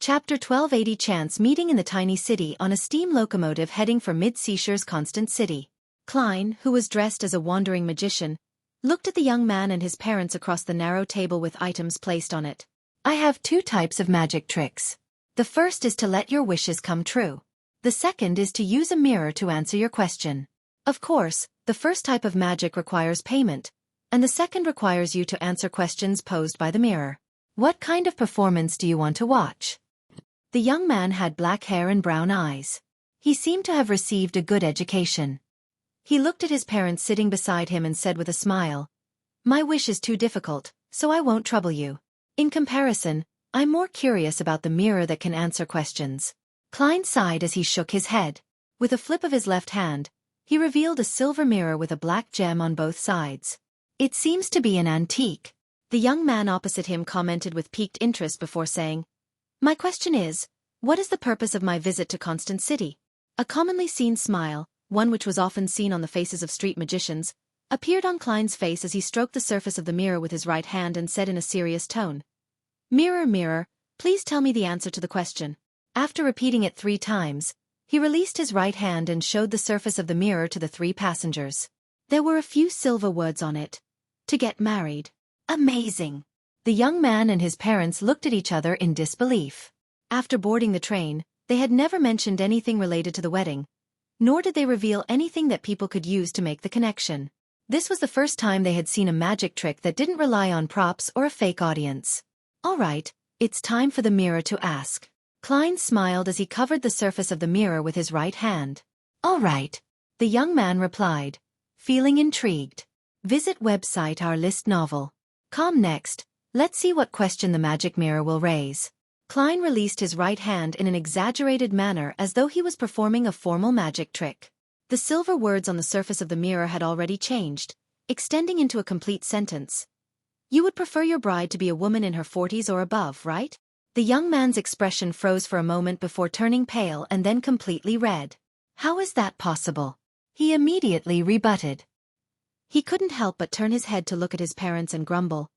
Chapter 1280 Chance meeting in the tiny city on a steam locomotive heading for mid-seashire's constant city. Klein, who was dressed as a wandering magician, looked at the young man and his parents across the narrow table with items placed on it. I have two types of magic tricks. The first is to let your wishes come true. The second is to use a mirror to answer your question. Of course, the first type of magic requires payment, and the second requires you to answer questions posed by the mirror. What kind of performance do you want to watch? The young man had black hair and brown eyes. He seemed to have received a good education. He looked at his parents sitting beside him and said with a smile, "My wish is too difficult, so I won't trouble you. In comparison, I'm more curious about the mirror that can answer questions." Klein sighed as he shook his head. With a flip of his left hand, he revealed a silver mirror with a black gem on both sides. It seems to be an antique. The young man opposite him commented with piqued interest before saying, "My question is, what is the purpose of my visit to Constant City?" A commonly seen smile, one which was often seen on the faces of street magicians, appeared on Klein's face as he stroked the surface of the mirror with his right hand and said in a serious tone, "Mirror, mirror, please tell me the answer to the question." After repeating it 3 times, he released his right hand and showed the surface of the mirror to the 3 passengers. There were a few silver words on it. To get married. Amazing! The young man and his parents looked at each other in disbelief. After boarding the train, they had never mentioned anything related to the wedding, nor did they reveal anything that people could use to make the connection. This was the first time they had seen a magic trick that didn't rely on props or a fake audience. All right, it's time for the mirror to ask. Klein smiled as he covered the surface of the mirror with his right hand. All right, the young man replied, feeling intrigued. Visit website our list novel. Com next, let's see what question the magic mirror will raise. Klein released his right hand in an exaggerated manner as though he was performing a formal magic trick. The silver words on the surface of the mirror had already changed, extending into a complete sentence. You would prefer your bride to be a woman in her 40s or above, right? The young man's expression froze for a moment before turning pale and then completely red. How is that possible? He immediately rebutted. He couldn't help but turn his head to look at his parents and grumble.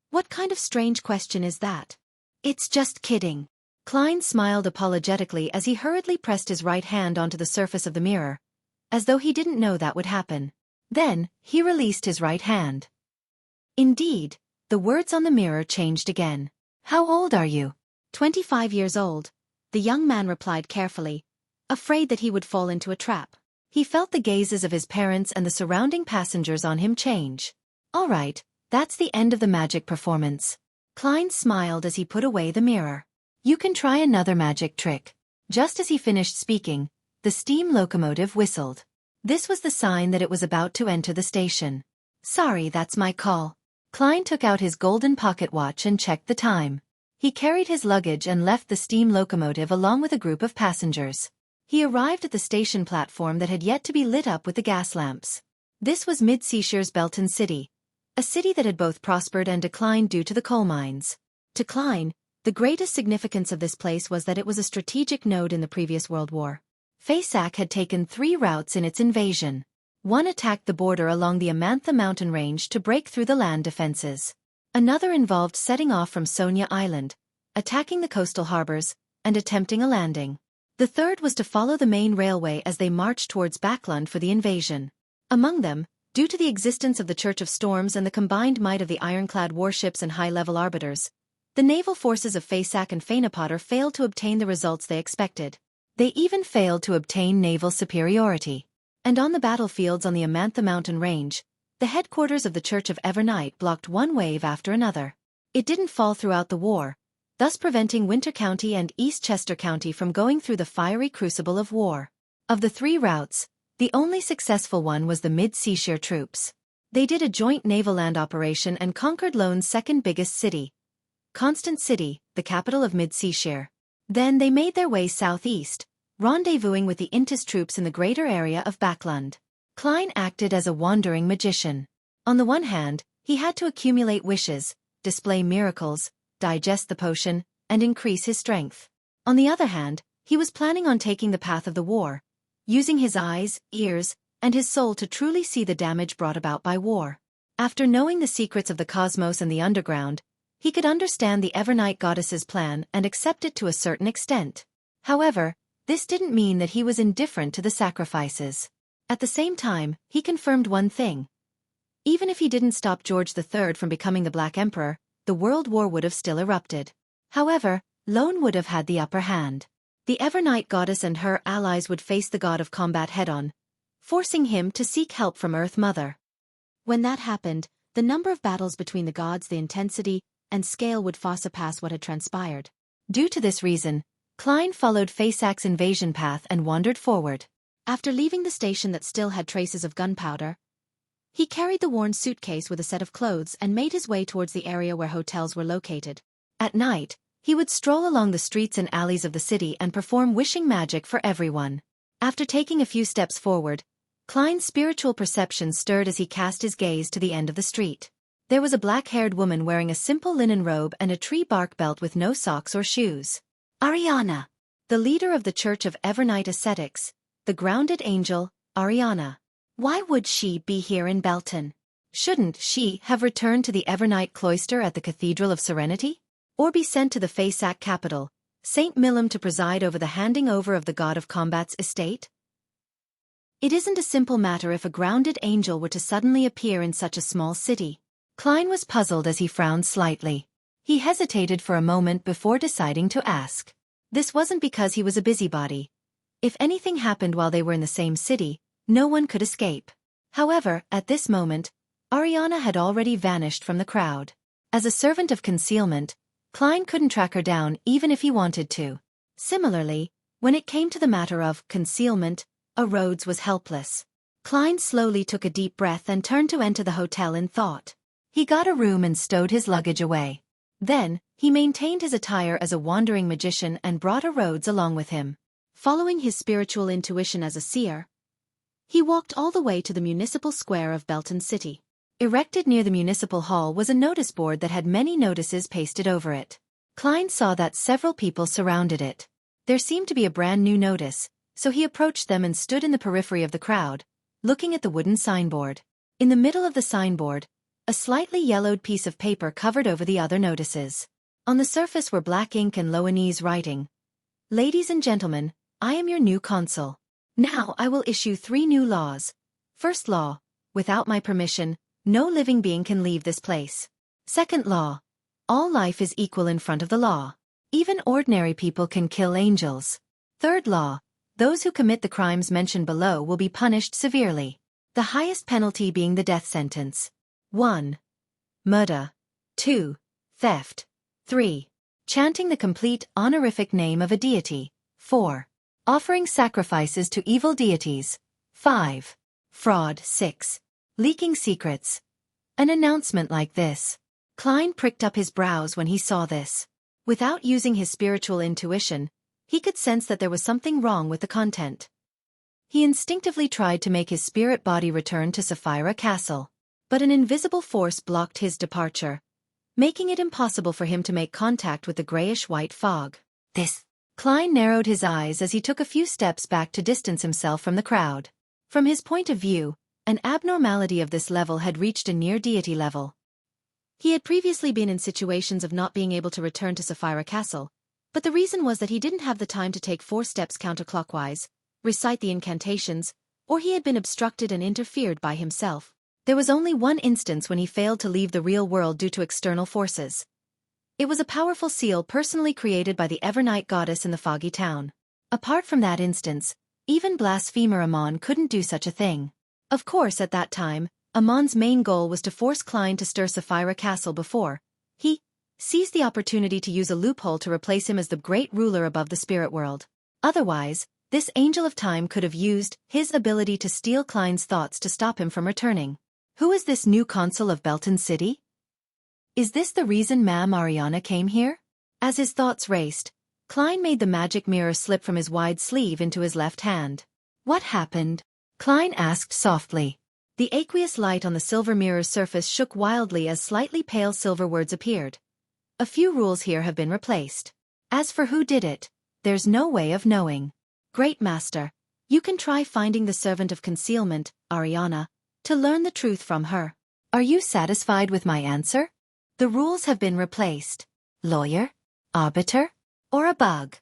What kind of strange question is that? It's just kidding. Klein smiled apologetically as he hurriedly pressed his right hand onto the surface of the mirror, as though he didn't know that would happen. Then, he released his right hand. Indeed, the words on the mirror changed again. How old are you? 25 years old, the young man replied carefully, afraid that he would fall into a trap. He felt the gazes of his parents and the surrounding passengers on him change. All right, that's the end of the magic performance. Klein smiled as he put away the mirror. You can try another magic trick. Just as he finished speaking, the steam locomotive whistled. This was the sign that it was about to enter the station. Sorry, that's my call. Klein took out his golden pocket watch and checked the time. He carried his luggage and left the steam locomotive along with a group of passengers. He arrived at the station platform that had yet to be lit up with the gas lamps. This was mid-seashire's Belton City, a city that had both prospered and declined due to the coal mines. To Klein, the greatest significance of this place was that it was a strategic node in the previous World War. Saga had taken 3 routes in its invasion. One attacked the border along the Amantha mountain range to break through the land defenses. Another involved setting off from Sonia Island, attacking the coastal harbors, and attempting a landing. The third was to follow the main railway as they marched towards Backlund for the invasion. Among them, due to the existence of the Church of Storms and the combined might of the ironclad warships and high-level arbiters, the naval forces of Saga and Fanapotter failed to obtain the results they expected. They even failed to obtain naval superiority. And on the battlefields on the Amantha mountain range, the headquarters of the Church of Evernight blocked one wave after another. It didn't fall throughout the war, thus preventing Winter County and Eastchester County from going through the fiery crucible of war. Of the 3 routes, the only successful one was the mid-seashire troops. They did a joint naval land operation and conquered Lone's second biggest city, Constant City, the capital of mid-seashire. Then they made their way southeast, rendezvousing with the Intis troops in the greater area of Backlund. Klein acted as a wandering magician. On the one hand, he had to accumulate wishes, display miracles, digest the potion, and increase his strength. On the other hand, he was planning on taking the path of the war, using his eyes, ears, and his soul to truly see the damage brought about by war. After knowing the secrets of the cosmos and the underground, He could understand the Evernight goddess's plan and accept it to a certain extent. However, this didn't mean that he was indifferent to the sacrifices. At the same time, he confirmed one thing. Even if he didn't stop George III from becoming the Black Emperor, the World War would have still erupted. However, Lone would have had the upper hand. The Evernight goddess and her allies would face the god of combat head-on, forcing him to seek help from Earth Mother. When that happened, the number of battles between the gods, the intensity, and scale would far surpass what had transpired. Due to this reason, Klein followed Faysak's invasion path and wandered forward. After leaving the station that still had traces of gunpowder, he carried the worn suitcase with a set of clothes and made his way towards the area where hotels were located. At night, he would stroll along the streets and alleys of the city and perform wishing magic for everyone. After taking a few steps forward, Klein's spiritual perception stirred as he cast his gaze to the end of the street. There was a black-haired woman wearing a simple linen robe and a tree bark belt with no socks or shoes. Ariana, the leader of the Church of Evernight Ascetics, the grounded angel, Ariana. Why would she be here in Belton? Shouldn't she have returned to the Evernight cloister at the Cathedral of Serenity? Or be sent to the Faysak capital, St. Millum, to preside over the handing over of the god of combat's estate? It isn't a simple matter if a grounded angel were to suddenly appear in such a small city. Klein was puzzled as he frowned slightly. He hesitated for a moment before deciding to ask. This wasn't because he was a busybody. If anything happened while they were in the same city, no one could escape. However, at this moment, Ariana had already vanished from the crowd. As a servant of concealment, Klein couldn't track her down even if he wanted to. Similarly, when it came to the matter of concealment, Rhodes was helpless. Klein slowly took a deep breath and turned to enter the hotel in thought. He got a room and stowed his luggage away. Then, he maintained his attire as a wandering magician and brought Rhodes along with him. Following his spiritual intuition as a seer, he walked all the way to the municipal square of Belton City. Erected near the municipal hall was a notice board that had many notices pasted over it. Klein saw that several people surrounded it. There seemed to be a brand new notice, so he approached them and stood in the periphery of the crowd, looking at the wooden signboard. In the middle of the signboard, a slightly yellowed piece of paper covered over the other notices. On the surface were black ink and Loanese writing. Ladies and gentlemen, I am your new consul. Now I will issue 3 new laws. First law, without my permission, no living being can leave this place. Second law, all life is equal in front of the law. Even ordinary people can kill angels. Third law, those who commit the crimes mentioned below will be punished severely. The highest penalty being the death sentence. 1. Murder. 2. Theft. 3. Chanting the complete honorific name of a deity. 4. Offering sacrifices to evil deities. 5. Fraud. 6. Leaking secrets. An announcement like this. Klein pricked up his brows when he saw this. Without using his spiritual intuition, he could sense that there was something wrong with the content. He instinctively tried to make his spirit body return to Sapphira Castle. But an invisible force blocked his departure, making it impossible for him to make contact with the grayish-white fog. Klein narrowed his eyes as he took a few steps back to distance himself from the crowd. From his point of view, an abnormality of this level had reached a near-deity level. He had previously been in situations of not being able to return to Sapphira Castle, but the reason was that he didn't have the time to take 4 steps counterclockwise, recite the incantations, or he had been obstructed and interfered by himself. There was only one instance when he failed to leave the real world due to external forces. It was a powerful seal personally created by the Evernight goddess in the foggy town. Apart from that instance, even blasphemer Amon couldn't do such a thing. Of course, at that time, Amon's main goal was to force Klein to stir Sapphira Castle before he seized the opportunity to use a loophole to replace him as the great ruler above the spirit world. Otherwise, this angel of time could have used his ability to steal Klein's thoughts to stop him from returning. Who is this new consul of Belton City? Is this the reason Ma'am Ariana came here? As his thoughts raced, Klein made the magic mirror slip from his wide sleeve into his left hand. What happened? Klein asked softly. The aqueous light on the silver mirror's surface shook wildly as slightly pale silver words appeared. A few rules here have been replaced. As for who did it, there's no way of knowing. Great Master, you can try finding the servant of concealment, Ariana, to learn the truth from her. Are you satisfied with my answer? The rules have been replaced. Lawyer? Arbiter? Or a bug?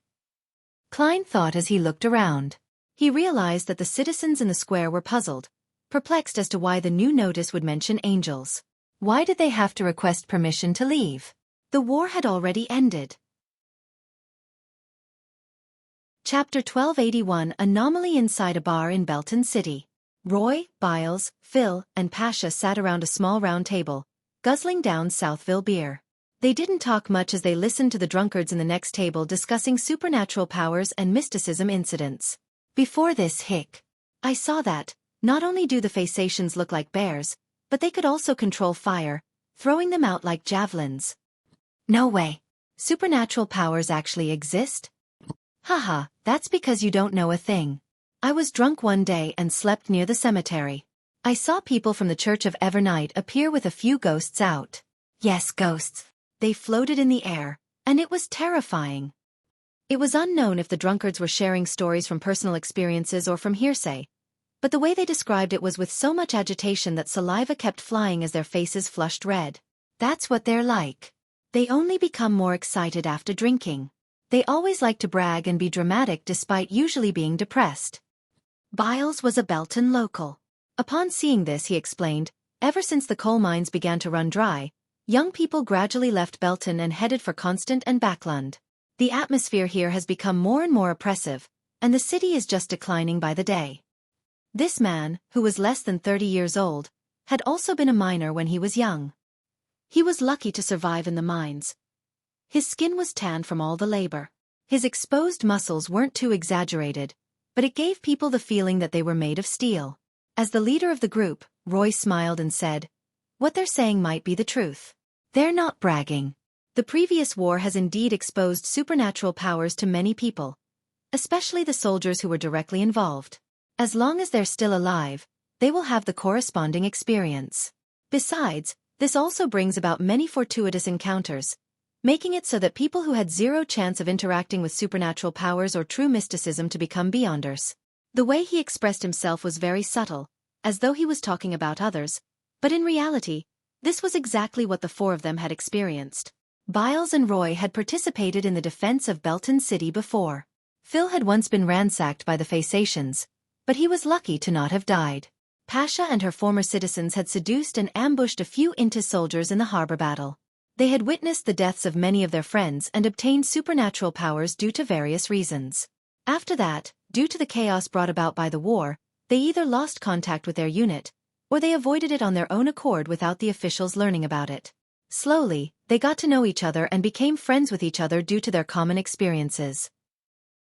Klein thought as he looked around. He realized that the citizens in the square were puzzled, perplexed as to why the new notice would mention angels. Why did they have to request permission to leave? The war had already ended. Chapter 1281 Anomaly Inside a Bar in Belton City. Roy, Biles, Phil, and Pasha sat around a small round table, guzzling down Southville beer. They didn't talk much as they listened to the drunkards in the next table discussing supernatural powers and mysticism incidents. Before this hic, I saw that, not only do the Phasacians look like bears, but they could also control fire, throwing them out like javelins. No way. Supernatural powers actually exist? Haha, that's because you don't know a thing. I was drunk one day and slept near the cemetery. I saw people from the Church of Evernight appear with a few ghosts out. Yes, ghosts. They floated in the air, and it was terrifying. It was unknown if the drunkards were sharing stories from personal experiences or from hearsay, but the way they described it was with so much agitation that saliva kept flying as their faces flushed red. That's what they're like. They only become more excited after drinking. They always like to brag and be dramatic despite usually being depressed. Biles was a Belton local. Upon seeing this, he explained, ever since the coal mines began to run dry, young people gradually left Belton and headed for Constant and Backlund. The atmosphere here has become more and more oppressive, and the city is just declining by the day. This man, who was less than 30 years old, had also been a miner when he was young. He was lucky to survive in the mines. His skin was tanned from all the labor. His exposed muscles weren't too exaggerated, but it gave people the feeling that they were made of steel. As the leader of the group, Roy smiled and said, "What they're saying might be the truth. They're not bragging. The previous war has indeed exposed supernatural powers to many people, especially the soldiers who were directly involved. As long as they're still alive, they will have the corresponding experience. Besides, this also brings about many fortuitous encounters, making it so that people who had zero chance of interacting with supernatural powers or true mysticism to become beyonders." The way he expressed himself was very subtle, as though he was talking about others, but in reality, this was exactly what the four of them had experienced. Biles and Roy had participated in the defense of Belton City before. Phil had once been ransacked by the Phasacians, but he was lucky to not have died. Pasha and her former citizens had seduced and ambushed a few Intis soldiers in the harbor battle. They had witnessed the deaths of many of their friends and obtained supernatural powers due to various reasons. After that, due to the chaos brought about by the war, they either lost contact with their unit, or they avoided it on their own accord without the officials learning about it. Slowly, they got to know each other and became friends with each other due to their common experiences.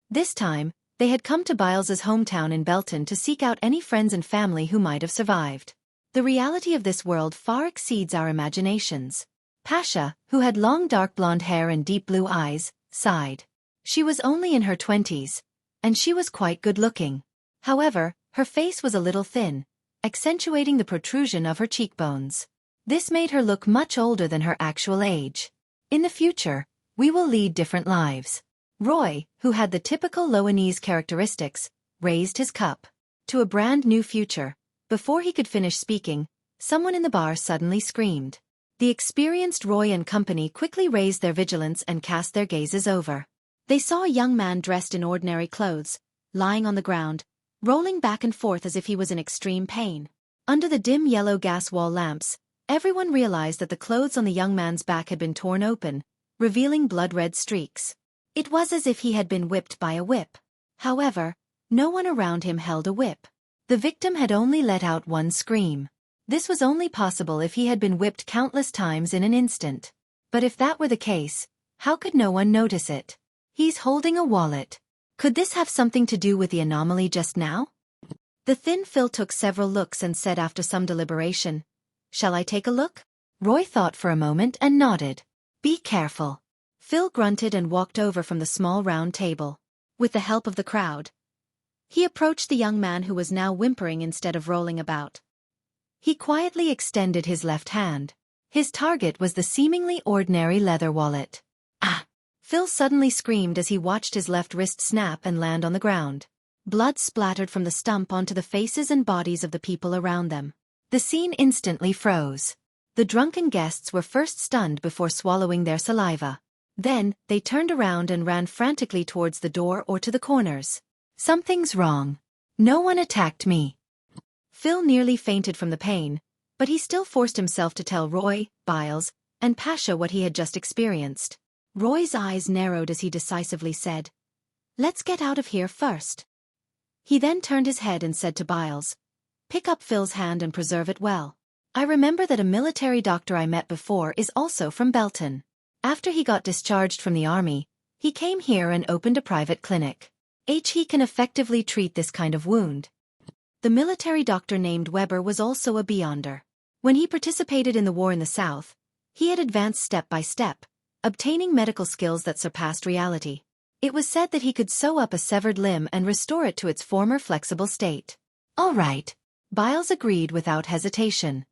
This time, they had come to Biles's hometown in Belton to seek out any friends and family who might have survived. The reality of this world far exceeds our imaginations. Pasha, who had long dark blonde hair and deep blue eyes, sighed. She was only in her 20s, and she was quite good-looking. However, her face was a little thin, accentuating the protrusion of her cheekbones. This made her look much older than her actual age. In the future, we will lead different lives. Roy, who had the typical Loanese characteristics, raised his cup to a brand new future. Before he could finish speaking, someone in the bar suddenly screamed. The experienced Roy and company quickly raised their vigilance and cast their gazes over. They saw a young man dressed in ordinary clothes, lying on the ground, rolling back and forth as if he was in extreme pain. Under the dim yellow gas wall lamps, everyone realized that the clothes on the young man's back had been torn open, revealing blood-red streaks. It was as if he had been whipped by a whip. However, no one around him held a whip. The victim had only let out one scream. This was only possible if he had been whipped countless times in an instant. But if that were the case, how could no one notice it? He's holding a wallet. Could this have something to do with the anomaly just now? The thin Phil took several looks and said after some deliberation, "Shall I take a look?" Roy thought for a moment and nodded. "Be careful." Phil grunted and walked over from the small round table. With the help of the crowd, he approached the young man who was now whimpering instead of rolling about. He quietly extended his left hand. His target was the seemingly ordinary leather wallet. "Ah!" Phil suddenly screamed as he watched his left wrist snap and land on the ground. Blood splattered from the stump onto the faces and bodies of the people around them. The scene instantly froze. The drunken guests were first stunned before swallowing their saliva. Then, they turned around and ran frantically towards the door or to the corners. Something's wrong. No one attacked me. Phil nearly fainted from the pain, but he still forced himself to tell Roy, Biles, and Pasha what he had just experienced. Roy's eyes narrowed as he decisively said, "Let's get out of here first." He then turned his head and said to Biles, "Pick up Phil's hand and preserve it well. I remember that a military doctor I met before is also from Belton. After he got discharged from the army, he came here and opened a private clinic. He can effectively treat this kind of wound." The military doctor named Weber was also a Beyonder. When he participated in the war in the South, he had advanced step by step, obtaining medical skills that surpassed reality. It was said that he could sew up a severed limb and restore it to its former flexible state. "All right," Biles agreed without hesitation.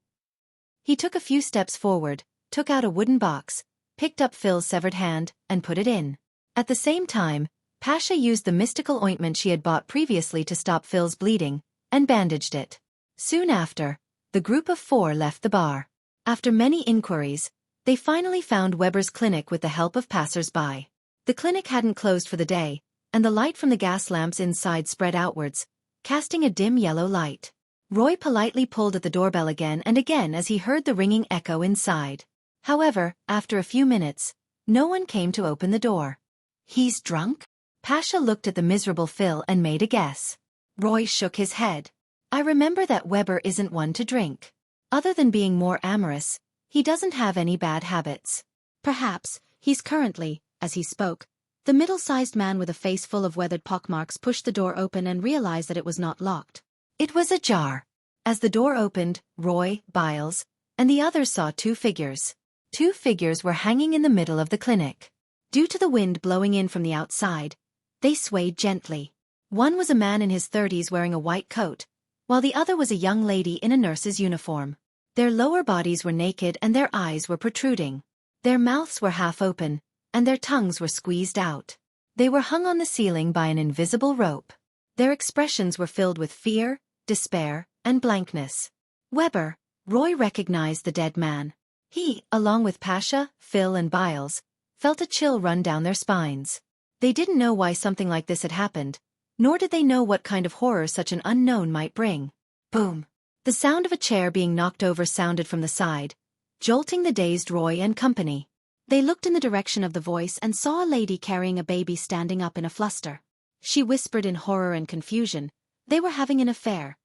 He took a few steps forward, took out a wooden box, picked up Phil's severed hand, and put it in. At the same time, Pasha used the mystical ointment she had bought previously to stop Phil's bleeding, and bandaged it. Soon after, the group of 4 left the bar. After many inquiries, they finally found Weber's clinic with the help of passers-by. The clinic hadn't closed for the day, and the light from the gas lamps inside spread outwards, casting a dim yellow light. Roy politely pulled at the doorbell again and again as he heard the ringing echo inside. However, after a few minutes, no one came to open the door. "He's drunk?" Pasha looked at the miserable Phil and made a guess. Roy shook his head. "I remember that Weber isn't one to drink. Other than being more amorous, he doesn't have any bad habits. Perhaps, he's currently," as he spoke, the middle-sized man with a face full of weathered pockmarks pushed the door open and realized that it was not locked. It was ajar. As the door opened, Roy, Biles, and the others saw 2 figures. 2 figures were hanging in the middle of the clinic. Due to the wind blowing in from the outside, they swayed gently. One was a man in his 30s wearing a white coat, while the other was a young lady in a nurse's uniform. Their lower bodies were naked and their eyes were protruding. Their mouths were half open, and their tongues were squeezed out. They were hung on the ceiling by an invisible rope. Their expressions were filled with fear, despair, and blankness. Weber, Roy recognized the dead man. He, along with Pasha, Phil, and Biles, felt a chill run down their spines. They didn't know why something like this had happened, nor did they know what kind of horror such an unknown might bring. Boom! The sound of a chair being knocked over sounded from the side, jolting the dazed Roy and company. They looked in the direction of the voice and saw a lady carrying a baby standing up in a fluster. She whispered in horror and confusion, they were having an affair.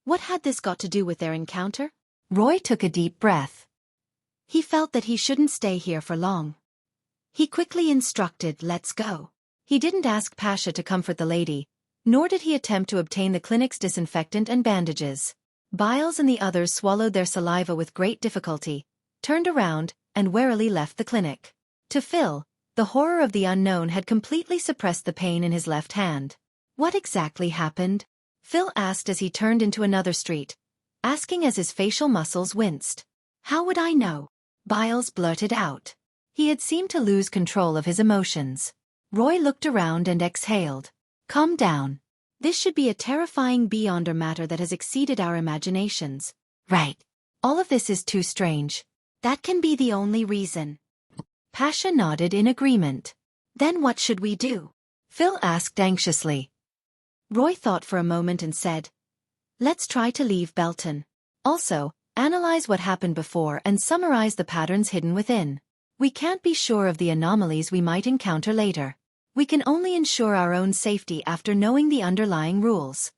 What had this got to do with their encounter? Roy took a deep breath. He felt that he shouldn't stay here for long. He quickly instructed, "Let's go." He didn't ask Pasha to comfort the lady, nor did he attempt to obtain the clinic's disinfectant and bandages. Biles and the others swallowed their saliva with great difficulty, turned around, and warily left the clinic. To Phil, the horror of the unknown had completely suppressed the pain in his left hand. "What exactly happened?" Phil asked as he turned into another street, asking as his facial muscles winced. "How would I know?" Biles blurted out. He had seemed to lose control of his emotions. Roy looked around and exhaled. "Calm down. This should be a terrifying beyonder matter that has exceeded our imaginations." "Right. All of this is too strange. That can be the only reason." Pasha nodded in agreement. "Then what should we do?" Phil asked anxiously. Roy thought for a moment and said, "Let's try to leave Belton. Also, analyze what happened before and summarize the patterns hidden within. We can't be sure of the anomalies we might encounter later. We can only ensure our own safety after knowing the underlying rules."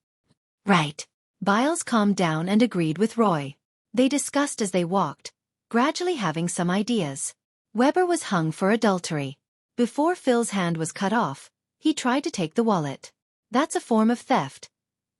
"Right." Biles calmed down and agreed with Roy. They discussed as they walked, gradually having some ideas. Weber was hung for adultery. Before Phil's hand was cut off, he tried to take the wallet. That's a form of theft.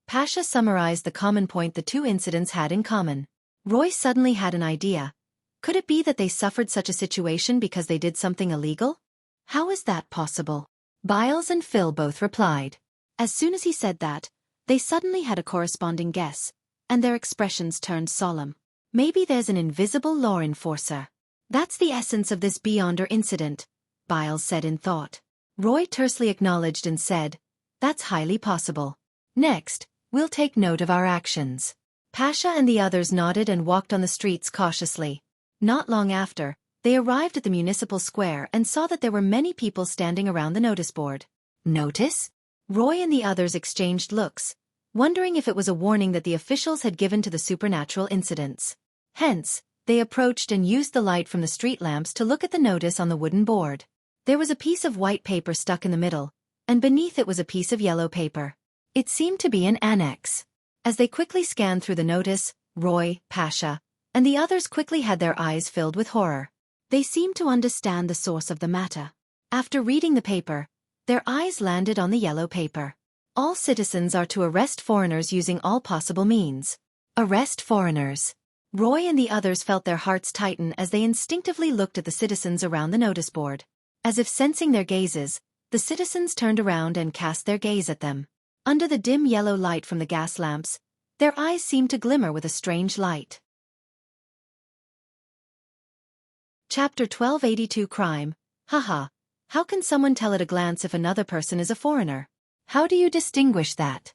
Pasha summarized the common point the 2 incidents had in common. Roy suddenly had an idea. Could it be that they suffered such a situation because they did something illegal? How is that possible? Biles and Phil both replied. As soon as he said that, they suddenly had a corresponding guess, and their expressions turned solemn. Maybe there's an invisible law enforcer. That's the essence of this Beyonder incident, Biles said in thought. Roy tersely acknowledged and said, "That's highly possible. Next, we'll take note of our actions." Pasha and the others nodded and walked on the streets cautiously. Not long after, they arrived at the municipal square and saw that there were many people standing around the notice board. Notice? Roy and the others exchanged looks, wondering if it was a warning that the officials had given to the supernatural incidents. Hence, they approached and used the light from the street lamps to look at the notice on the wooden board. There was a piece of white paper stuck in the middle, and beneath it was a piece of yellow paper. It seemed to be an annex. As they quickly scanned through the notice, Roy, Pasha, and the others quickly had their eyes filled with horror. They seemed to understand the source of the matter. After reading the paper, their eyes landed on the yellow paper. All citizens are to arrest foreigners using all possible means. Arrest foreigners. Roy and the others felt their hearts tighten as they instinctively looked at the citizens around the notice board. As if sensing their gazes, the citizens turned around and cast their gaze at them. Under the dim yellow light from the gas lamps, their eyes seemed to glimmer with a strange light. Chapter 1282 Crime. Haha. How can someone tell at a glance if another person is a foreigner? How do you distinguish that?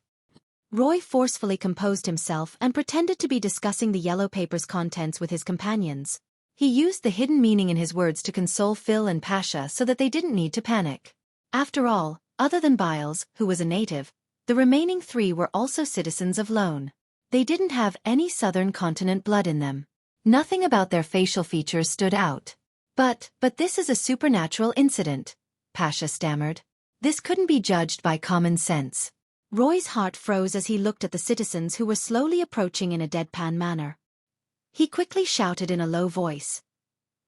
Roy forcefully composed himself and pretended to be discussing the yellow paper's contents with his companions. He used the hidden meaning in his words to console Phil and Pasha so that they didn't need to panic. After all, other than Biles, who was a native, the remaining three were also citizens of Lone. They didn't have any southern continent blood in them. Nothing about their facial features stood out. But this is a supernatural incident, Pasha stammered. This couldn't be judged by common sense. Roy's heart froze as he looked at the citizens who were slowly approaching in a deadpan manner. He quickly shouted in a low voice,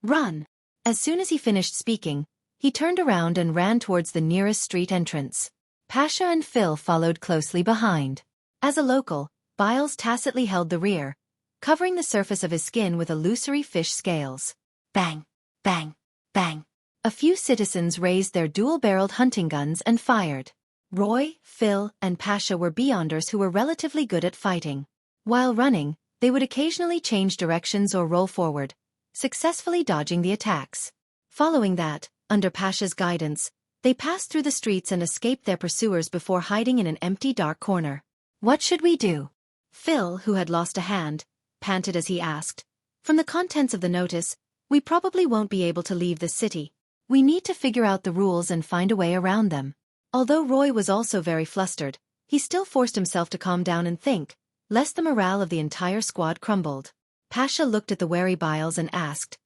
"Run!" As soon as he finished speaking, he turned around and ran towards the nearest street entrance. Pasha and Phil followed closely behind. As a local, Biles tacitly held the rear, covering the surface of his skin with illusory fish scales. Bang! Bang! Bang! A few citizens raised their dual-barreled hunting guns and fired. Roy, Phil, and Pasha were beyonders who were relatively good at fighting. While running, they would occasionally change directions or roll forward, successfully dodging the attacks. Following that, under Pasha's guidance, they passed through the streets and escaped their pursuers before hiding in an empty dark corner. What should we do? Phil, who had lost a hand, panted as he asked. From the contents of the notice, we probably won't be able to leave the city. We need to figure out the rules and find a way around them. Although Roy was also very flustered, he still forced himself to calm down and think, lest the morale of the entire squad crumbled. Pasha looked at the wary Biles and asked,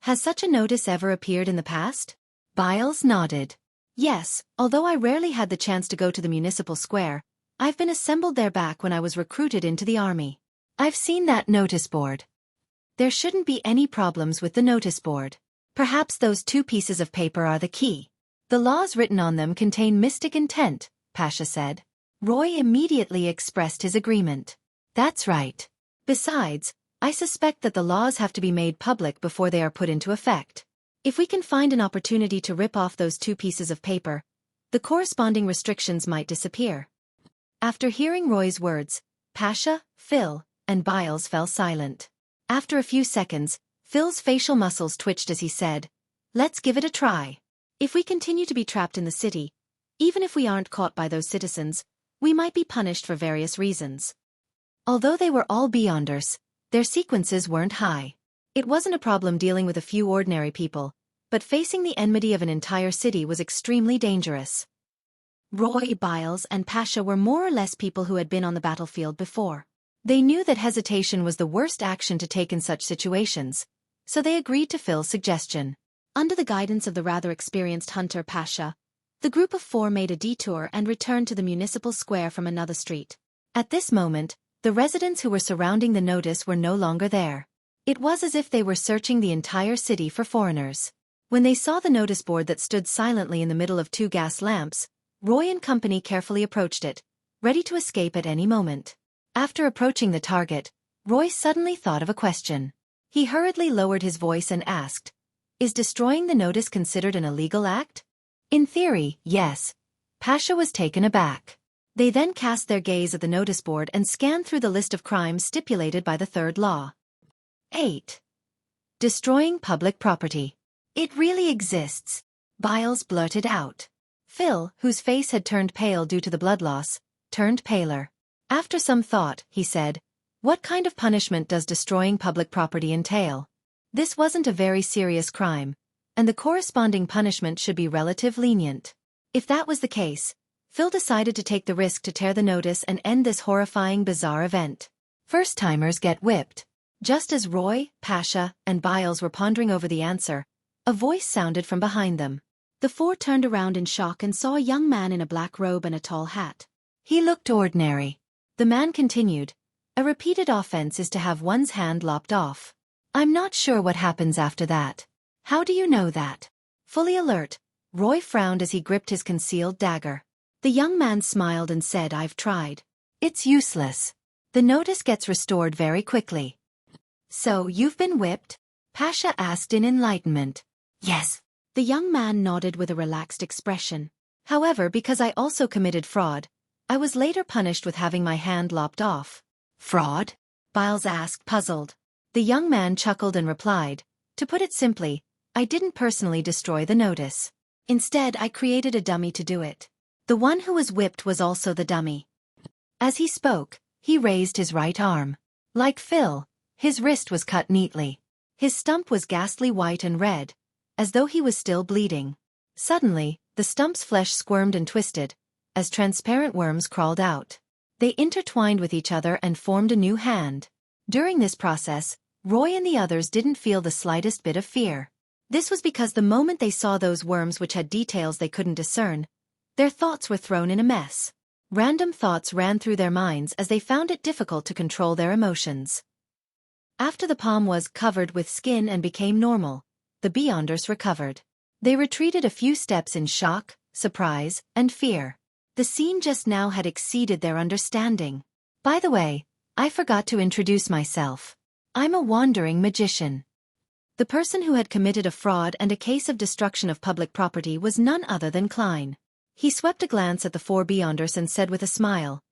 "Has such a notice ever appeared in the past?" Biles nodded. "Yes, although I rarely had the chance to go to the municipal square, I've been assembled there back when I was recruited into the army. I've seen that notice board. There shouldn't be any problems with the notice board. Perhaps those two pieces of paper are the key. The laws written on them contain mystic intent," Pasha said. Roy immediately expressed his agreement. "That's right. Besides, I suspect that the laws have to be made public before they are put into effect. If we can find an opportunity to rip off those two pieces of paper, the corresponding restrictions might disappear." After hearing Roy's words, Pasha, Phil, and Biles fell silent. After a few seconds, Phil's facial muscles twitched as he said, "Let's give it a try. If we continue to be trapped in the city, even if we aren't caught by those citizens, we might be punished for various reasons." Although they were all beyonders, their sequences weren't high. It wasn't a problem dealing with a few ordinary people, but facing the enmity of an entire city was extremely dangerous. Roy, Biles, and Pasha were more or less people who had been on the battlefield before. They knew that hesitation was the worst action to take in such situations, so they agreed to Phil's suggestion. Under the guidance of the rather experienced hunter Pasha, the group of four made a detour and returned to the municipal square from another street. At this moment, the residents who were surrounding the notice were no longer there. It was as if they were searching the entire city for foreigners. When they saw the notice board that stood silently in the middle of two gas lamps, Roy and company carefully approached it, ready to escape at any moment. After approaching the target, Roy suddenly thought of a question. He hurriedly lowered his voice and asked, "Is destroying the notice considered an illegal act?" "In theory, yes." Pasha was taken aback. They then cast their gaze at the notice board and scanned through the list of crimes stipulated by the third law. 8. Destroying public property. "It really exists," Biles blurted out. Phil, whose face had turned pale due to the blood loss, turned paler. After some thought, he said, "What kind of punishment does destroying public property entail?" This wasn't a very serious crime, and the corresponding punishment should be relatively lenient. If that was the case, Phil decided to take the risk to tear the notice and end this horrifying bizarre event. First-timers get whipped. Just as Roy, Pasha, and Biles were pondering over the answer, a voice sounded from behind them. The four turned around in shock and saw a young man in a black robe and a tall hat. He looked ordinary. The man continued, "A repeated offense is to have one's hand lopped off. I'm not sure what happens after that." "How do you know that?" Fully alert, Roy frowned as he gripped his concealed dagger. The young man smiled and said, "I've tried. It's useless. The notice gets restored very quickly." "So, you've been whipped?" Pasha asked in enlightenment. "Yes." The young man nodded with a relaxed expression. "However, because I also committed fraud, I was later punished with having my hand lopped off." "Fraud?" Biles asked, puzzled. The young man chuckled and replied, "To put it simply, I didn't personally destroy the notice. Instead, I created a dummy to do it. The one who was whipped was also the dummy." As he spoke, he raised his right arm. Like Phil, his wrist was cut neatly. His stump was ghastly white and red, as though he was still bleeding. Suddenly, the stump's flesh squirmed and twisted, as transparent worms crawled out. They intertwined with each other and formed a new hand. During this process, Roy and the others didn't feel the slightest bit of fear. This was because the moment they saw those worms which had details they couldn't discern, their thoughts were thrown in a mess. Random thoughts ran through their minds as they found it difficult to control their emotions. After the palm was covered with skin and became normal, the Beyonders recovered. They retreated a few steps in shock, surprise, and fear. The scene just now had exceeded their understanding. "By the way, I forgot to introduce myself. I'm a wandering magician." The person who had committed a fraud and a case of destruction of public property was none other than Klein. He swept a glance at the four Beyonders and said with a smile,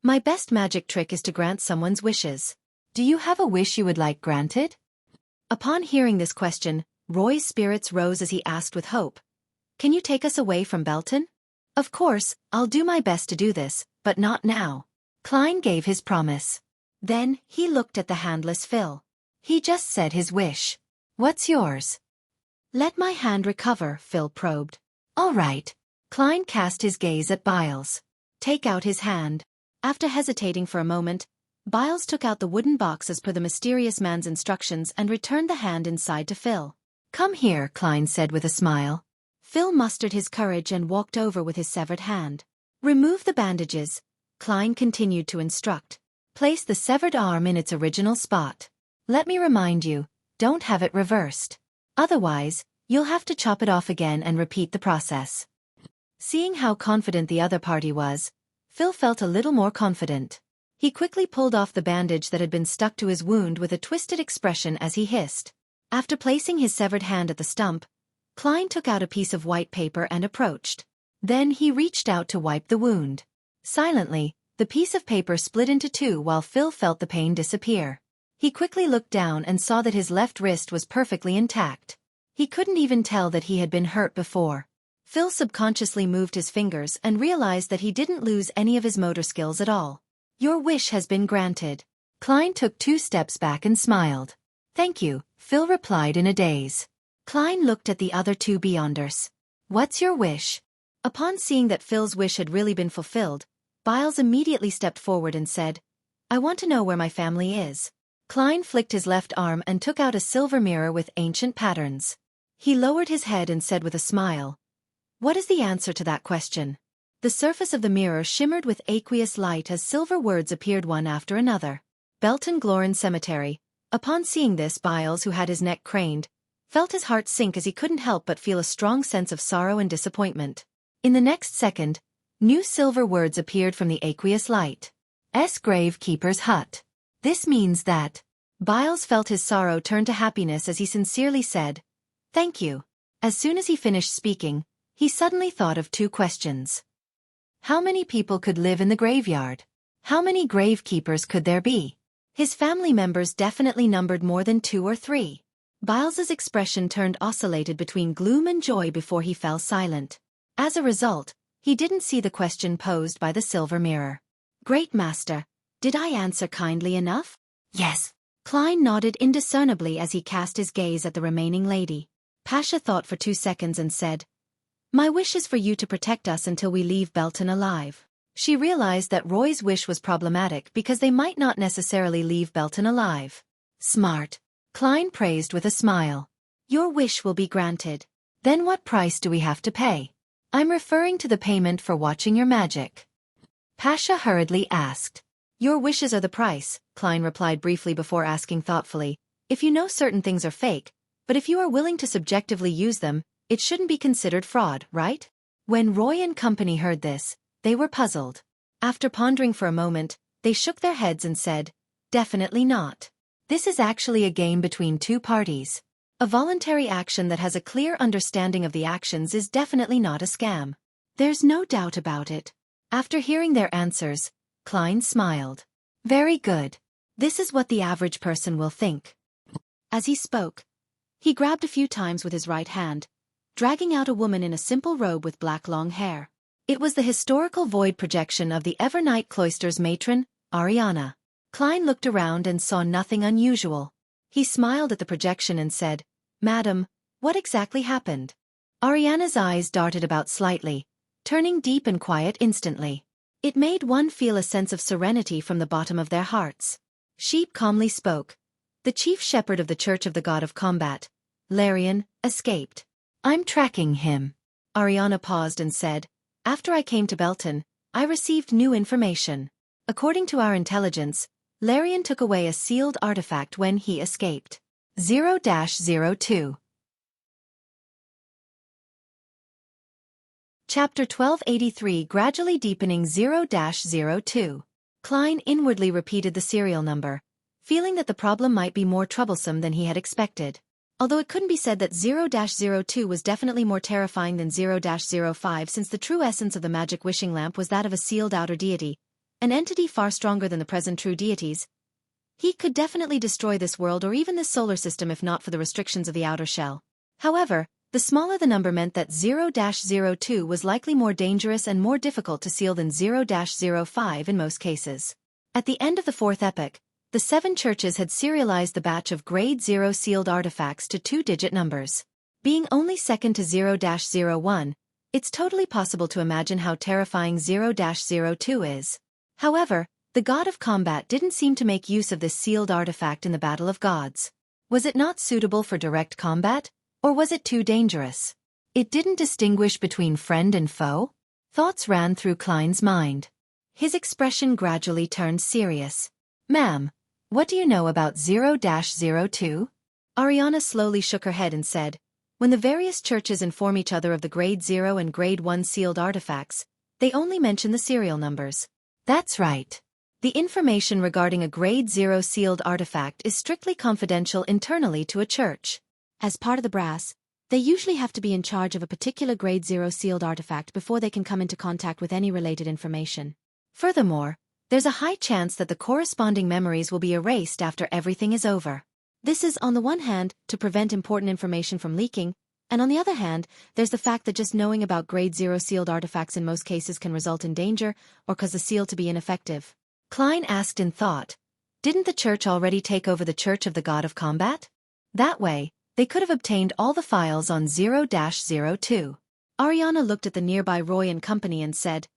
"My best magic trick is to grant someone's wishes. Do you have a wish you would like granted?" Upon hearing this question, Roy's spirits rose as he asked with hope, "Can you take us away from Belton?" "Of course, I'll do my best to do this, but not now." Klein gave his promise. Then, he looked at the handless Phil. "He just said his wish. What's yours?" "Let my hand recover," Phil probed. "All right." Klein cast his gaze at Biles. "Take out his hand." After hesitating for a moment, Biles took out the wooden box as per the mysterious man's instructions and returned the hand inside to Phil. "Come here," Klein said with a smile. Phil mustered his courage and walked over with his severed hand. "Remove the bandages," Klein continued to instruct. "Place the severed arm in its original spot. Let me remind you, don't have it reversed. Otherwise, you'll have to chop it off again and repeat the process." Seeing how confident the other party was, Phil felt a little more confident. He quickly pulled off the bandage that had been stuck to his wound with a twisted expression as he hissed. After placing his severed hand at the stump, Klein took out a piece of white paper and approached. Then he reached out to wipe the wound. Silently, the piece of paper split into two while Phil felt the pain disappear. He quickly looked down and saw that his left wrist was perfectly intact. He couldn't even tell that he had been hurt before. Phil subconsciously moved his fingers and realized that he didn't lose any of his motor skills at all. "Your wish has been granted." Klein took 2 steps back and smiled. "Thank you," Phil replied in a daze. Klein looked at the other 2 Beyonders. "What's your wish?" Upon seeing that Phil's wish had really been fulfilled, Biles immediately stepped forward and said, "I want to know where my family is." Klein flicked his left arm and took out a silver mirror with ancient patterns. He lowered his head and said with a smile, "What is the answer to that question?" The surface of the mirror shimmered with aqueous light as silver words appeared one after another. Belton Glorin Cemetery. Upon seeing this, Biles, who had his neck craned, felt his heart sink as he couldn't help but feel a strong sense of sorrow and disappointment. In the next second, new silver words appeared from the aqueous light. "S. Gravekeeper's Hut." This means that... Biles felt his sorrow turn to happiness as he sincerely said, "Thank you." As soon as he finished speaking, he suddenly thought of 2 questions. How many people could live in the graveyard? How many gravekeepers could there be? His family members definitely numbered more than 2 or 3. Biles's expression turned oscillated between gloom and joy before he fell silent. As a result, he didn't see the question posed by the silver mirror. "Great Master, did I answer kindly enough?" "Yes." Klein nodded indiscernibly as he cast his gaze at the remaining lady. Pasha thought for 2 seconds and said, "My wish is for you to protect us until we leave Belton alive." She realized that Roy's wish was problematic because they might not necessarily leave Belton alive. "Smart," Klein praised with a smile. "Your wish will be granted. Then what price do we have to pay?" "I'm referring to the payment for watching your magic," Pasha hurriedly asked. "Your wishes are the price," Klein replied briefly before asking thoughtfully, "if you know certain things are fake, but if you are willing to subjectively use them, it shouldn't be considered fraud, right?" When Roy and company heard this, they were puzzled. After pondering for a moment, they shook their heads and said, "Definitely not. This is actually a game between two parties. A voluntary action that has a clear understanding of the actions is definitely not a scam. There's no doubt about it." After hearing their answers, Klein smiled. "Very good. This is what the average person will think." As he spoke, he grabbed a few times with his right hand, dragging out a woman in a simple robe with black long hair. It was the historical void projection of the Evernight Cloister's matron, Ariana. Klein looked around and saw nothing unusual. He smiled at the projection and said, "Madam, what exactly happened?" Ariana's eyes darted about slightly, turning deep and quiet instantly. It made one feel a sense of serenity from the bottom of their hearts. Sheep calmly spoke. "The chief shepherd of the Church of the God of Combat, Larian, escaped. I'm tracking him." Ariana paused and said, "After I came to Belton, I received new information. According to our intelligence, Larian took away a sealed artifact when he escaped. 0-02. Chapter 1283 Gradually Deepening 0-02. Klein inwardly repeated the serial number, feeling that the problem might be more troublesome than he had expected. Although it couldn't be said that 0-02 was definitely more terrifying than 0-05 since the true essence of the magic wishing lamp was that of a sealed outer deity, an entity far stronger than the present true deities. He could definitely destroy this world or even this solar system if not for the restrictions of the outer shell. However, the smaller the number meant that 0-02 was likely more dangerous and more difficult to seal than 0-05 in most cases. At the end of the fourth epoch, the 7 churches had serialized the batch of Grade 0 sealed artifacts to 2-digit numbers. Being only second to 0-01, it's totally possible to imagine how terrifying 0-02 is. However, the God of Combat didn't seem to make use of this sealed artifact in the Battle of Gods. Was it not suitable for direct combat, or was it too dangerous? It didn't distinguish between friend and foe? Thoughts ran through Klein's mind. His expression gradually turned serious. "Ma'am, what do you know about 0-02? Ariana slowly shook her head and said, "When the various churches inform each other of the Grade 0 and Grade 1 sealed artifacts, they only mention the serial numbers." "That's right. The information regarding a Grade 0 sealed artifact is strictly confidential internally to a church. As part of the brass, they usually have to be in charge of a particular Grade 0 sealed artifact before they can come into contact with any related information. Furthermore, there's a high chance that the corresponding memories will be erased after everything is over. This is, on the one hand, to prevent important information from leaking, and on the other hand, there's the fact that just knowing about Grade 0 sealed artifacts in most cases can result in danger or cause the seal to be ineffective." Klein asked in thought, "Didn't the church already take over the Church of the God of Combat? That way, they could have obtained all the files on 0-02. Ariana looked at the nearby Roy and company and said,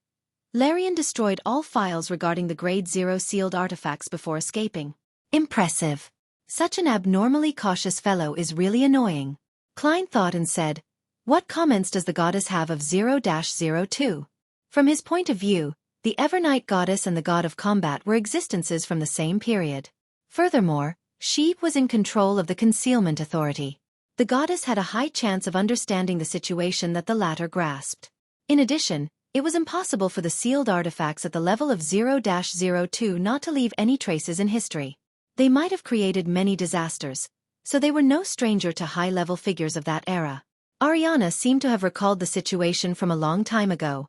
"Larian destroyed all files regarding the Grade 0 sealed artifacts before escaping. Impressive. Such an abnormally cautious fellow is really annoying." Klein thought and said, "What comments does the goddess have of 0-02? From his point of view, the Evernight goddess and the God of Combat were existences from the same period. Furthermore, she was in control of the Concealment Authority. The goddess had a high chance of understanding the situation that the latter grasped. In addition, it was impossible for the sealed artifacts at the level of 0-02 not to leave any traces in history. They might have created many disasters, so they were no stranger to high-level figures of that era." Ariana seemed to have recalled the situation from a long time ago.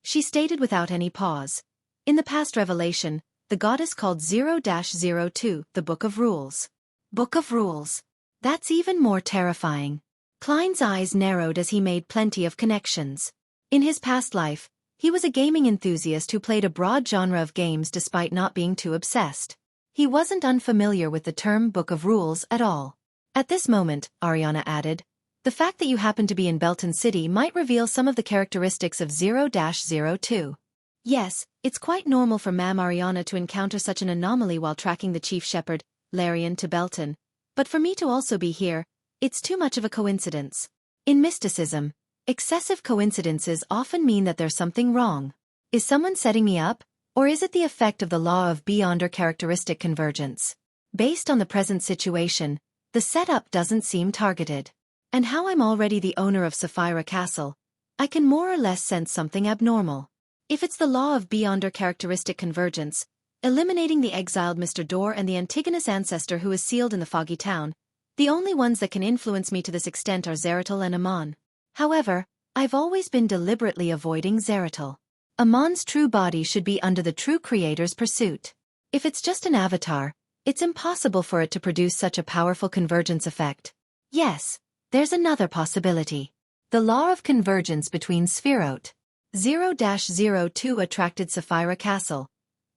She stated without any pause, "In the past revelation, the goddess called 0-02 the Book of Rules." Book of Rules. That's even more terrifying. Klein's eyes narrowed as he made plenty of connections. In his past life, he was a gaming enthusiast who played a broad genre of games despite not being too obsessed. He wasn't unfamiliar with the term Book of Rules at all. At this moment, Ariana added, the fact that you happen to be in Belton City might reveal some of the characteristics of 0-02. Yes, it's quite normal for Ma'am Ariana to encounter such an anomaly while tracking the chief shepherd, Larian, to Belton. But for me to also be here, it's too much of a coincidence. In mysticism, excessive coincidences often mean that there's something wrong. Is someone setting me up, or is it the effect of the law of beyonder characteristic convergence? Based on the present situation, the setup doesn't seem targeted. And how I'm already the owner of Sapphira Castle, I can more or less sense something abnormal. If it's the law of beyonder characteristic convergence, eliminating the exiled Mr. Dorr and the Antigonus ancestor who is sealed in the foggy town, the only ones that can influence me to this extent are Zeratul and Amon. However, I've always been deliberately avoiding Zeratul. Amon's true body should be under the true creator's pursuit. If it's just an avatar, it's impossible for it to produce such a powerful convergence effect. Yes, there's another possibility. The law of convergence between Spherote 0-02 attracted Sapphira Castle,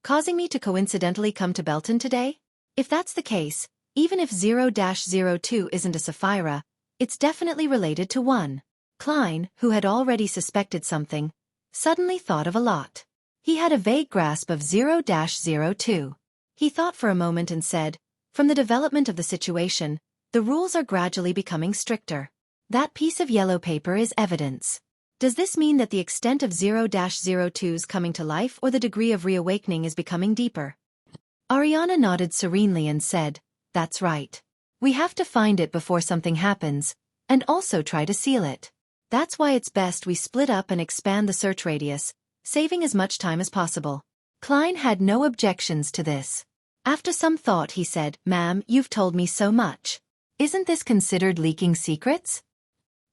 causing me to coincidentally come to Belton today? If that's the case, even if 0-02 isn't a Sapphira, it's definitely related to one. Klein, who had already suspected something, suddenly thought of a lot. He had a vague grasp of 0-02. He thought for a moment and said, from the development of the situation, the rules are gradually becoming stricter. That piece of yellow paper is evidence. Does this mean that the extent of 0-02's coming to life or the degree of reawakening is becoming deeper? Ariana nodded serenely and said, that's right. We have to find it before something happens, and also try to seal it. That's why it's best we split up and expand the search radius, saving as much time as possible. Klein had no objections to this. After some thought he said, Ma'am, you've told me so much. Isn't this considered leaking secrets?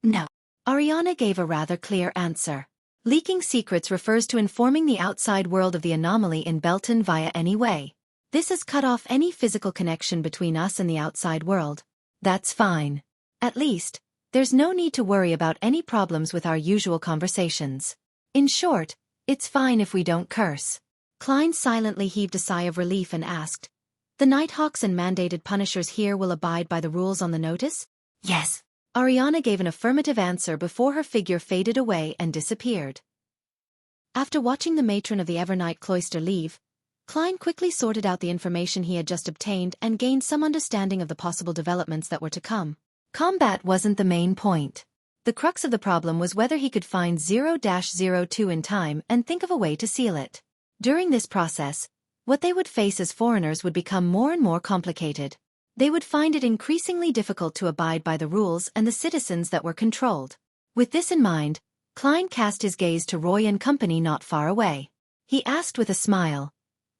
No. Ariana gave a rather clear answer. Leaking secrets refers to informing the outside world of the anomaly in Belton via any way. This has cut off any physical connection between us and the outside world. That's fine. At least, there's no need to worry about any problems with our usual conversations. In short, it's fine if we don't curse. Klein silently heaved a sigh of relief and asked, the Nighthawks and mandated punishers here will abide by the rules on the notice? Yes. Ariana gave an affirmative answer before her figure faded away and disappeared. After watching the matron of the Evernight cloister leave, Klein quickly sorted out the information he had just obtained and gained some understanding of the possible developments that were to come. Combat wasn't the main point. The crux of the problem was whether he could find 0-02 in time and think of a way to seal it. During this process, what they would face as foreigners would become more and more complicated. They would find it increasingly difficult to abide by the rules and the citizens that were controlled. With this in mind, Klein cast his gaze to Roy and company not far away. He asked with a smile,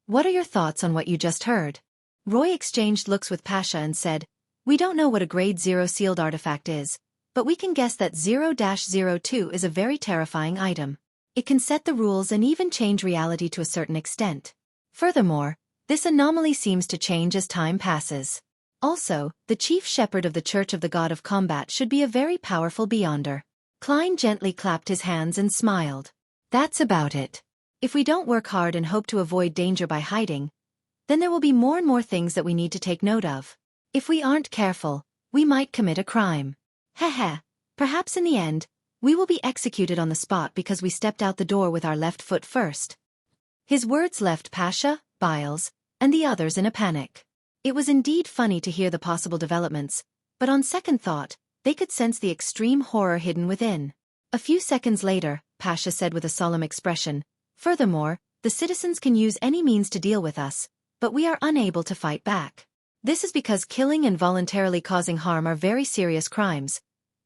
what are your thoughts on what you just heard? Roy exchanged looks with Pasha and said, we don't know what a grade 0 sealed artifact is, but we can guess that 0-02 is a very terrifying item. It can set the rules and even change reality to a certain extent. Furthermore, this anomaly seems to change as time passes. Also, the chief shepherd of the Church of the God of Combat should be a very powerful beyonder. Klein gently clapped his hands and smiled. That's about it. If we don't work hard and hope to avoid danger by hiding, then there will be more and more things that we need to take note of. If we aren't careful, we might commit a crime. Heh. Perhaps in the end, we will be executed on the spot because we stepped out the door with our left foot first. His words left Pasha, Biles, and the others in a panic. It was indeed funny to hear the possible developments, but on second thought, they could sense the extreme horror hidden within. A few seconds later, Pasha said with a solemn expression, furthermore, the citizens can use any means to deal with us, but we are unable to fight back. This is because killing and voluntarily causing harm are very serious crimes.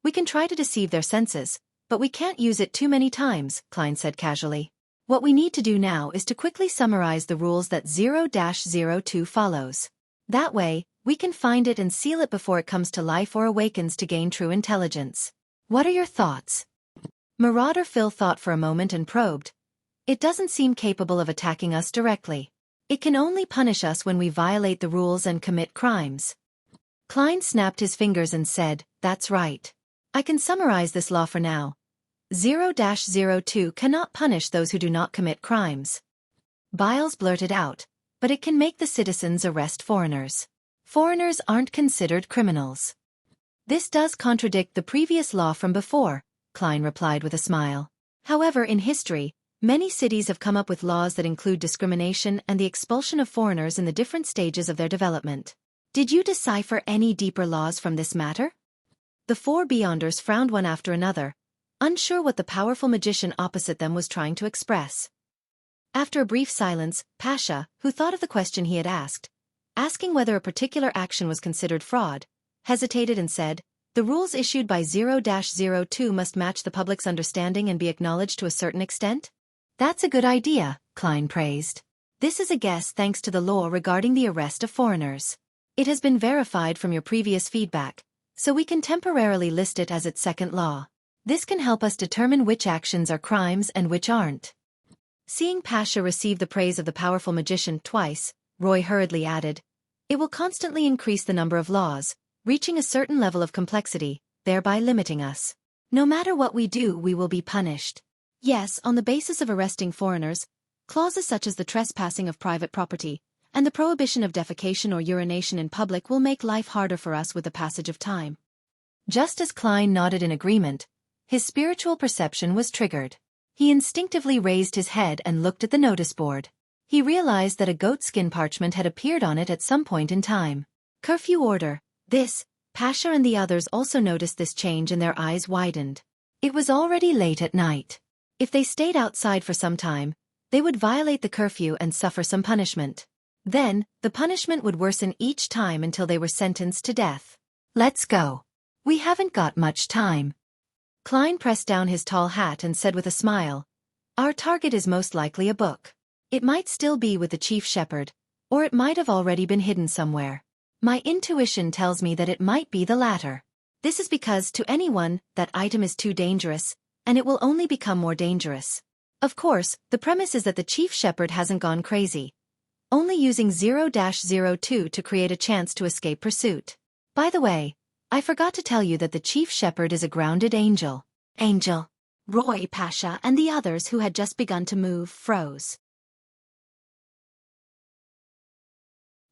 We can try to deceive their senses, but we can't use it too many times, Klein said casually. What we need to do now is to quickly summarize the rules that 0-02 follows. That way, we can find it and seal it before it comes to life or awakens to gain true intelligence. What are your thoughts? Marauder Phil thought for a moment and probed. It doesn't seem capable of attacking us directly. It can only punish us when we violate the rules and commit crimes. Klein snapped his fingers and said, that's right. I can summarize this law for now. 0-02 cannot punish those who do not commit crimes. Biles blurted out, but it can make the citizens arrest foreigners. Foreigners aren't considered criminals. This does contradict the previous law from before, Klein replied with a smile. However, in history, many cities have come up with laws that include discrimination and the expulsion of foreigners in the different stages of their development. Did you decipher any deeper laws from this matter? The four Beyonders frowned one after another, unsure what the powerful magician opposite them was trying to express. After a brief silence, Pasha, who thought of the question he had asked, asking whether a particular action was considered fraud, hesitated and said, "The rules issued by 0-02 must match the public's understanding and be acknowledged to a certain extent?" "That's a good idea," Klein praised. "This is a guess thanks to the law regarding the arrest of foreigners. It has been verified from your previous feedback, so we can temporarily list it as its second law. This can help us determine which actions are crimes and which aren't." Seeing Pasha receive the praise of the powerful magician twice, Roy hurriedly added, "It will constantly increase the number of laws, reaching a certain level of complexity, thereby limiting us. No matter what we do, we will be punished. Yes, on the basis of arresting foreigners, clauses such as the trespassing of private property and the prohibition of defecation or urination in public will make life harder for us with the passage of time." Just as Klein nodded in agreement, his spiritual perception was triggered. He instinctively raised his head and looked at the notice board. He realized that a goatskin parchment had appeared on it at some point in time. Curfew order. This, Pasha and the others also noticed this change and their eyes widened. It was already late at night. If they stayed outside for some time, they would violate the curfew and suffer some punishment. Then, the punishment would worsen each time until they were sentenced to death. "Let's go. We haven't got much time." Klein pressed down his tall hat and said with a smile, "Our target is most likely a book. It might still be with the chief shepherd, or it might have already been hidden somewhere. My intuition tells me that it might be the latter. This is because to anyone, that item is too dangerous, and it will only become more dangerous. Of course, the premise is that the chief shepherd hasn't gone crazy, only using 0-02 to create a chance to escape pursuit. By the way, I forgot to tell you that the chief shepherd is a grounded angel." "Angel?" Roy, Pasha, and the others who had just begun to move froze.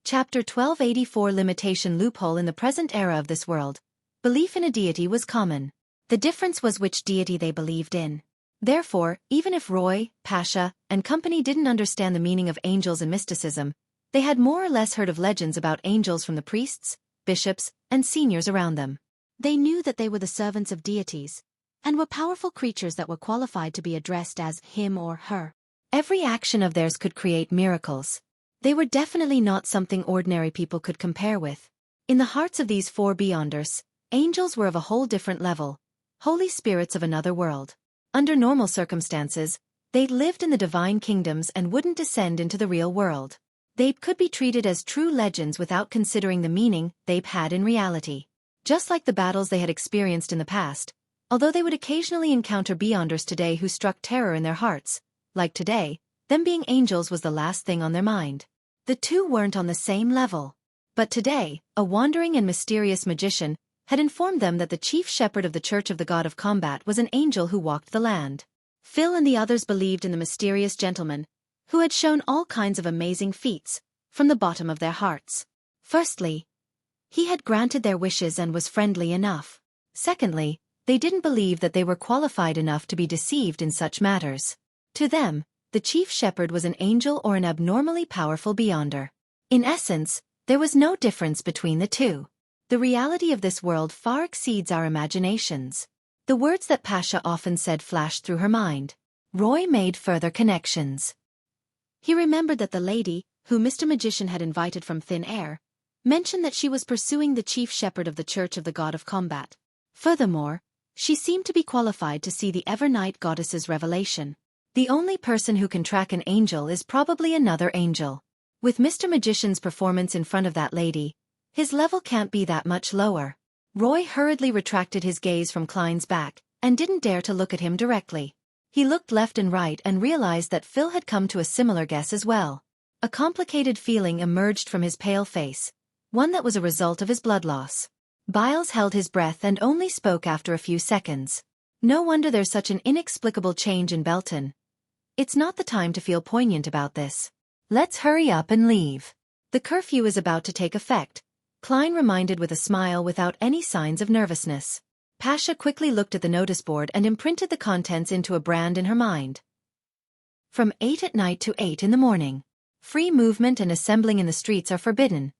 Chapter 1284 Limitation Loophole. In the present era of this world, belief in a deity was common. The difference was which deity they believed in. Therefore, even if Roy, Pasha, and company didn't understand the meaning of angels and mysticism, they had more or less heard of legends about angels from the priests, bishops, and seniors around them. They knew that they were the servants of deities, and were powerful creatures that were qualified to be addressed as him or her. Every action of theirs could create miracles. They were definitely not something ordinary people could compare with. In the hearts of these four Beyonders, angels were of a whole different level, holy spirits of another world. Under normal circumstances, they lived in the divine kingdoms and wouldn't descend into the real world. They could be treated as true legends without considering the meaning they've had in reality. Just like the battles they had experienced in the past, although they would occasionally encounter Beyonders today who struck terror in their hearts, like today, them being angels was the last thing on their mind. The two weren't on the same level. But today, a wandering and mysterious magician had informed them that the chief shepherd of the Church of the God of Combat was an angel who walked the land. Phil and the others believed in the mysterious gentleman, who had shown all kinds of amazing feats, from the bottom of their hearts. Firstly, he had granted their wishes and was friendly enough. Secondly, they didn't believe that they were qualified enough to be deceived in such matters. To them, the chief shepherd was an angel or an abnormally powerful Beyonder. In essence, there was no difference between the two. The reality of this world far exceeds our imaginations. The words that Pasha often said flashed through her mind. Roy made further connections. He remembered that the lady, who Mr. Magician had invited from thin air, mentioned that she was pursuing the chief shepherd of the Church of the God of Combat. Furthermore, she seemed to be qualified to see the Evernight goddess's revelation. The only person who can track an angel is probably another angel. With Mr. Magician's performance in front of that lady, his level can't be that much lower. Roy hurriedly retracted his gaze from Klein's back, and didn't dare to look at him directly. He looked left and right and realized that Phil had come to a similar guess as well. A complicated feeling emerged from his pale face, one that was a result of his blood loss. Biles held his breath and only spoke after a few seconds. "No wonder there's such an inexplicable change in Belton. It's not the time to feel poignant about this. Let's hurry up and leave. The curfew is about to take effect, Klein reminded with a smile without any signs of nervousness. Pasha quickly looked at the notice board and imprinted the contents into a brand in her mind. From 8 at night to 8 in the morning. Free movement and assembling in the streets are forbidden.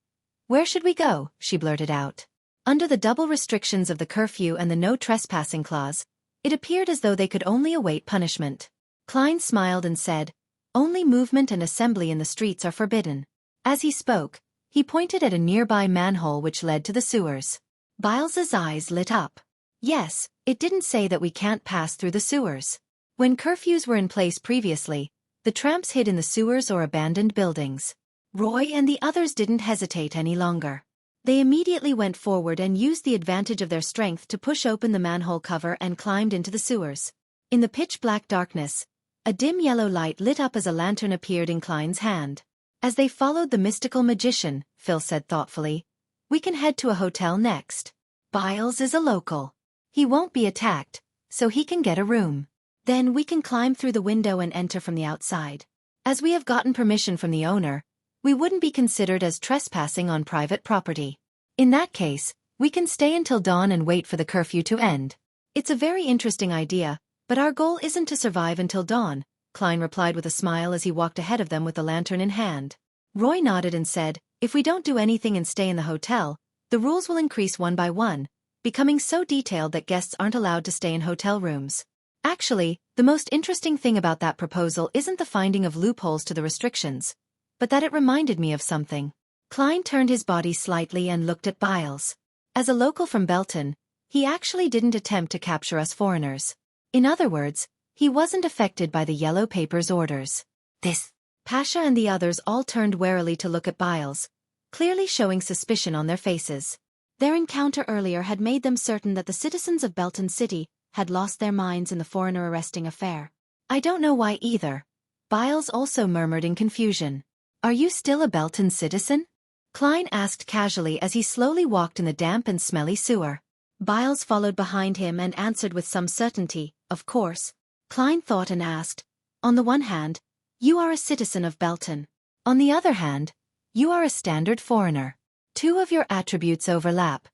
Where should we go? She blurted out. Under the double restrictions of the curfew and the no trespassing clause, it appeared as though they could only await punishment. Klein smiled and said, only movement and assembly in the streets are forbidden. As he spoke, he pointed at a nearby manhole which led to the sewers. Biles's eyes lit up. Yes, it didn't say that we can't pass through the sewers. When curfews were in place previously, the tramps hid in the sewers or abandoned buildings. Roy and the others didn't hesitate any longer. They immediately went forward and used the advantage of their strength to push open the manhole cover and climbed into the sewers. In the pitch-black darkness, a dim yellow light lit up as a lantern appeared in Klein's hand. As they followed the mystical magician, Phil said thoughtfully, we can head to a hotel next. Biles is a local. He won't be attacked, so he can get a room. Then we can climb through the window and enter from the outside. As we have gotten permission from the owner, we wouldn't be considered as trespassing on private property. In that case, we can stay until dawn and wait for the curfew to end. It's a very interesting idea, but our goal isn't to survive until dawn, Klein replied with a smile as he walked ahead of them with the lantern in hand. Roy nodded and said, if we don't do anything and stay in the hotel, the rules will increase one by one, becoming so detailed that guests aren't allowed to stay in hotel rooms. Actually, the most interesting thing about that proposal isn't the finding of loopholes to the restrictions, but that it reminded me of something. Klein turned his body slightly and looked at Biles. As a local from Belton, he actually didn't attempt to capture us foreigners. In other words, he wasn't affected by the yellow paper's orders. This. Pasha and the others all turned warily to look at Biles, clearly showing suspicion on their faces. Their encounter earlier had made them certain that the citizens of Belton City had lost their minds in the foreigner arresting affair. I don't know why either. Biles also murmured in confusion. Are you still a Belton citizen? Klein asked casually as he slowly walked in the damp and smelly sewer. Biles followed behind him and answered with some certainty, of course. Klein thought and asked, on the one hand, you are a citizen of Belton. On the other hand, you are a standard foreigner. Two of your attributes overlap,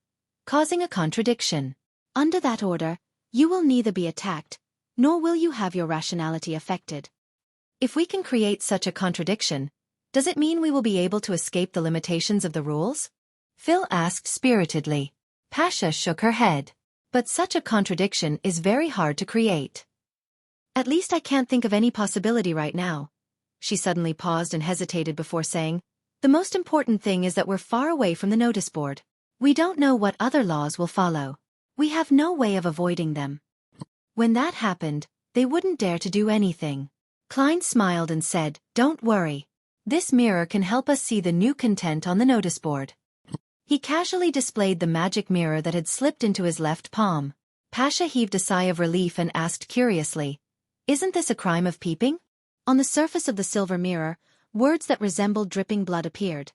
causing a contradiction. Under that order, you will neither be attacked, nor will you have your rationality affected. If we can create such a contradiction, does it mean we will be able to escape the limitations of the rules? Phil asked spiritedly. Pasha shook her head. But such a contradiction is very hard to create. At least I can't think of any possibility right now. She suddenly paused and hesitated before saying, the most important thing is that we're far away from the notice board. We don't know what other laws will follow. We have no way of avoiding them. When that happened, they wouldn't dare to do anything. Klein smiled and said, don't worry. This mirror can help us see the new content on the notice board. He casually displayed the magic mirror that had slipped into his left palm. Pasha heaved a sigh of relief and asked curiously, isn't this a crime of peeping? On the surface of the silver mirror, words that resembled dripping blood appeared.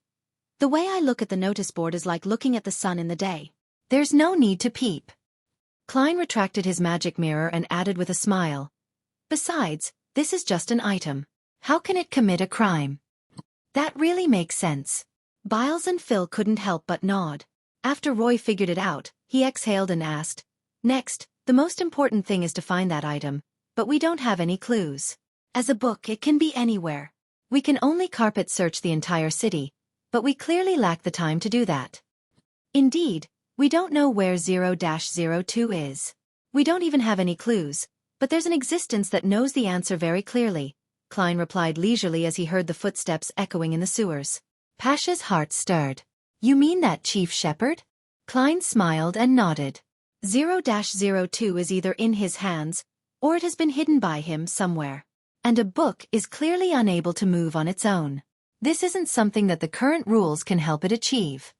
The way I look at the notice board is like looking at the sun in the day. There's no need to peep. Klein retracted his magic mirror and added with a smile. Besides, this is just an item. How can it commit a crime? That really makes sense. Biles and Phil couldn't help but nod. After Roy figured it out, he exhaled and asked, next, the most important thing is to find that item, but we don't have any clues. As a book, it can be anywhere. We can only carpet search the entire city, but we clearly lack the time to do that. Indeed, we don't know where 0-02 is. We don't even have any clues, but there's an existence that knows the answer very clearly, Klein replied leisurely as he heard the footsteps echoing in the sewers. Pasha's heart stirred. You mean that Chief Shepherd? Klein smiled and nodded. 0-02 is either in his hands, or it has been hidden by him somewhere. And a book is clearly unable to move on its own. This isn't something that the current rules can help it achieve.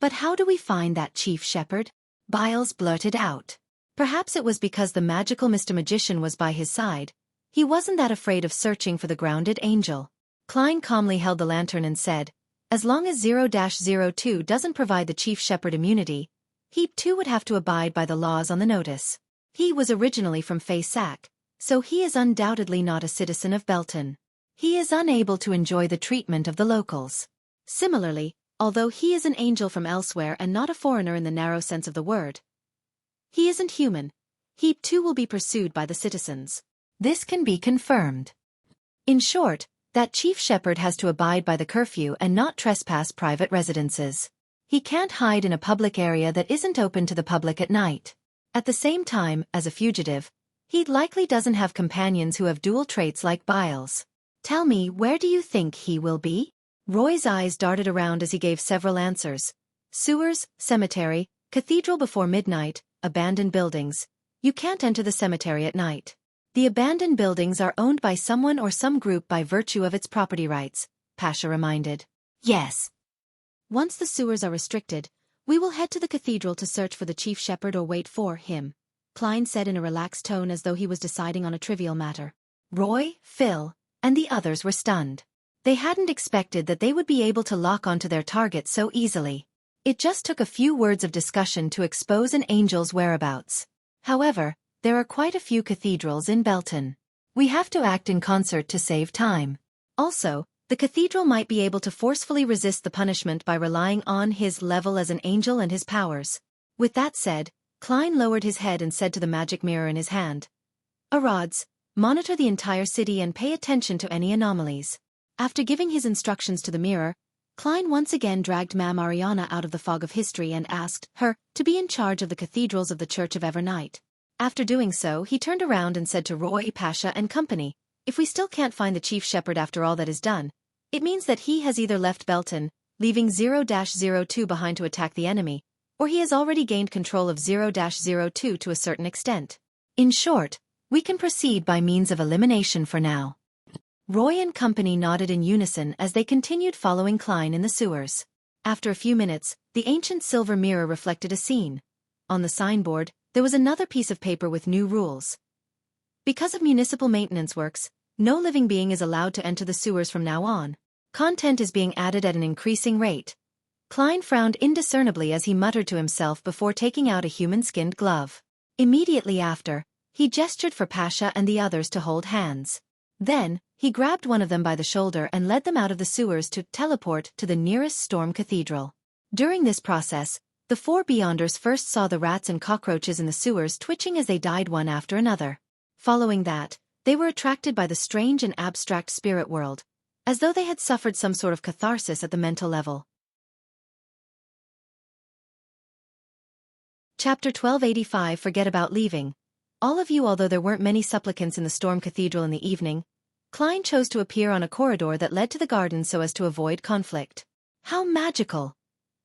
But how do we find that Chief Shepherd? Biles blurted out. Perhaps it was because the magical Mr. Magician was by his side. He wasn't that afraid of searching for the grounded angel. Klein calmly held the lantern and said, as long as 0-02 doesn't provide the Chief Shepherd immunity, he too would have to abide by the laws on the notice. He was originally from Sac, so he is undoubtedly not a citizen of Belton. he is unable to enjoy the treatment of the locals. Similarly, although he is an angel from elsewhere and not a foreigner in the narrow sense of the word, he isn't human. He too will be pursued by the citizens. This can be confirmed. In short, that chief shepherd has to abide by the curfew and not trespass private residences. He can't hide in a public area that isn't open to the public at night. At the same time, as a fugitive, he likely doesn't have companions who have dual traits like Biles. Tell me, where do you think he will be? Roy's eyes darted around as he gave several answers. Sewers, cemetery, cathedral before midnight, abandoned buildings. You can't enter the cemetery at night. The abandoned buildings are owned by someone or some group by virtue of its property rights, Pasha reminded. Yes. Once the sewers are restricted, we will head to the cathedral to search for the chief shepherd or wait for him, Klein said in a relaxed tone as though he was deciding on a trivial matter. Roy, Phil, and the others were stunned. They hadn't expected that they would be able to lock onto their target so easily. It just took a few words of discussion to expose an angel's whereabouts. However, there are quite a few cathedrals in Belton. We have to act in concert to save time. Also, the cathedral might be able to forcefully resist the punishment by relying on his level as an angel and his powers. With that said, Klein lowered his head and said to the magic mirror in his hand, Arods, monitor the entire city and pay attention to any anomalies. After giving his instructions to the mirror, Klein once again dragged Ma'am Ariana out of the fog of history and asked her to be in charge of the cathedrals of the Church of Evernight. After doing so, he turned around and said to Roy, Pasha and company, if we still can't find the chief shepherd after all that is done, it means that he has either left Belton, leaving 0-02 behind to attack the enemy, or he has already gained control of 0-02 to a certain extent. In short, we can proceed by means of elimination for now. Roy and company nodded in unison as they continued following Klein in the sewers. After a few minutes, the ancient silver mirror reflected a scene. On the signboard, there was another piece of paper with new rules. Because of municipal maintenance works, no living being is allowed to enter the sewers from now on. Content is being added at an increasing rate. Klein frowned indiscernibly as he muttered to himself before taking out a human-skinned glove. Immediately after, he gestured for Pasha and the others to hold hands. Then, he grabbed one of them by the shoulder and led them out of the sewers to teleport to the nearest storm cathedral. During this process, the four Beyonders first saw the rats and cockroaches in the sewers twitching as they died one after another. Following that, they were attracted by the strange and abstract spirit world, as though they had suffered some sort of catharsis at the mental level. Chapter 1285 Forget about leaving. All of you. Although there weren't many supplicants in the Storm Cathedral in the evening, Klein chose to appear on a corridor that led to the garden so as to avoid conflict. How magical!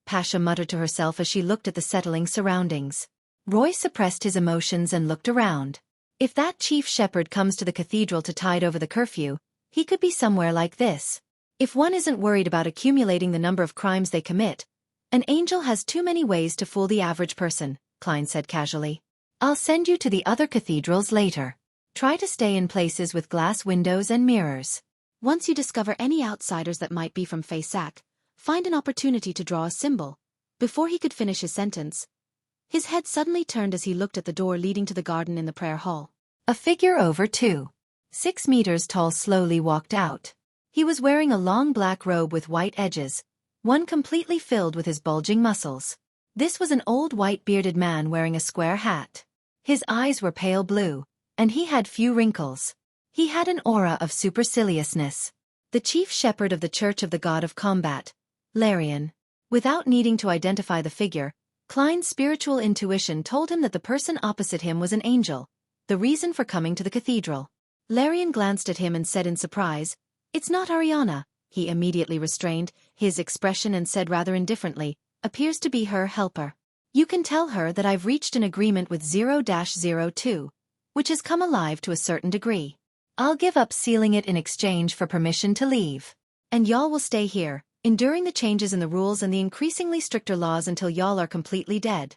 Pasha muttered to herself as she looked at the settling surroundings. Roy suppressed his emotions and looked around. If that chief shepherd comes to the cathedral to tide over the curfew, he could be somewhere like this. If one isn't worried about accumulating the number of crimes they commit, an angel has too many ways to fool the average person, Klein said casually. I'll send you to the other cathedrals later. Try to stay in places with glass windows and mirrors. Once you discover any outsiders that might be from Faisak, find an opportunity to draw a symbol. Before he could finish his sentence, his head suddenly turned as he looked at the door leading to the garden in the prayer hall. A figure over 6 meters tall slowly walked out. He was wearing a long black robe with white edges, one completely filled with his bulging muscles. This was an old white-bearded man wearing a square hat. His eyes were pale blue, and he had few wrinkles. He had an aura of superciliousness. The chief shepherd of the Church of the God of Combat, Larian. Without needing to identify the figure, Klein's spiritual intuition told him that the person opposite him was an angel, the reason for coming to the cathedral. Larian glanced at him and said in surprise, "It's not Ariana." He immediately restrained his expression and said rather indifferently, "Appears to be her helper. You can tell her that I've reached an agreement with 0-02, which has come alive to a certain degree. I'll give up sealing it in exchange for permission to leave. And y'all will stay here, enduring the changes in the rules and the increasingly stricter laws until y'all are completely dead."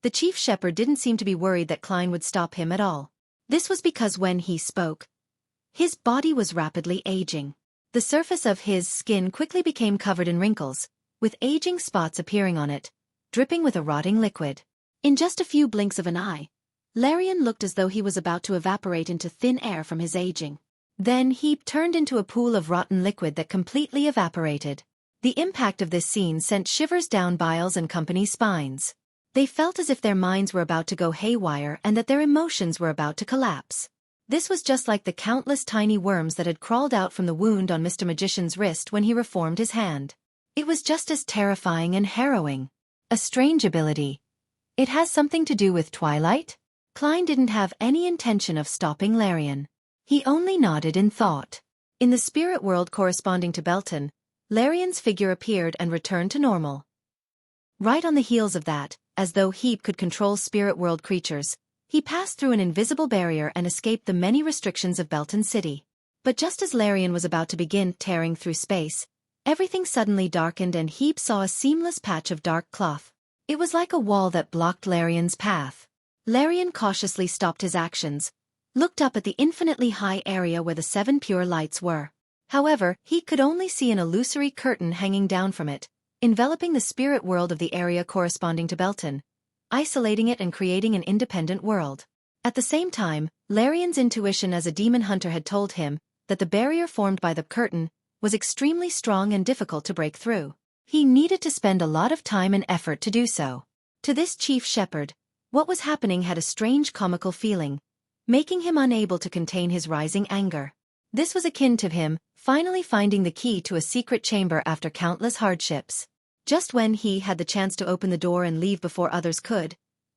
The chief shepherd didn't seem to be worried that Klein would stop him at all. This was because when he spoke, his body was rapidly aging. The surface of his skin quickly became covered in wrinkles, with aging spots appearing on it, dripping with a rotting liquid. In just a few blinks of an eye, Larian looked as though he was about to evaporate into thin air from his aging. Then Heap turned into a pool of rotten liquid that completely evaporated. The impact of this scene sent shivers down Biles and Company's spines. They felt as if their minds were about to go haywire and that their emotions were about to collapse. This was just like the countless tiny worms that had crawled out from the wound on Mr. Magician's wrist when he reformed his hand. It was just as terrifying and harrowing. A strange ability. It has something to do with Twilight? Klein didn't have any intention of stopping Larian. He only nodded in thought. In the spirit world corresponding to Belton, Larian's figure appeared and returned to normal. Right on the heels of that, as though Heap could control spirit world creatures, he passed through an invisible barrier and escaped the many restrictions of Belton City. But just as Larian was about to begin tearing through space, everything suddenly darkened and Heap saw a seamless patch of dark cloth. It was like a wall that blocked Larian's path. Larian cautiously stopped his actions, looked up at the infinitely high area where the 7 pure lights were. However, he could only see an illusory curtain hanging down from it, enveloping the spirit world of the area corresponding to Belton, isolating it and creating an independent world. At the same time, Larian's intuition as a demon hunter had told him that the barrier formed by the curtain was extremely strong and difficult to break through. He needed to spend a lot of time and effort to do so. To this chief shepherd, what was happening had a strange comical feeling, making him unable to contain his rising anger. This was akin to him finally finding the key to a secret chamber after countless hardships. Just when he had the chance to open the door and leave before others could,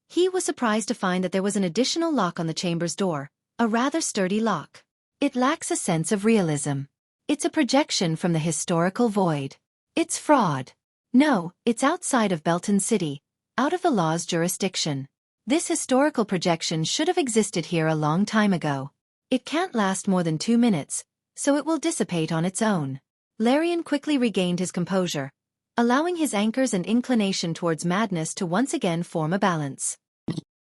he was surprised to find that there was an additional lock on the chamber's door, a rather sturdy lock. It lacks a sense of realism. It's a projection from the historical void. It's fraud. No, it's outside of Belton City, out of the law's jurisdiction. This historical projection should have existed here a long time ago. It can't last more than 2 minutes, so it will dissipate on its own. Larian quickly regained his composure, allowing his anchors and inclination towards madness to once again form a balance.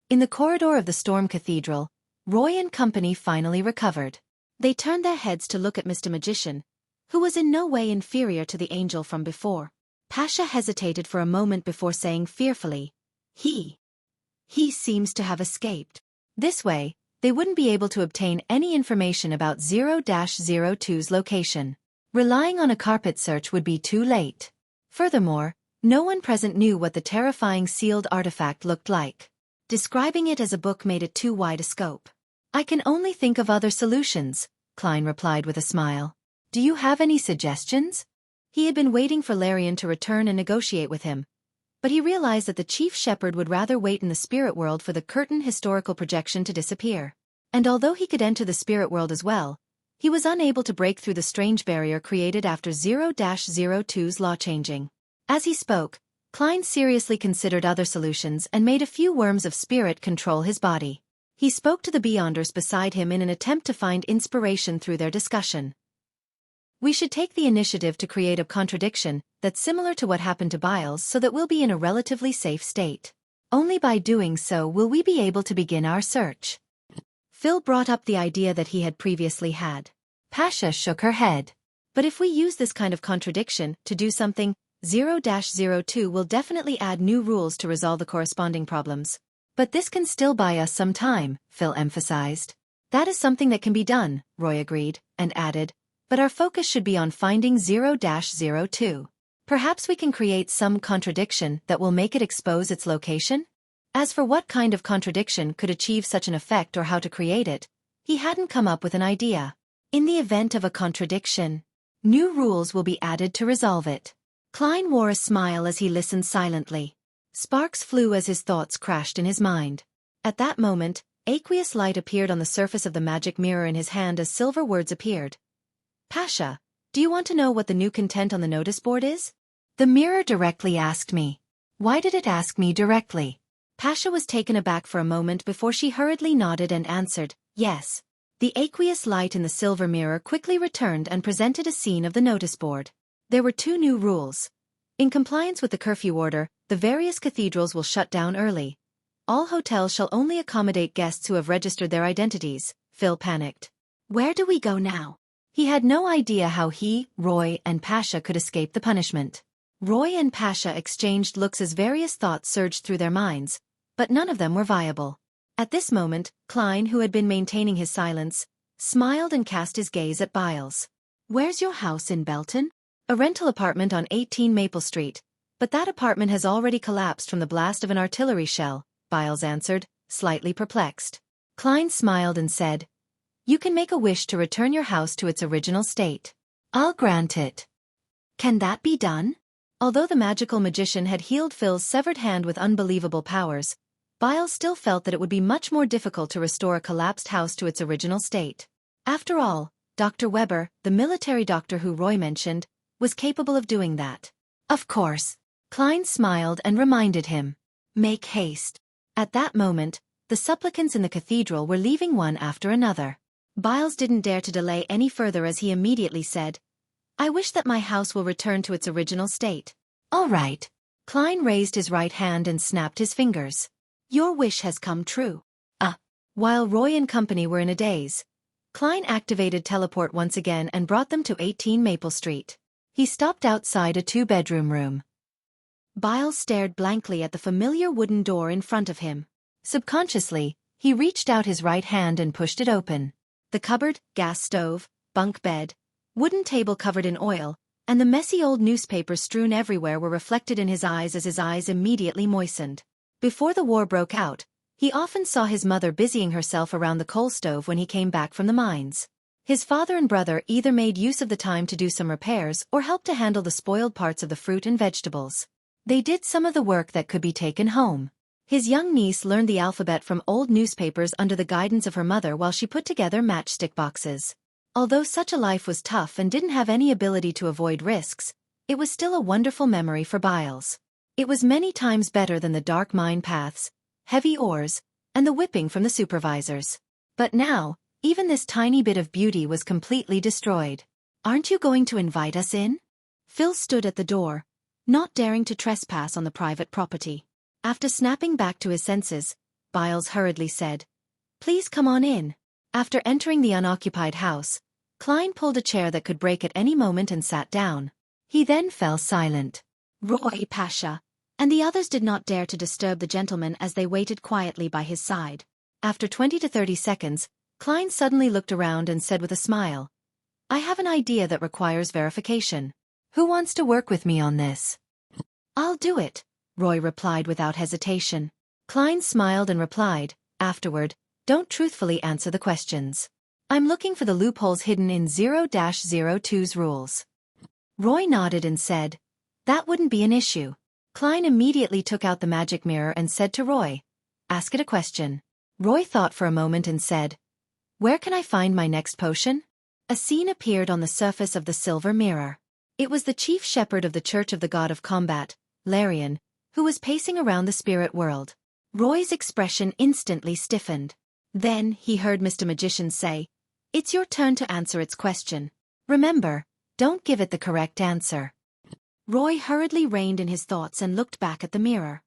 In the corridor of the Storm Cathedral, Roy and Company finally recovered. They turned their heads to look at Mr. Magician, who was in no way inferior to the angel from before. Pasha hesitated for a moment before saying fearfully, He seems to have escaped. This way, they wouldn't be able to obtain any information about 0-02's location. Relying on a carpet search would be too late. Furthermore, no one present knew what the terrifying sealed artifact looked like. Describing it as a book made it too wide a scope. I can only think of other solutions, Klein replied with a smile. Do you have any suggestions? He had been waiting for Larian to return and negotiate with him, but he realized that the chief shepherd would rather wait in the spirit world for the curtain historical projection to disappear. And although he could enter the spirit world as well, he was unable to break through the strange barrier created after 0-02's law changing. As he spoke, Klein seriously considered other solutions and made a few worms of spirit control his body. He spoke to the Beyonders beside him in an attempt to find inspiration through their discussion. We should take the initiative to create a contradiction that's similar to what happened to Biles so that we'll be in a relatively safe state. Only by doing so will we be able to begin our search. Phil brought up the idea that he had previously had. Pasha shook her head. But if we use this kind of contradiction to do something, 0-02 will definitely add new rules to resolve the corresponding problems. But this can still buy us some time, Phil emphasized. That is something that can be done, Roy agreed, and added, but our focus should be on finding 0-02. Perhaps we can create some contradiction that will make it expose its location? As for what kind of contradiction could achieve such an effect or how to create it, he hadn't come up with an idea. In the event of a contradiction, new rules will be added to resolve it. Klein wore a smile as he listened silently. Sparks flew as his thoughts crashed in his mind. At that moment, aqueous light appeared on the surface of the magic mirror in his hand as silver words appeared. Pasha, do you want to know what the new content on the notice board is? The mirror directly asked me. Why did it ask me directly? Pasha was taken aback for a moment before she hurriedly nodded and answered, yes. The aqueous light in the silver mirror quickly returned and presented a scene of the notice board. There were 2 new rules. In compliance with the curfew order, the various cathedrals will shut down early. All hotels shall only accommodate guests who have registered their identities. Phil panicked. Where do we go now? He had no idea how he, Roy, and Pasha could escape the punishment. Roy and Pasha exchanged looks as various thoughts surged through their minds, but none of them were viable. At this moment, Klein, who had been maintaining his silence, smiled and cast his gaze at Biles. "Where's your house in Belton?" "A rental apartment on 18 Maple Street, but that apartment has already collapsed from the blast of an artillery shell," Biles answered, slightly perplexed. Klein smiled and said, "You can make a wish to return your house to its original state. I'll grant it." "Can that be done?" Although the magical magician had healed Phil's severed hand with unbelievable powers, Biles still felt that it would be much more difficult to restore a collapsed house to its original state. After all, Dr. Weber, the military doctor who Roy mentioned, was capable of doing that. "Of course." Klein smiled and reminded him. "Make haste." At that moment, the supplicants in the cathedral were leaving one after another. Biles didn't dare to delay any further as he immediately said, "I wish that my house will return to its original state." "All right." Klein raised his right hand and snapped his fingers. "Your wish has come true." While Roy and company were in a daze, Klein activated teleport once again and brought them to 18 Maple Street. He stopped outside a 2-bedroom room. Biles stared blankly at the familiar wooden door in front of him. Subconsciously, he reached out his right hand and pushed it open. The cupboard, gas stove, bunk bed, wooden table covered in oil, and the messy old newspapers strewn everywhere were reflected in his eyes as his eyes immediately moistened. Before the war broke out, he often saw his mother busying herself around the coal stove when he came back from the mines. His father and brother either made use of the time to do some repairs or helped to handle the spoiled parts of the fruit and vegetables. They did some of the work that could be taken home. His young niece learned the alphabet from old newspapers under the guidance of her mother while she put together matchstick boxes. Although such a life was tough and didn't have any ability to avoid risks, it was still a wonderful memory for Biles. It was many times better than the dark mine paths, heavy oars, and the whipping from the supervisors. But now, even this tiny bit of beauty was completely destroyed. "Aren't you going to invite us in?" Phil stood at the door, not daring to trespass on the private property. After snapping back to his senses, Biles hurriedly said, "Please come on in." After entering the unoccupied house, Klein pulled a chair that could break at any moment and sat down. He then fell silent. Roy Pasha and the others did not dare to disturb the gentleman as they waited quietly by his side. After 20 to 30 seconds, Klein suddenly looked around and said with a smile, "I have an idea that requires verification. Who wants to work with me on this?" "I'll do it," Roy replied without hesitation. Klein smiled and replied, afterward, "Don't truthfully answer the questions. I'm looking for the loopholes hidden in 0-02's rules." Roy nodded and said, "That wouldn't be an issue." Klein immediately took out the magic mirror and said to Roy, "Ask it a question." Roy thought for a moment and said, "Where can I find my next potion?" A scene appeared on the surface of the silver mirror. It was the chief shepherd of the Church of the God of Combat, Larian, who was pacing around the spirit world. Roy's expression instantly stiffened. Then he heard Mr. Magician say, "It's your turn to answer its question. Remember, don't give it the correct answer." Roy hurriedly reined in his thoughts and looked back at the mirror.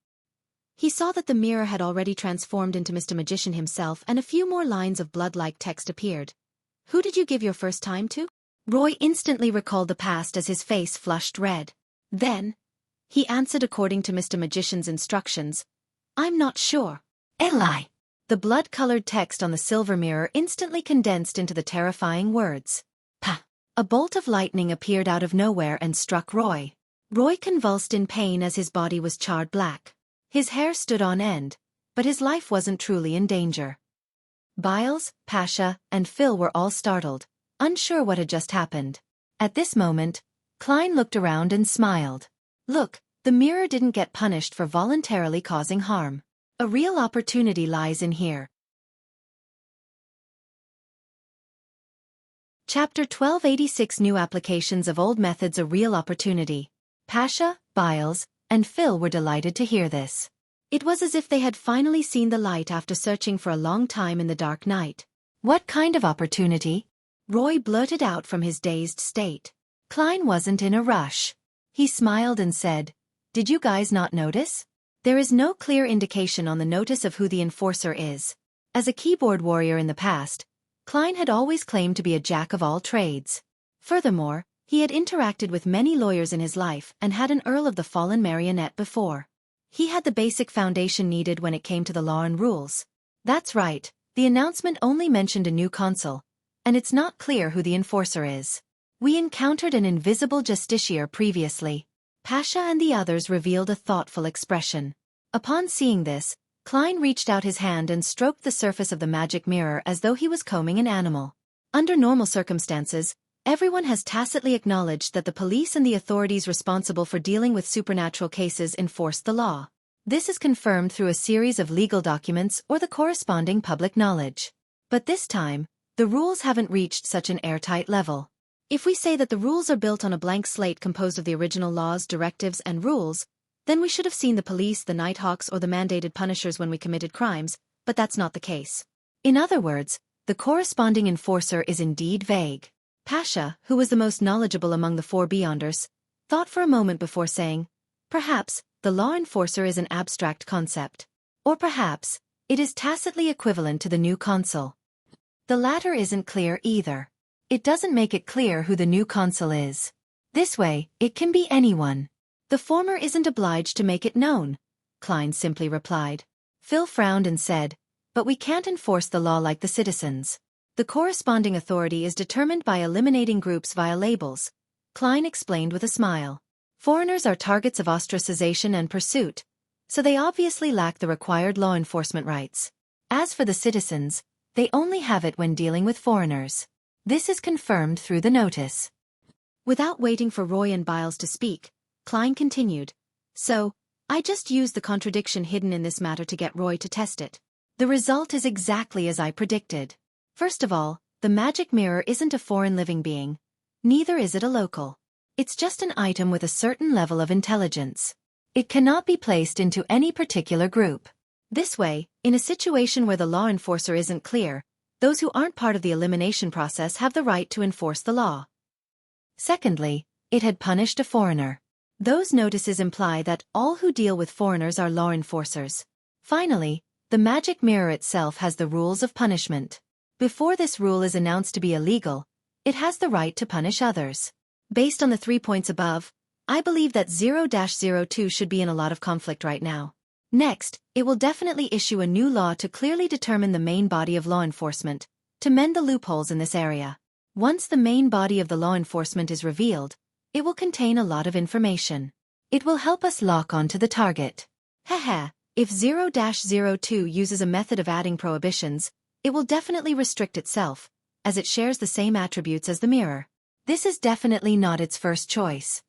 He saw that the mirror had already transformed into Mr. Magician himself and a few more lines of blood-like text appeared. "Who did you give your first time to?" Roy instantly recalled the past as his face flushed red. Then, he answered according to Mr. Magician's instructions, "I'm not sure." "Eli." The blood-colored text on the silver mirror instantly condensed into the terrifying words. "Pa." A bolt of lightning appeared out of nowhere and struck Roy. Roy convulsed in pain as his body was charred black. His hair stood on end, but his life wasn't truly in danger. Biles, Pasha, and Phil were all startled, unsure what had just happened. At this moment, Klein looked around and smiled. "Look, the mirror didn't get punished for voluntarily causing harm. A real opportunity lies in here." Chapter 1286 New Applications of Old Methods. A real opportunity. Pasha, Biles, and Phil were delighted to hear this. It was as if they had finally seen the light after searching for a long time in the dark night. "What kind of opportunity?" Roy blurted out from his dazed state. Klein wasn't in a rush. He smiled and said, "Did you guys not notice? There is no clear indication on the notice of who the enforcer is." As a keyboard warrior in the past, Klein had always claimed to be a jack of all trades. Furthermore, he had interacted with many lawyers in his life and had an Earl of the Fallen Marionette before. He had the basic foundation needed when it came to the law and rules. That's right, the announcement only mentioned a new console, and it's not clear who the enforcer is. We encountered an invisible justiciar previously. Pasha and the others revealed a thoughtful expression. Upon seeing this, Klein reached out his hand and stroked the surface of the magic mirror as though he was combing an animal. Under normal circumstances, everyone has tacitly acknowledged that the police and the authorities responsible for dealing with supernatural cases enforce the law. This is confirmed through a series of legal documents or the corresponding public knowledge. But this time, the rules haven't reached such an airtight level. If we say that the rules are built on a blank slate composed of the original laws, directives, and rules, then we should have seen the police, the Nighthawks, or the mandated punishers when we committed crimes, but that's not the case. In other words, the corresponding enforcer is indeed vague. Pasha, who was the most knowledgeable among the four Beyonders, thought for a moment before saying, perhaps, the law enforcer is an abstract concept. Or perhaps, it is tacitly equivalent to the new consul. The latter isn't clear either. It doesn't make it clear who the new consul is. This way, it can be anyone. The former isn't obliged to make it known, Klein simply replied. Phil frowned and said, but we can't enforce the law like the citizens. The corresponding authority is determined by eliminating groups via labels, Klein explained with a smile. Foreigners are targets of ostracization and pursuit, so they obviously lack the required law enforcement rights. As for the citizens, they only have it when dealing with foreigners. This is confirmed through the notice. Without waiting for Roy and Biles to speak, Klein continued. So, I just used the contradiction hidden in this matter to get Roy to test it. The result is exactly as I predicted. First of all, the magic mirror isn't a foreign living being. Neither is it a local. It's just an item with a certain level of intelligence. It cannot be placed into any particular group. This way, in a situation where the law enforcer isn't clear, those who aren't part of the elimination process have the right to enforce the law. Secondly, it had punished a foreigner. Those notices imply that all who deal with foreigners are law enforcers. Finally, the magic mirror itself has the rules of punishment. Before this rule is announced to be illegal, it has the right to punish others. Based on the 3 points above, I believe that 0-02 should be in a lot of conflict right now. Next, it will definitely issue a new law to clearly determine the main body of law enforcement, to mend the loopholes in this area. Once the main body of the law enforcement is revealed, it will contain a lot of information. It will help us lock onto the target. Haha, if 0-02 uses a method of adding prohibitions, it will definitely restrict itself, as it shares the same attributes as the mirror. This is definitely not its first choice.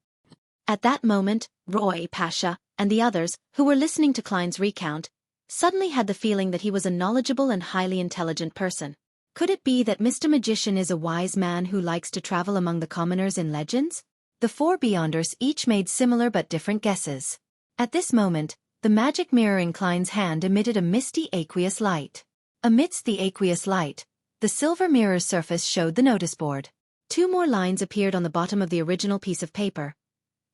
At that moment, Roy, Pasha, and the others, who were listening to Klein's recount, suddenly had the feeling that he was a knowledgeable and highly intelligent person. Could it be that Mr. Magician is a wise man who likes to travel among the commoners in legends? The four Beyonders each made similar but different guesses. At this moment, the magic mirror in Klein's hand emitted a misty aqueous light. Amidst the aqueous light, the silver mirror's surface showed the notice board. 2 more lines appeared on the bottom of the original piece of paper.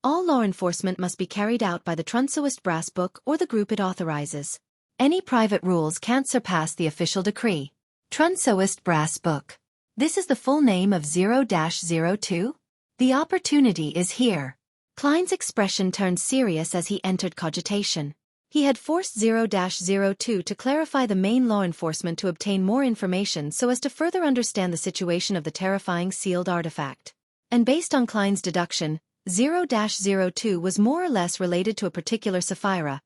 All law enforcement must be carried out by the Trunsoist Brass Book or the group it authorizes. Any private rules can't surpass the official decree. Trunsoist Brass Book. This is the full name of 0-02? The opportunity is here. Klein's expression turned serious as he entered cogitation. He had forced 0-02 to clarify the main law enforcement to obtain more information so as to further understand the situation of the terrifying sealed artifact. And based on Klein's deduction, 0-02 was more or less related to a particular Sapphira,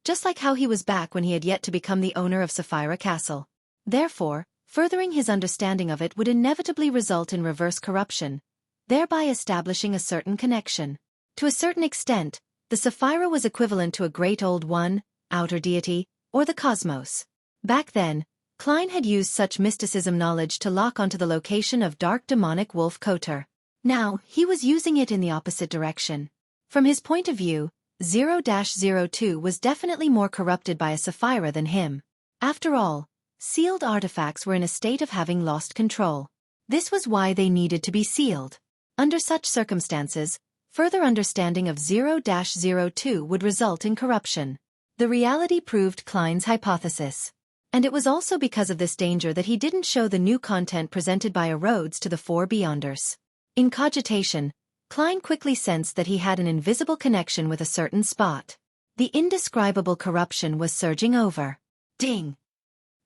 just like how he was back when he had yet to become the owner of Sapphira Castle. Therefore, furthering his understanding of it would inevitably result in reverse corruption, thereby establishing a certain connection. To a certain extent, the Sapphira was equivalent to a great old one, outer deity, or the cosmos. Back then, Klein had used such mysticism knowledge to lock onto the location of dark demonic Wolf Kotor. Now, he was using it in the opposite direction. From his point of view, 0-02 was definitely more corrupted by a Sapphira than him. After all, sealed artifacts were in a state of having lost control. This was why they needed to be sealed. Under such circumstances, further understanding of 0-02 would result in corruption. The reality proved Klein's hypothesis. And it was also because of this danger that he didn't show the new content presented by a Rhodes to the four Beyonders. In cogitation, Klein quickly sensed that he had an invisible connection with a certain spot. The indescribable corruption was surging over. Ding!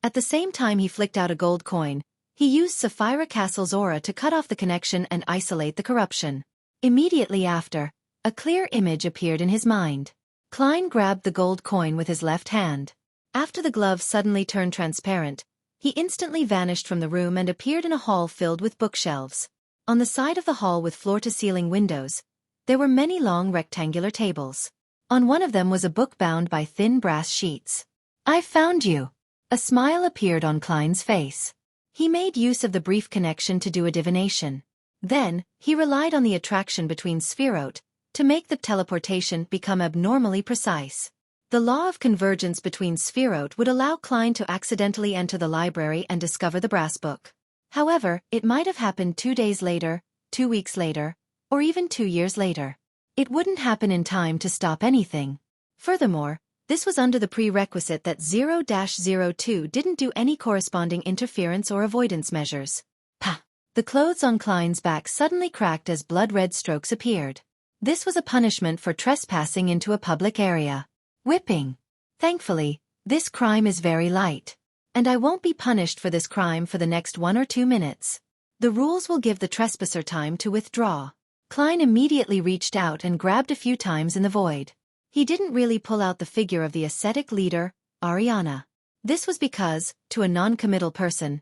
At the same time he flicked out a gold coin, He used Sapphira Castle's aura to cut off the connection and isolate the corruption. Immediately after, a clear image appeared in his mind. Klein grabbed the gold coin with his left hand. After the glove suddenly turned transparent, he instantly vanished from the room and appeared in a hall filled with bookshelves. On the side of the hall with floor-to-ceiling windows, there were many long rectangular tables. On one of them was a book bound by thin brass sheets. "I found you." A smile appeared on Klein's face. He made use of the brief connection to do a divination. Then, he relied on the attraction between Spherote to make the teleportation become abnormally precise. The law of convergence between Spherote would allow Klein to accidentally enter the library and discover the brass book. However, it might have happened 2 days later, 2 weeks later, or even 2 years later. It wouldn't happen in time to stop anything. Furthermore, this was under the prerequisite that 0-02 didn't do any corresponding interference or avoidance measures. Pah! The clothes on Klein's back suddenly cracked as blood-red strokes appeared. This was a punishment for trespassing into a public area. Whipping. Thankfully, this crime is very light. And I won't be punished for this crime for the next 1 or 2 minutes. The rules will give the trespasser time to withdraw. Klein immediately reached out and grabbed a few times in the void. He didn't really pull out the figure of the ascetic leader, Ariana. This was because, to a non-committal person,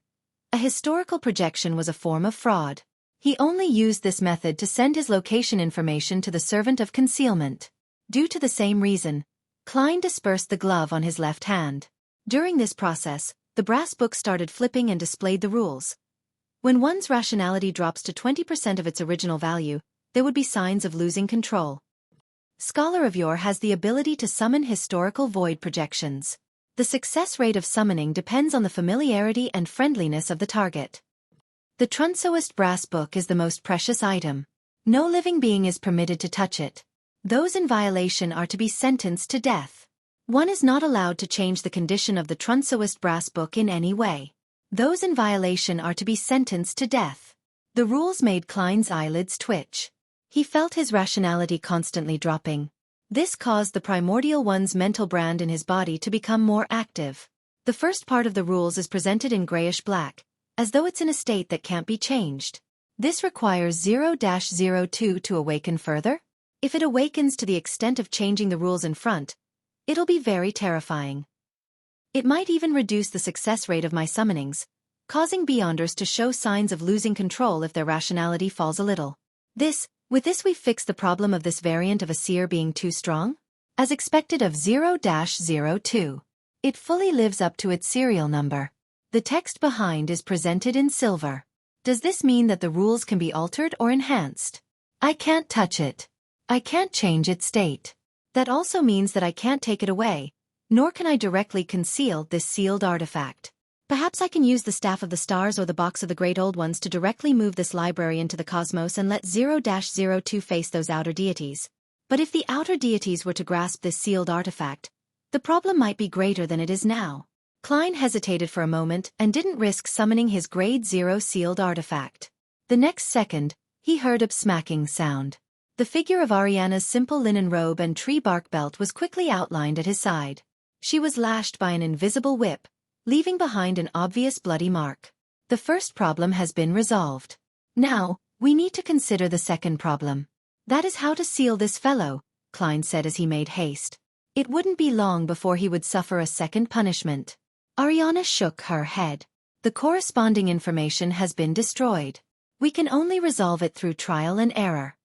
a historical projection was a form of fraud. He only used this method to send his location information to the servant of concealment. Due to the same reason, Klein dispersed the glove on his left hand. During this process, the brass book started flipping and displayed the rules. When one's rationality drops to 20% of its original value, there would be signs of losing control. Scholar of Yore has the ability to summon historical void projections. The success rate of summoning depends on the familiarity and friendliness of the target. The Trunsoist brass book is the most precious item. No living being is permitted to touch it. Those in violation are to be sentenced to death. One is not allowed to change the condition of the Trunsoist brass book in any way. Those in violation are to be sentenced to death. The rules made Klein's eyelids twitch. He felt his rationality constantly dropping. This caused the primordial one's mental brand in his body to become more active. The first part of the rules is presented in grayish-black, as though it's in a state that can't be changed. This requires 0-02 to awaken further. If it awakens to the extent of changing the rules in front, it'll be very terrifying. It might even reduce the success rate of my summonings, causing Beyonders to show signs of losing control if their rationality falls a little. With this we fix the problem of this variant of a seer being too strong. As expected of 0-02. It fully lives up to its serial number. The text behind is presented in silver. Does this mean that the rules can be altered or enhanced? I can't touch it. I can't change its state. That also means that I can't take it away, nor can I directly conceal this sealed artifact. Perhaps I can use the Staff of the Stars or the Box of the Great Old Ones to directly move this library into the cosmos and let 0-02 face those outer deities. But if the outer deities were to grasp this sealed artifact, the problem might be greater than it is now. Klein hesitated for a moment and didn't risk summoning his Grade 0 sealed artifact. The next second, he heard a smacking sound. The figure of Ariana's simple linen robe and tree bark belt was quickly outlined at his side. She was lashed by an invisible whip, leaving behind an obvious bloody mark. The first problem has been resolved. Now, we need to consider the second problem. That is how to seal this fellow, Klein said as he made haste. It wouldn't be long before he would suffer a second punishment. Ariana shook her head. The corresponding information has been destroyed. We can only resolve it through trial and error.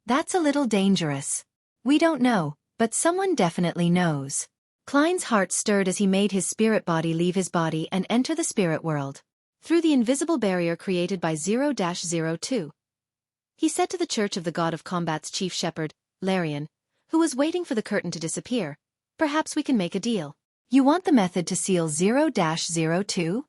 That's a little dangerous. We don't know, but someone definitely knows. Klein's heart stirred as he made his spirit body leave his body and enter the spirit world. Through the invisible barrier created by 0-02. He said to the Church of the God of Combat's chief shepherd, Larian, who was waiting for the curtain to disappear, perhaps we can make a deal. You want the method to seal 0-02?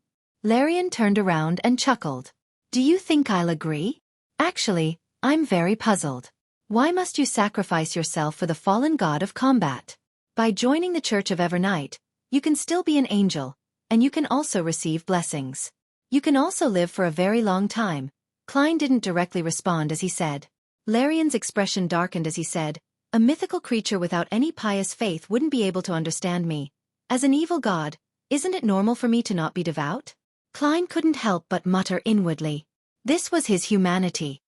Larian turned around and chuckled. Do you think I'll agree? Actually, I'm very puzzled. Why must you sacrifice yourself for the fallen god of combat? By joining the Church of Evernight, you can still be an angel, and you can also receive blessings. You can also live for a very long time. Klein didn't directly respond as he said. Larian's expression darkened as he said, a mythical creature without any pious faith wouldn't be able to understand me. As an evil god, isn't it normal for me to not be devout? Klein couldn't help but mutter inwardly. This was his humanity.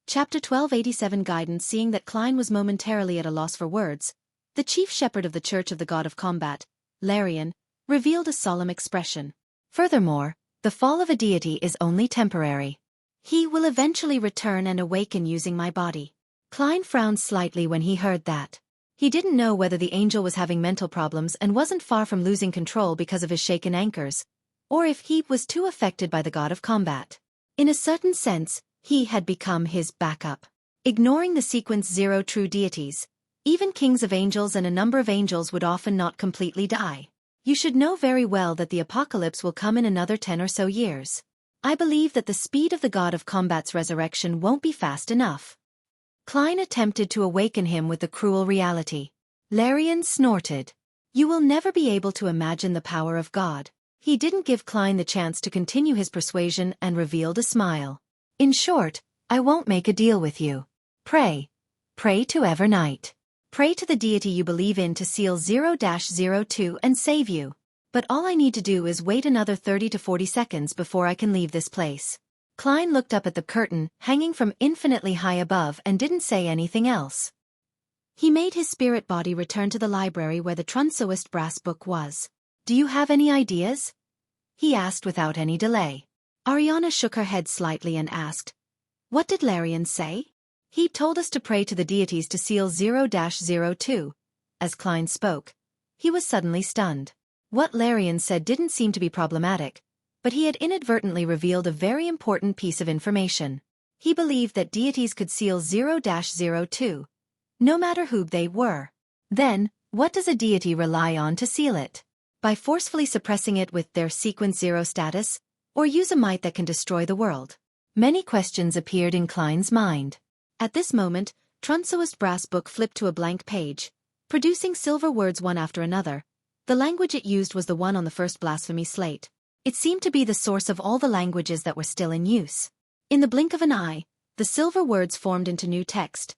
Chapter 1287 Guidance. Seeing that Klein was momentarily at a loss for words, the chief shepherd of the Church of the God of Combat, Larian, revealed a solemn expression. Furthermore, the fall of a deity is only temporary. He will eventually return and awaken using my body. Klein frowned slightly when he heard that. He didn't know whether the angel was having mental problems and wasn't far from losing control because of his shaken anchors, or if he was too affected by the God of Combat. In a certain sense, he had become his backup. Ignoring the sequence 0 true deities, even kings of angels and a number of angels would often not completely die. You should know very well that the apocalypse will come in another 10 or so years. I believe that the speed of the God of Combat's resurrection won't be fast enough. Klein attempted to awaken him with the cruel reality. Larian snorted. You will never be able to imagine the power of God. He didn't give Klein the chance to continue his persuasion and revealed a smile. In short, I won't make a deal with you. Pray. Pray to Evernight. Pray to the deity you believe in to seal 0-02 and save you. But all I need to do is wait another 30 to 40 seconds before I can leave this place. Klein looked up at the curtain hanging from infinitely high above and didn't say anything else. He made his spirit body return to the library where the Trunsoist brass book was. Do you have any ideas? He asked without any delay. Ariana shook her head slightly and asked, What did Larian say? He told us to pray to the deities to seal 0-02. As Klein spoke, he was suddenly stunned. What Larian said didn't seem to be problematic, but he had inadvertently revealed a very important piece of information. He believed that deities could seal 0-02, no matter who they were. Then, what does a deity rely on to seal it? By forcefully suppressing it with their sequence 0 status, or use a might that can destroy the world? Many questions appeared in Klein's mind. At this moment, Trunsoist brass book flipped to a blank page, producing silver words one after another. The language it used was the one on the first blasphemy slate. It seemed to be the source of all the languages that were still in use. In the blink of an eye, the silver words formed into new text.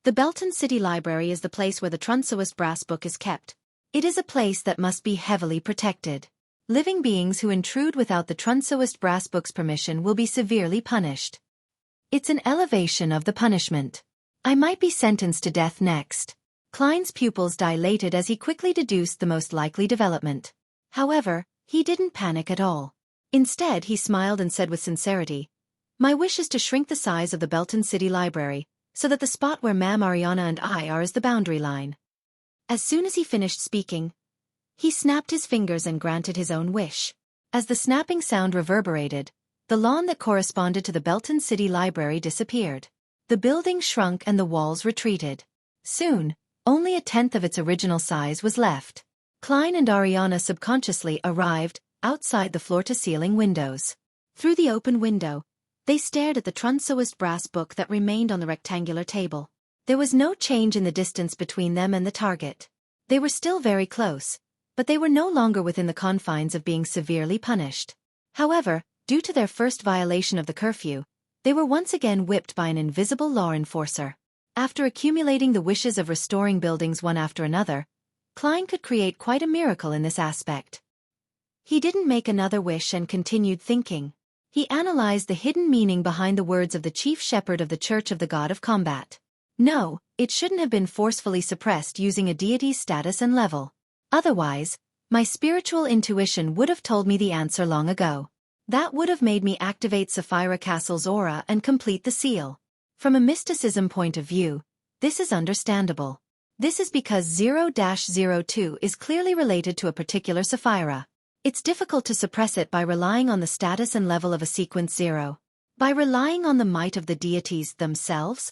The Belton City Library is the place where the Trunsoist brass book is kept. It is a place that must be heavily protected. Living beings who intrude without the Trunsoist brass book's permission will be severely punished. It's an elevation of the punishment. I might be sentenced to death next. Klein's pupils dilated as he quickly deduced the most likely development. However, he didn't panic at all. Instead, he smiled and said with sincerity, My wish is to shrink the size of the Belton City Library, so that the spot where Ma'am Ariana and I are is the boundary line. As soon as he finished speaking, he snapped his fingers and granted his own wish. As the snapping sound reverberated, the lawn that corresponded to the Belton City Library disappeared. The building shrunk and the walls retreated. Soon, only a tenth of its original size was left. Klein and Ariana subconsciously arrived outside the floor-to-ceiling windows. Through the open window, they stared at the Trunsoist brass book that remained on the rectangular table. There was no change in the distance between them and the target. They were still very close, but they were no longer within the confines of being severely punished. However, due to their first violation of the curfew, they were once again whipped by an invisible law enforcer. After accumulating the wishes of restoring buildings one after another, Klein could create quite a miracle in this aspect. He didn't make another wish and continued thinking. He analyzed the hidden meaning behind the words of the chief shepherd of the Church of the God of Combat. No, it shouldn't have been forcefully suppressed using a deity's status and level. Otherwise, my spiritual intuition would have told me the answer long ago. That would have made me activate Sapphira Castle's aura and complete the seal. From a mysticism point of view, this is understandable. This is because 0-02 is clearly related to a particular Sapphira. It's difficult to suppress it by relying on the status and level of a sequence 0. By relying on the might of the deities themselves?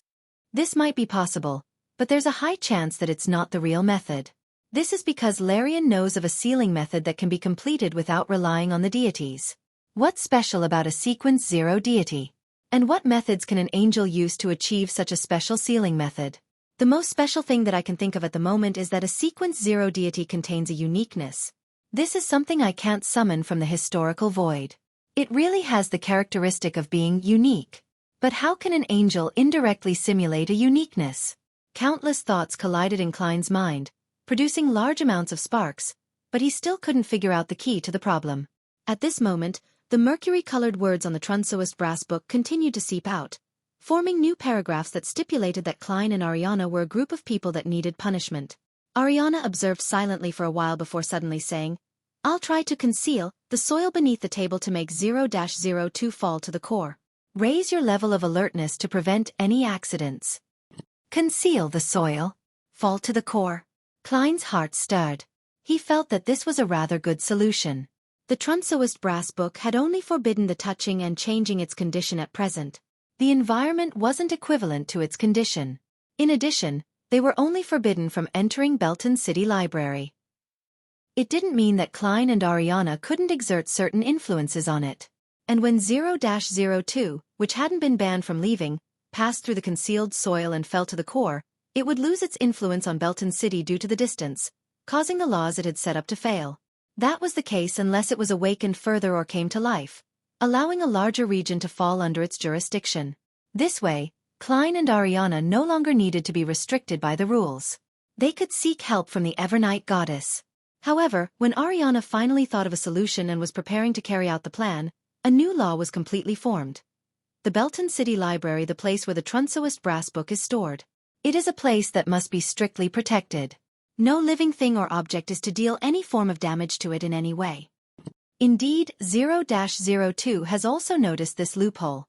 This might be possible, but there's a high chance that it's not the real method. This is because Larian knows of a sealing method that can be completed without relying on the deities. What's special about a sequence 0 deity? And what methods can an angel use to achieve such a special sealing method? The most special thing that I can think of at the moment is that a sequence 0 deity contains a uniqueness. This is something I can't summon from the historical void. It really has the characteristic of being unique. But how can an angel indirectly simulate a uniqueness? Countless thoughts collided in Klein's mind, producing large amounts of sparks, but he still couldn't figure out the key to the problem. At this moment, the mercury-colored words on the Trunsoist brass book continued to seep out, forming new paragraphs that stipulated that Klein and Ariana were a group of people that needed punishment. Ariana observed silently for a while before suddenly saying, "I'll try to conceal the soil beneath the table to make 0-02 fall to the core. Raise your level of alertness to prevent any accidents. Conceal the soil. Fall to the core." Klein's heart stirred. He felt that this was a rather good solution. The Trunsoist brass book had only forbidden the touching and changing its condition at present. The environment wasn't equivalent to its condition. In addition, they were only forbidden from entering Belton City Library. It didn't mean that Klein and Ariana couldn't exert certain influences on it. And when 0-02, which hadn't been banned from leaving, passed through the concealed soil and fell to the core, it would lose its influence on Belton City due to the distance, causing the laws it had set up to fail. That was the case unless it was awakened further or came to life, allowing a larger region to fall under its jurisdiction. This way, Klein and Ariana no longer needed to be restricted by the rules. They could seek help from the Evernight goddess. However, when Ariana finally thought of a solution and was preparing to carry out the plan, a new law was completely formed. The Belton City Library, the place where the Trunsoist brass book is stored. It is a place that must be strictly protected. No living thing or object is to deal any form of damage to it in any way. Indeed, 0-02 has also noticed this loophole.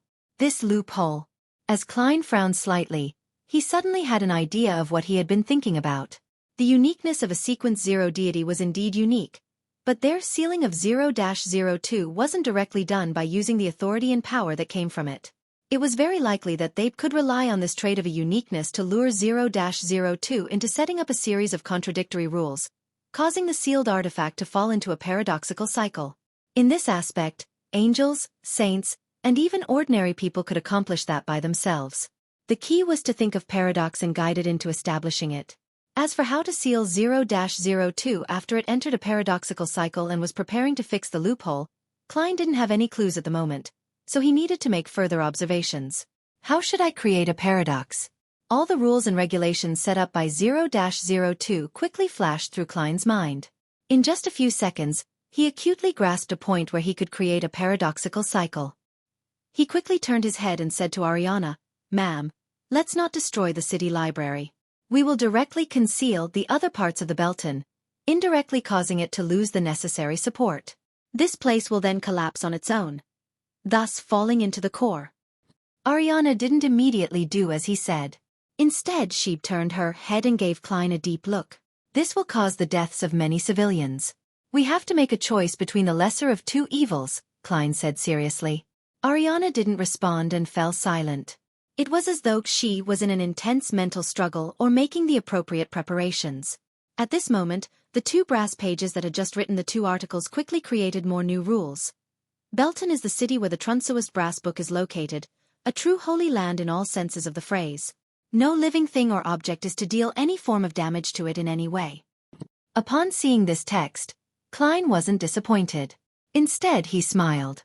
As Klein frowned slightly, he suddenly had an idea of what he had been thinking about. The uniqueness of a sequence 0 deity was indeed unique, but their sealing of 0-02 wasn't directly done by using the authority and power that came from it. It was very likely that they could rely on this trait of a uniqueness to lure 0-02 into setting up a series of contradictory rules, causing the sealed artifact to fall into a paradoxical cycle. In this aspect, angels, saints, and even ordinary people could accomplish that by themselves. The key was to think of paradox and guide it into establishing it. As for how to seal 0-02 after it entered a paradoxical cycle and was preparing to fix the loophole, Klein didn't have any clues at the moment, so he needed to make further observations. How should I create a paradox? All the rules and regulations set up by 0-02 quickly flashed through Klein's mind. In just a few seconds, he acutely grasped a point where he could create a paradoxical cycle. He quickly turned his head and said to Ariana, "Ma'am, let's not destroy the city library. We will directly conceal the other parts of the Belton, indirectly causing it to lose the necessary support. This place will then collapse on its own, thus falling into the core." Ariana didn't immediately do as he said. Instead, she turned her head and gave Klein a deep look. "This will cause the deaths of many civilians. We have to make a choice between the lesser of two evils," Klein said seriously. Ariana didn't respond and fell silent. It was as though she was in an intense mental struggle or making the appropriate preparations. At this moment, the two brass pages that had just written the two articles quickly created more new rules. Belton is the city where the Trunsoist brass book is located, a true holy land in all senses of the phrase. No living thing or object is to deal any form of damage to it in any way. Upon seeing this text, Klein wasn't disappointed. Instead, he smiled.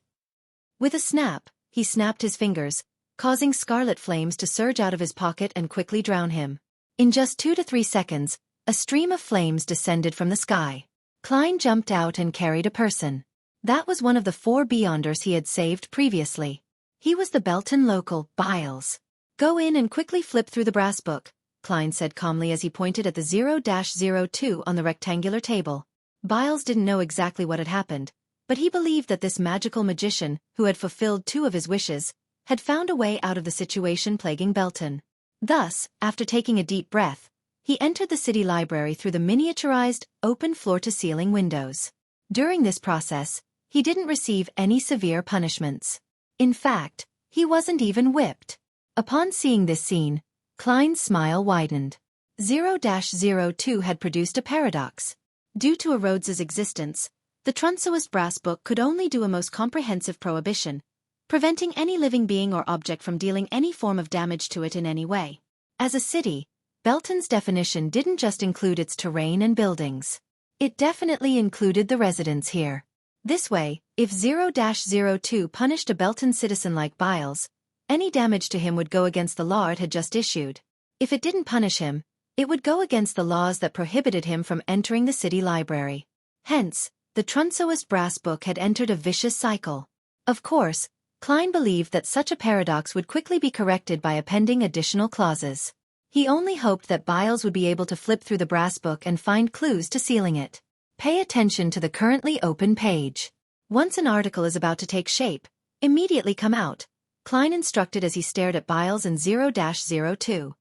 With a snap, he snapped his fingers, causing scarlet flames to surge out of his pocket and quickly drown him. In just 2 to 3 seconds, a stream of flames descended from the sky. Klein jumped out and carried a person. That was one of the 4 Beyonders he had saved previously. He was the Belton local, Biles. "Go in and quickly flip through the brass book," Klein said calmly as he pointed at the 0-02 on the rectangular table. Biles didn't know exactly what had happened, but he believed that this magical magician, who had fulfilled 2 of his wishes, had found a way out of the situation plaguing Belton. Thus, after taking a deep breath, he entered the city library through the miniaturized, open floor-to-ceiling windows. During this process, he didn't receive any severe punishments. In fact, he wasn't even whipped. Upon seeing this scene, Klein's smile widened. 0-02 had produced a paradox. Due to a Rhodes's existence, the Trunsoist brass book could only do a most comprehensive prohibition, preventing any living being or object from dealing any form of damage to it in any way. As a city, Belton's definition didn't just include its terrain and buildings. It definitely included the residents here. This way, if 0-02 punished a Belton citizen like Biles, any damage to him would go against the law it had just issued. If it didn't punish him, it would go against the laws that prohibited him from entering the city library. Hence, the Trunsoist brass book had entered a vicious cycle. Of course, Klein believed that such a paradox would quickly be corrected by appending additional clauses. He only hoped that Biles would be able to flip through the brass book and find clues to sealing it. Pay attention to the currently open page. Once an article is about to take shape, immediately come out, Klein instructed as he stared at Biles and 0-02.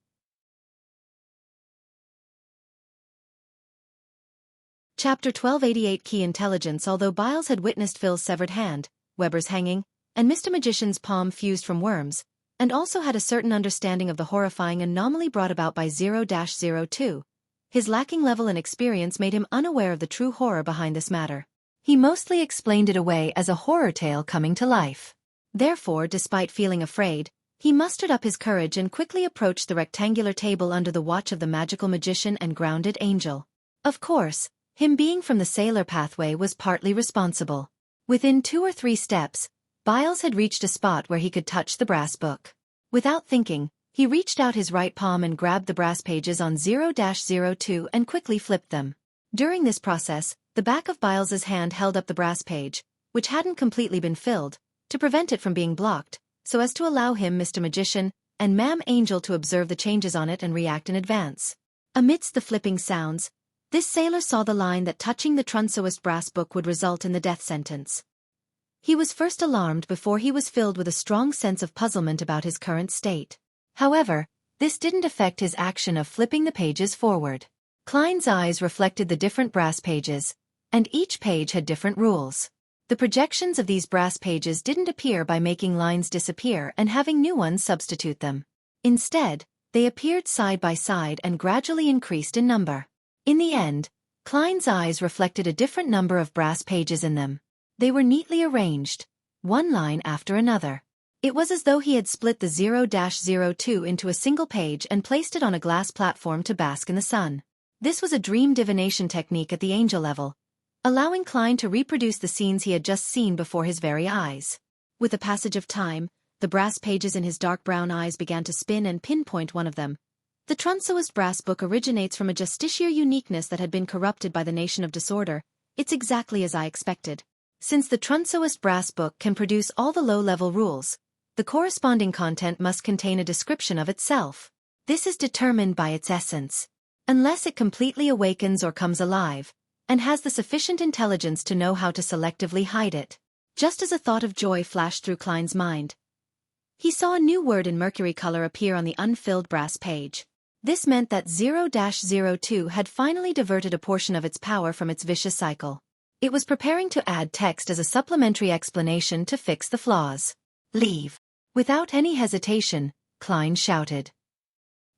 Chapter 1288 Key Intelligence. Although Biles had witnessed Phil's severed hand, Weber's hanging, and Mr. Magician's palm fused from worms, and also had a certain understanding of the horrifying anomaly brought about by 0-02, his lacking level and experience made him unaware of the true horror behind this matter. He mostly explained it away as a horror tale coming to life. Therefore, despite feeling afraid, he mustered up his courage and quickly approached the rectangular table under the watch of the magical magician and grounded angel. Of course, him being from the sailor pathway was partly responsible. Within 2 or 3 steps, Biles had reached a spot where he could touch the brass book. Without thinking, he reached out his right palm and grabbed the brass pages on 0-02 and quickly flipped them. During this process, the back of Biles's hand held up the brass page, which hadn't completely been filled, to prevent it from being blocked, so as to allow him, Mr. Magician, and Ma'am Angel to observe the changes on it and react in advance. Amidst the flipping sounds, this sailor saw the line that touching the Trunsoist brass book would result in the death sentence. He was first alarmed before he was filled with a strong sense of puzzlement about his current state. However, this didn't affect his action of flipping the pages forward. Klein's eyes reflected the different brass pages, and each page had different rules. The projections of these brass pages didn't appear by making lines disappear and having new ones substitute them. Instead, they appeared side by side and gradually increased in number. In the end, Klein's eyes reflected a different number of brass pages in them. They were neatly arranged, one line after another. It was as though he had split the 0-02 into a single page and placed it on a glass platform to bask in the sun. This was a dream divination technique at the angel level, allowing Klein to reproduce the scenes he had just seen before his very eyes. With the passage of time, the brass pages in his dark brown eyes began to spin and pinpoint one of them. The Trunsoist brass book originates from a justiciar uniqueness that had been corrupted by the Nation of Disorder. It's exactly as I expected. Since the Trunsoist brass book can produce all the low-level rules, the corresponding content must contain a description of itself. This is determined by its essence. Unless it completely awakens or comes alive, and has the sufficient intelligence to know how to selectively hide it. Just as a thought of joy flashed through Klein's mind, he saw a new word in mercury color appear on the unfilled brass page. This meant that 0-02 had finally diverted a portion of its power from its vicious cycle. It was preparing to add text as a supplementary explanation to fix the flaws. Leave. Without any hesitation, Klein shouted.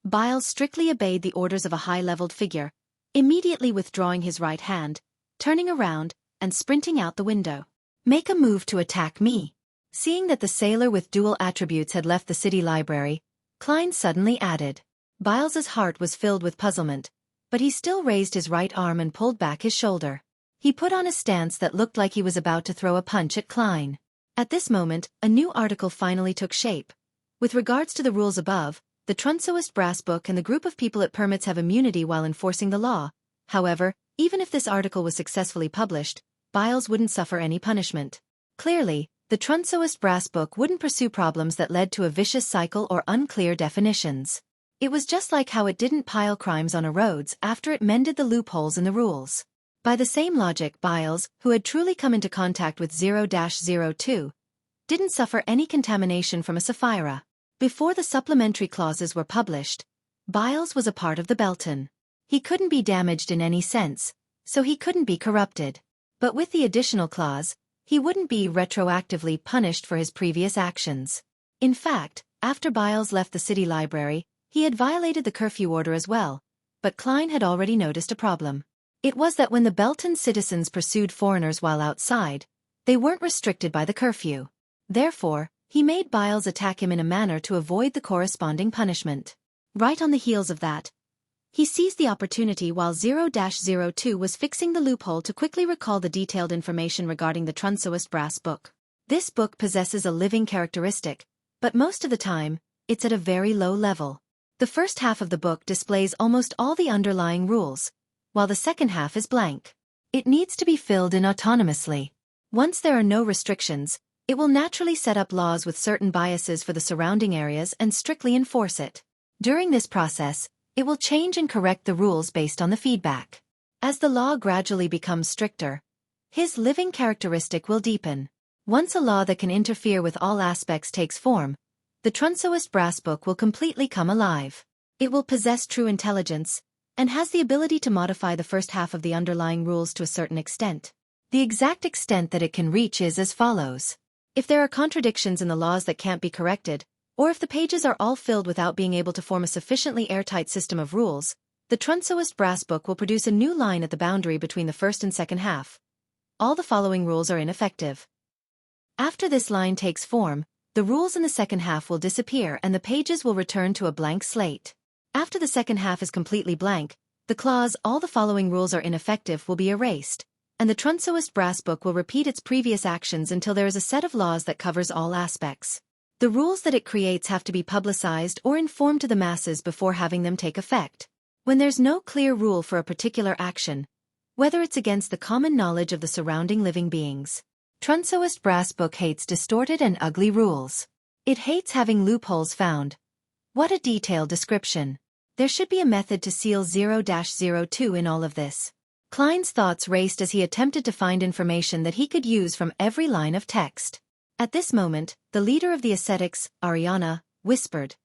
Biles strictly obeyed the orders of a high-leveled figure, immediately withdrawing his right hand, turning around, and sprinting out the window. Make a move to attack me. Seeing that the sailor with dual attributes had left the city library, Klein suddenly added. Biles's heart was filled with puzzlement, but he still raised his right arm and pulled back his shoulder. He put on a stance that looked like he was about to throw a punch at Klein. At this moment, a new article finally took shape. With regards to the rules above, the Trunsoist brass book and the group of people it permits have immunity while enforcing the law. However, even if this article was successfully published, Biles wouldn't suffer any punishment. Clearly, the Trunsoist brass book wouldn't pursue problems that led to a vicious cycle or unclear definitions. It was just like how it didn't pile crimes on a roads after it mended the loopholes in the rules. By the same logic, Biles, who had truly come into contact with 0-02, didn't suffer any contamination from a Sapphira. Before the supplementary clauses were published, Biles was a part of the Belton. He couldn't be damaged in any sense, so he couldn't be corrupted. But with the additional clause, he wouldn't be retroactively punished for his previous actions. In fact, after Biles left the city library, he had violated the curfew order as well, but Klein had already noticed a problem. It was that when the Belton citizens pursued foreigners while outside, they weren't restricted by the curfew. Therefore, he made Biles attack him in a manner to avoid the corresponding punishment. Right on the heels of that, he seized the opportunity while 0-02 was fixing the loophole to quickly recall the detailed information regarding the Trunsoist brass book. This book possesses a living characteristic, but most of the time, it's at a very low level. The first half of the book displays almost all the underlying rules, while the second half is blank. It needs to be filled in autonomously. Once there are no restrictions, it will naturally set up laws with certain biases for the surrounding areas and strictly enforce it. During this process, it will change and correct the rules based on the feedback. As the law gradually becomes stricter, his living characteristic will deepen. Once a law that can interfere with all aspects takes form, the Trunsoist brass book will completely come alive. It will possess true intelligence, and has the ability to modify the first half of the underlying rules to a certain extent. The exact extent that it can reach is as follows. If there are contradictions in the laws that can't be corrected, or if the pages are all filled without being able to form a sufficiently airtight system of rules, the Trunsoist brass book will produce a new line at the boundary between the first and second half. All the following rules are ineffective. After this line takes form, the rules in the second half will disappear and the pages will return to a blank slate. After the second half is completely blank, the clause "all the following rules are ineffective" will be erased, and the Trunsoist brass book will repeat its previous actions until there is a set of laws that covers all aspects. The rules that it creates have to be publicized or informed to the masses before having them take effect. When there's no clear rule for a particular action, whether it's against the common knowledge of the surrounding living beings, Trunsoist brass book hates distorted and ugly rules. It hates having loopholes found. What a detailed description. There should be a method to seal 0-02 in all of this. Klein's thoughts raced as he attempted to find information that he could use from every line of text. At this moment, the leader of the ascetics, Ariana, whispered,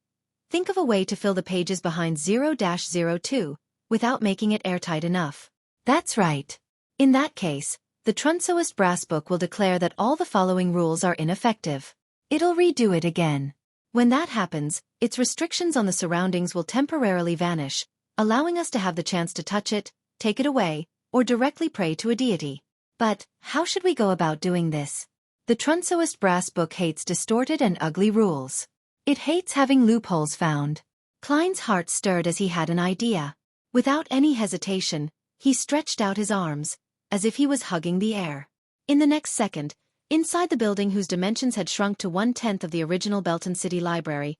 "Think of a way to fill the pages behind 0-02, without making it airtight enough." That's right. In that case, the Trunsoist brass book will declare that all the following rules are ineffective. It'll redo it again. When that happens, its restrictions on the surroundings will temporarily vanish, allowing us to have the chance to touch it, take it away, or directly pray to a deity. But, how should we go about doing this? The Trunsoist brass book hates distorted and ugly rules. It hates having loopholes found. Klein's heart stirred as he had an idea. Without any hesitation, he stretched out his arms, as if he was hugging the air. In the next second, inside the building whose dimensions had shrunk to 1/10 of the original Belton City Library,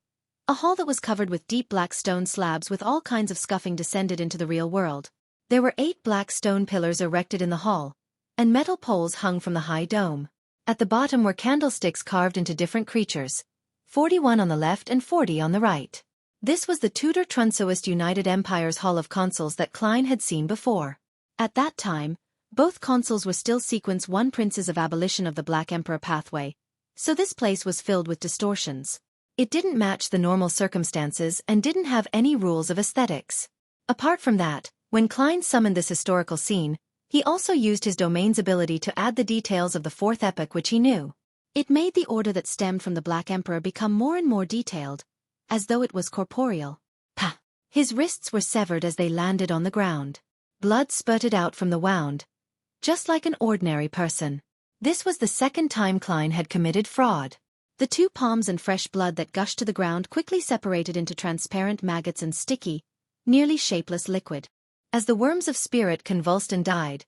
a hall that was covered with deep black stone slabs with all kinds of scuffing descended into the real world. There were 8 black stone pillars erected in the hall, and metal poles hung from the high dome. At the bottom were candlesticks carved into different creatures, 41 on the left and 40 on the right. This was the Tudor Trunsoist United Empire's Hall of Consuls that Klein had seen before. At that time, both consuls were still Sequence 1 princes of abolition of the Black Emperor pathway, so this place was filled with distortions. It didn't match the normal circumstances and didn't have any rules of aesthetics. Apart from that, when Klein summoned this historical scene, he also used his domain's ability to add the details of the fourth epoch which he knew. It made the order that stemmed from the Black Emperor become more and more detailed, as though it was corporeal. Pah! His wrists were severed as they landed on the ground. Blood spurted out from the wound, just like an ordinary person. This was the second time Klein had committed fraud. The 2 palms and fresh blood that gushed to the ground quickly separated into transparent maggots and sticky, nearly shapeless liquid. As the worms of spirit convulsed and died,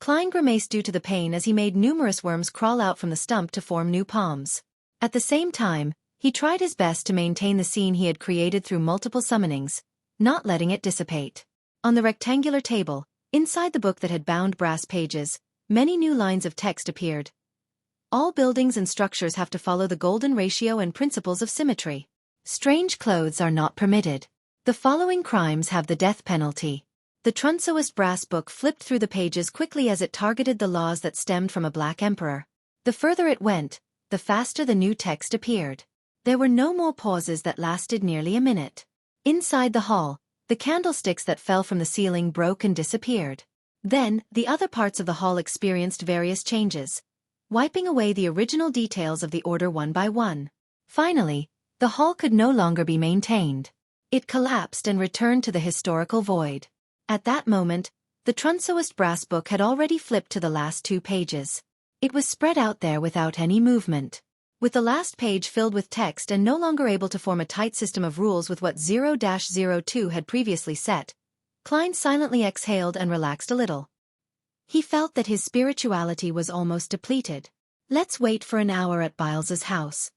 Klein grimaced due to the pain as he made numerous worms crawl out from the stump to form new palms. At the same time, he tried his best to maintain the scene he had created through multiple summonings, not letting it dissipate. On the rectangular table, inside the book that had bound brass pages, many new lines of text appeared. All buildings and structures have to follow the golden ratio and principles of symmetry. Strange clothes are not permitted. The following crimes have the death penalty. The Trunsoist brass book flipped through the pages quickly as it targeted the laws that stemmed from a Black Emperor. The further it went, the faster the new text appeared. There were no more pauses that lasted nearly a minute. Inside the hall, the candlesticks that fell from the ceiling broke and disappeared. Then, the other parts of the hall experienced various changes, wiping away the original details of the order one by one. Finally, the hall could no longer be maintained. It collapsed and returned to the historical void. At that moment, the Trunsoist brass book had already flipped to the last 2 pages. It was spread out there without any movement. With the last page filled with text and no longer able to form a tight system of rules with what 0-02 had previously set, Klein silently exhaled and relaxed a little. He felt that his spirituality was almost depleted. Let's wait for an hour at Biles's house.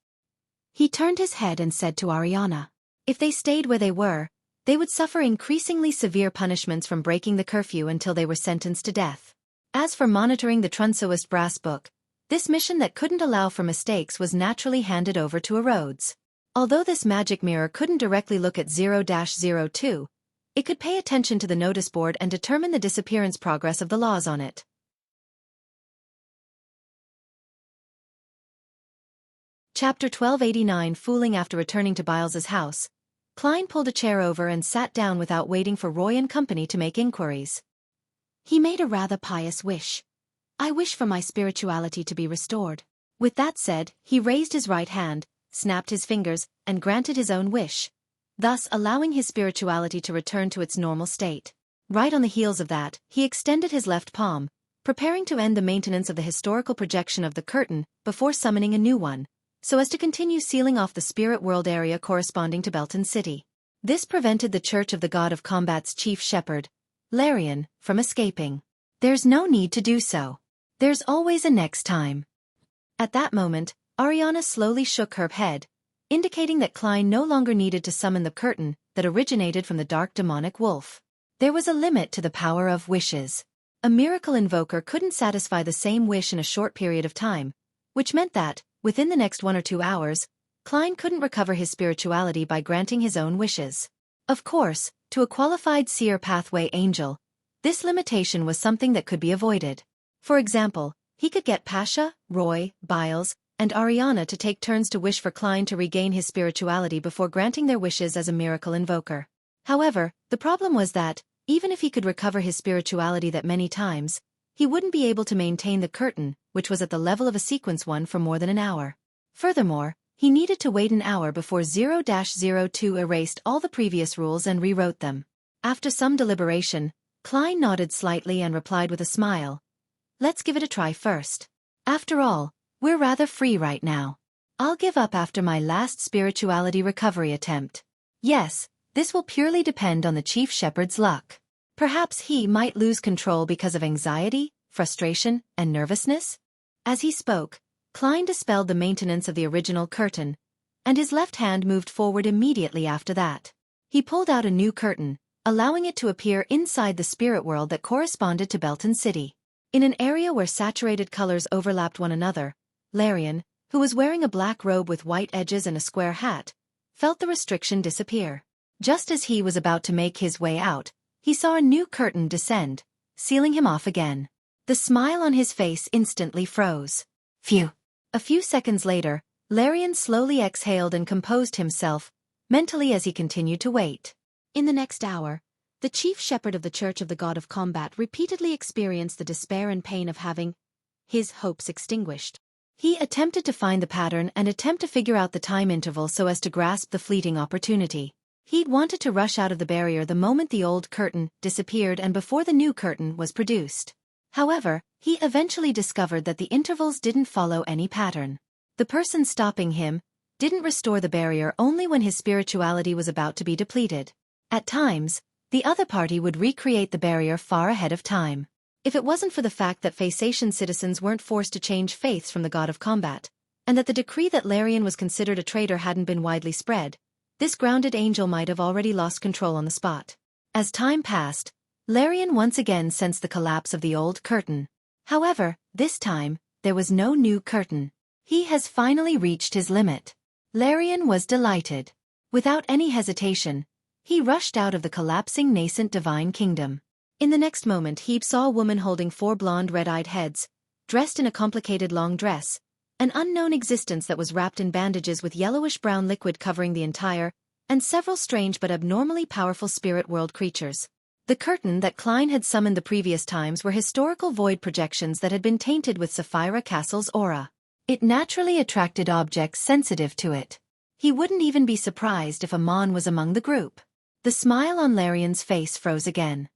He turned his head and said to Ariana, if they stayed where they were, they would suffer increasingly severe punishments from breaking the curfew until they were sentenced to death. As for monitoring the Trunsoist brass book, this mission that couldn't allow for mistakes was naturally handed over to a Rhodes. Although this magic mirror couldn't directly look at 0-02, it could pay attention to the notice board and determine the disappearance progress of the laws on it. Chapter 1289 Fooling. After returning to Byles's house, Klein pulled a chair over and sat down without waiting for Roy and company to make inquiries. He made a rather pious wish. I wish for my spirituality to be restored. With that said, he raised his right hand, snapped his fingers, and granted his own wish, thus allowing his spirituality to return to its normal state. Right on the heels of that, he extended his left palm, preparing to end the maintenance of the historical projection of the curtain before summoning a new one, so as to continue sealing off the spirit world area corresponding to Belton City. This prevented the Church of the God of Combat's chief shepherd, Larian, from escaping. There's no need to do so. There's always a next time. At that moment, Ariana slowly shook her head, indicating that Klein no longer needed to summon the curtain that originated from the dark demonic wolf. There was a limit to the power of wishes. A miracle invoker couldn't satisfy the same wish in a short period of time, which meant that, within the next 1 or 2 hours, Klein couldn't recover his spirituality by granting his own wishes. Of course, to a qualified seer pathway angel, this limitation was something that could be avoided. For example, he could get Pasha, Roy, Byles, and Ariana to take turns to wish for Klein to regain his spirituality before granting their wishes as a miracle invoker. However, the problem was that, even if he could recover his spirituality that many times, he wouldn't be able to maintain the curtain, which was at the level of a sequence 1 for more than an hour. Furthermore, he needed to wait an hour before 0-02 erased all the previous rules and rewrote them. After some deliberation, Klein nodded slightly and replied with a smile. Let's give it a try first. After all, we're rather free right now. I'll give up after my last spirituality recovery attempt. Yes, this will purely depend on the chief shepherd's luck. Perhaps he might lose control because of anxiety, frustration, and nervousness? As he spoke, Klein dispelled the maintenance of the original curtain, and his left hand moved forward immediately after that. He pulled out a new curtain, allowing it to appear inside the spirit world that corresponded to Belton City. In an area where saturated colors overlapped one another, Larian, who was wearing a black robe with white edges and a square hat, felt the restriction disappear. Just as he was about to make his way out, he saw a new curtain descend, sealing him off again. The smile on his face instantly froze. Phew. A few seconds later, Larian slowly exhaled and composed himself, mentally as he continued to wait. In the next hour, the chief shepherd of the Church of the God of Combat repeatedly experienced the despair and pain of having his hopes extinguished. He attempted to find the pattern and attempt to figure out the time interval so as to grasp the fleeting opportunity. He'd wanted to rush out of the barrier the moment the old curtain disappeared and before the new curtain was produced. However, he eventually discovered that the intervals didn't follow any pattern. The person stopping him didn't restore the barrier only when his spirituality was about to be depleted. At times, the other party would recreate the barrier far ahead of time. If it wasn't for the fact that Phasacian citizens weren't forced to change faiths from the God of Combat, and that the decree that Larian was considered a traitor hadn't been widely spread, this grounded angel might have already lost control on the spot. As time passed, Larian once again sensed the collapse of the old curtain. However, this time, there was no new curtain. He has finally reached his limit. Larian was delighted. Without any hesitation, he rushed out of the collapsing nascent divine kingdom. In the next moment he saw a woman holding 4 blonde red-eyed heads, dressed in a complicated long dress, an unknown existence that was wrapped in bandages with yellowish-brown liquid covering the entire, and several strange but abnormally powerful spirit world creatures. The curtain that Klein had summoned the previous times were historical void projections that had been tainted with Sapphira Castle's aura. It naturally attracted objects sensitive to it. He wouldn't even be surprised if a Mon was among the group. The smile on Larian's face froze again.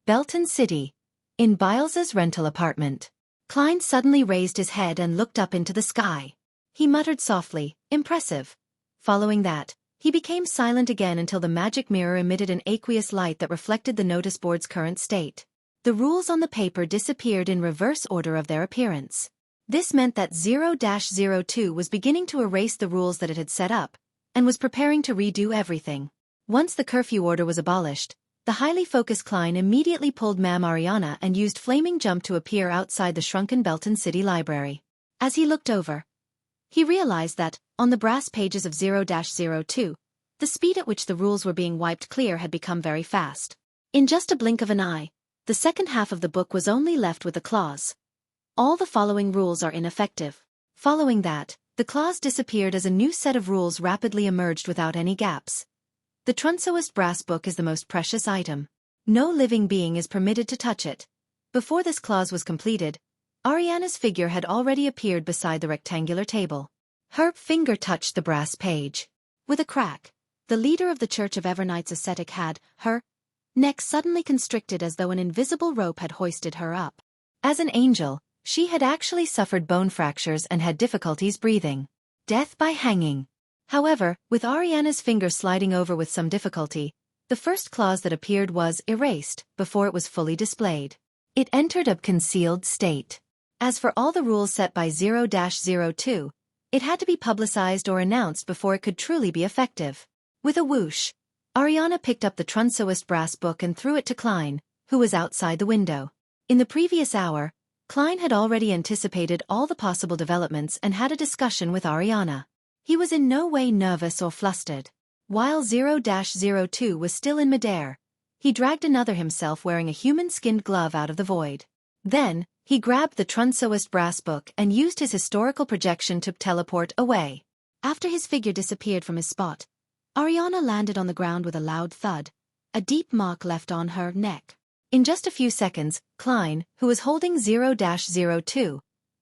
Belton City. In Byles's rental apartment. Klein suddenly raised his head and looked up into the sky. He muttered softly, "Impressive." Following that, he became silent again until the magic mirror emitted an aqueous light that reflected the notice board's current state. The rules on the paper disappeared in reverse order of their appearance. This meant that 0-02 was beginning to erase the rules that it had set up, and was preparing to redo everything. Once the curfew order was abolished, The highly focused Klein immediately pulled Ma'am Ariana and used Flaming Jump to appear outside the shrunken Belton City Library. As he looked over, he realized that, on the brass pages of 0-02, the speed at which the rules were being wiped clear had become very fast. In just a blink of an eye, the second half of the book was only left with a clause. All the following rules are ineffective. Following that, the clause disappeared as a new set of rules rapidly emerged without any gaps. The Trunsoist brass book is the most precious item. No living being is permitted to touch it. Before this clause was completed, Ariana's figure had already appeared beside the rectangular table. Her finger touched the brass page. With a crack, the leader of the Church of Evernights ascetic had, her neck suddenly constricted as though an invisible rope had hoisted her up. As an angel, she had actually suffered bone fractures and had difficulties breathing. Death by hanging. However, with Ariana's finger sliding over with some difficulty, the first clause that appeared was erased before it was fully displayed. It entered a concealed state. As for all the rules set by 0-02, it had to be publicized or announced before it could truly be effective. With a whoosh, Ariana picked up the Trunsoist brass book and threw it to Klein, who was outside the window. In the previous hour, Klein had already anticipated all the possible developments and had a discussion with Ariana. He was in no way nervous or flustered. While 0-02 was still in midair, he dragged another himself wearing a human-skinned glove out of the void. Then, he grabbed the Trunsoist brass book and used his historical projection to teleport away. After his figure disappeared from his spot, Ariana landed on the ground with a loud thud, a deep mark left on her neck. In just a few seconds, Klein, who was holding 0-02,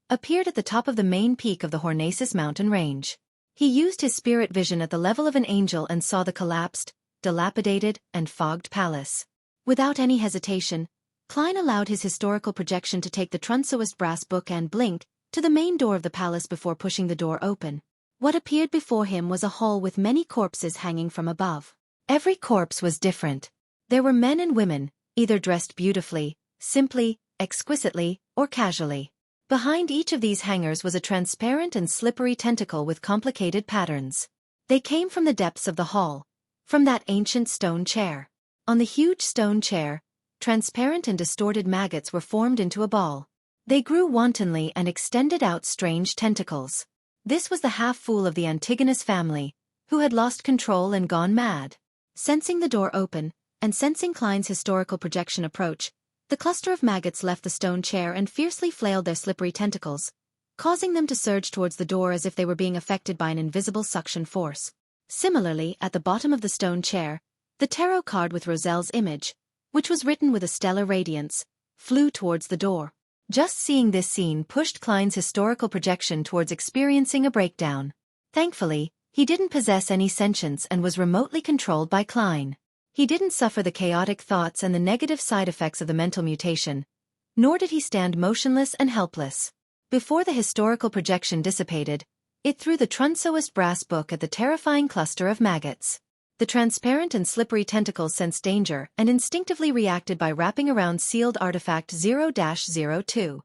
appeared at the top of the main peak of the Hornacis mountain range. He used his spirit vision at the level of an angel and saw the collapsed, dilapidated, and fogged palace. Without any hesitation, Klein allowed his historical projection to take the Trunsoist brass book and blink to the main door of the palace before pushing the door open. What appeared before him was a hall with many corpses hanging from above. Every corpse was different. There were men and women, either dressed beautifully, simply, exquisitely, or casually. Behind each of these hangers was a transparent and slippery tentacle with complicated patterns. They came from the depths of the hall, from that ancient stone chair. On the huge stone chair, transparent and distorted maggots were formed into a ball. They grew wantonly and extended out strange tentacles. This was the half-fool of the Antigonus family, who had lost control and gone mad. Sensing the door open, and sensing Klein's historical projection approach, the cluster of maggots left the stone chair and fiercely flailed their slippery tentacles, causing them to surge towards the door as if they were being affected by an invisible suction force. Similarly, at the bottom of the stone chair, the tarot card with Roselle's image, which was written with a stellar radiance, flew towards the door. Just seeing this scene pushed Klein's historical projection towards experiencing a breakdown. Thankfully, he didn't possess any sentience and was remotely controlled by Klein. He didn't suffer the chaotic thoughts and the negative side effects of the mental mutation, nor did he stand motionless and helpless. Before the historical projection dissipated, it threw the Trunsoist brass book at the terrifying cluster of maggots. The transparent and slippery tentacles sensed danger and instinctively reacted by wrapping around sealed artifact 0-02.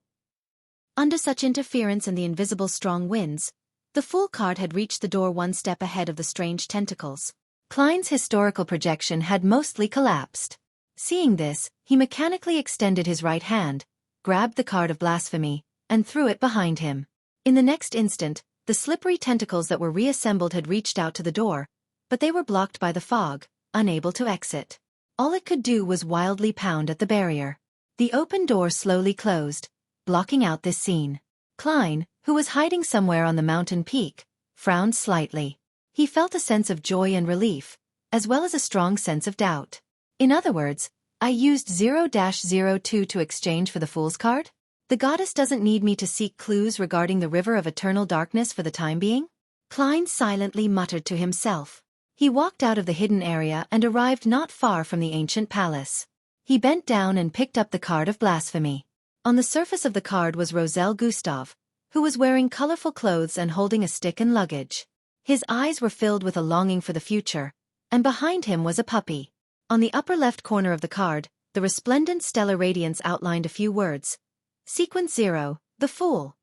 Under such interference and the invisible strong winds, the Fool card had reached the door one step ahead of the strange tentacles. Klein's historical projection had mostly collapsed. Seeing this, he mechanically extended his right hand, grabbed the card of blasphemy, and threw it behind him. In the next instant, the slippery tentacles that were reassembled had reached out to the door, but they were blocked by the fog, unable to exit. All it could do was wildly pound at the barrier. The open door slowly closed, blocking out this scene. Klein, who was hiding somewhere on the mountain peak, frowned slightly. He felt a sense of joy and relief, as well as a strong sense of doubt. In other words, I used 0-02 to exchange for the Fool's card? The goddess doesn't need me to seek clues regarding the river of eternal darkness for the time being? Klein silently muttered to himself. He walked out of the hidden area and arrived not far from the ancient palace. He bent down and picked up the card of blasphemy. On the surface of the card was Roselle Gustav, who was wearing colorful clothes and holding a stick and luggage. His eyes were filled with a longing for the future, and behind him was a puppy. On the upper left corner of the card, the resplendent stellar radiance outlined a few words. Sequence 0, the Fool.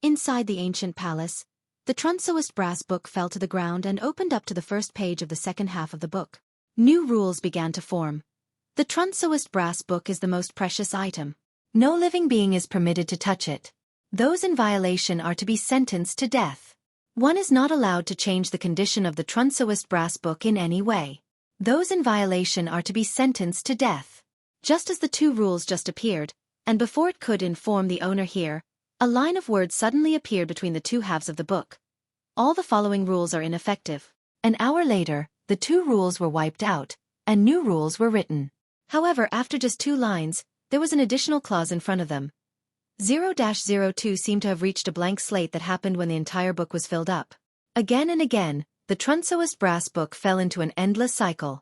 Inside the ancient palace, the Trunsoist brass book fell to the ground and opened up to the first page of the second half of the book. New rules began to form. The Trunsoist brass book is the most precious item. No living being is permitted to touch it. Those in violation are to be sentenced to death. One is not allowed to change the condition of the Trunsoist brass book in any way. Those in violation are to be sentenced to death. Just as the two rules just appeared, and before it could inform the owner here, a line of words suddenly appeared between the two halves of the book. All the following rules are ineffective. An hour later, the two rules were wiped out, and new rules were written. However, after just 2 lines, there was an additional clause in front of them. 0-02 seemed to have reached a blank slate that happened when the entire book was filled up. Again and again, the Trunsoist brass book fell into an endless cycle.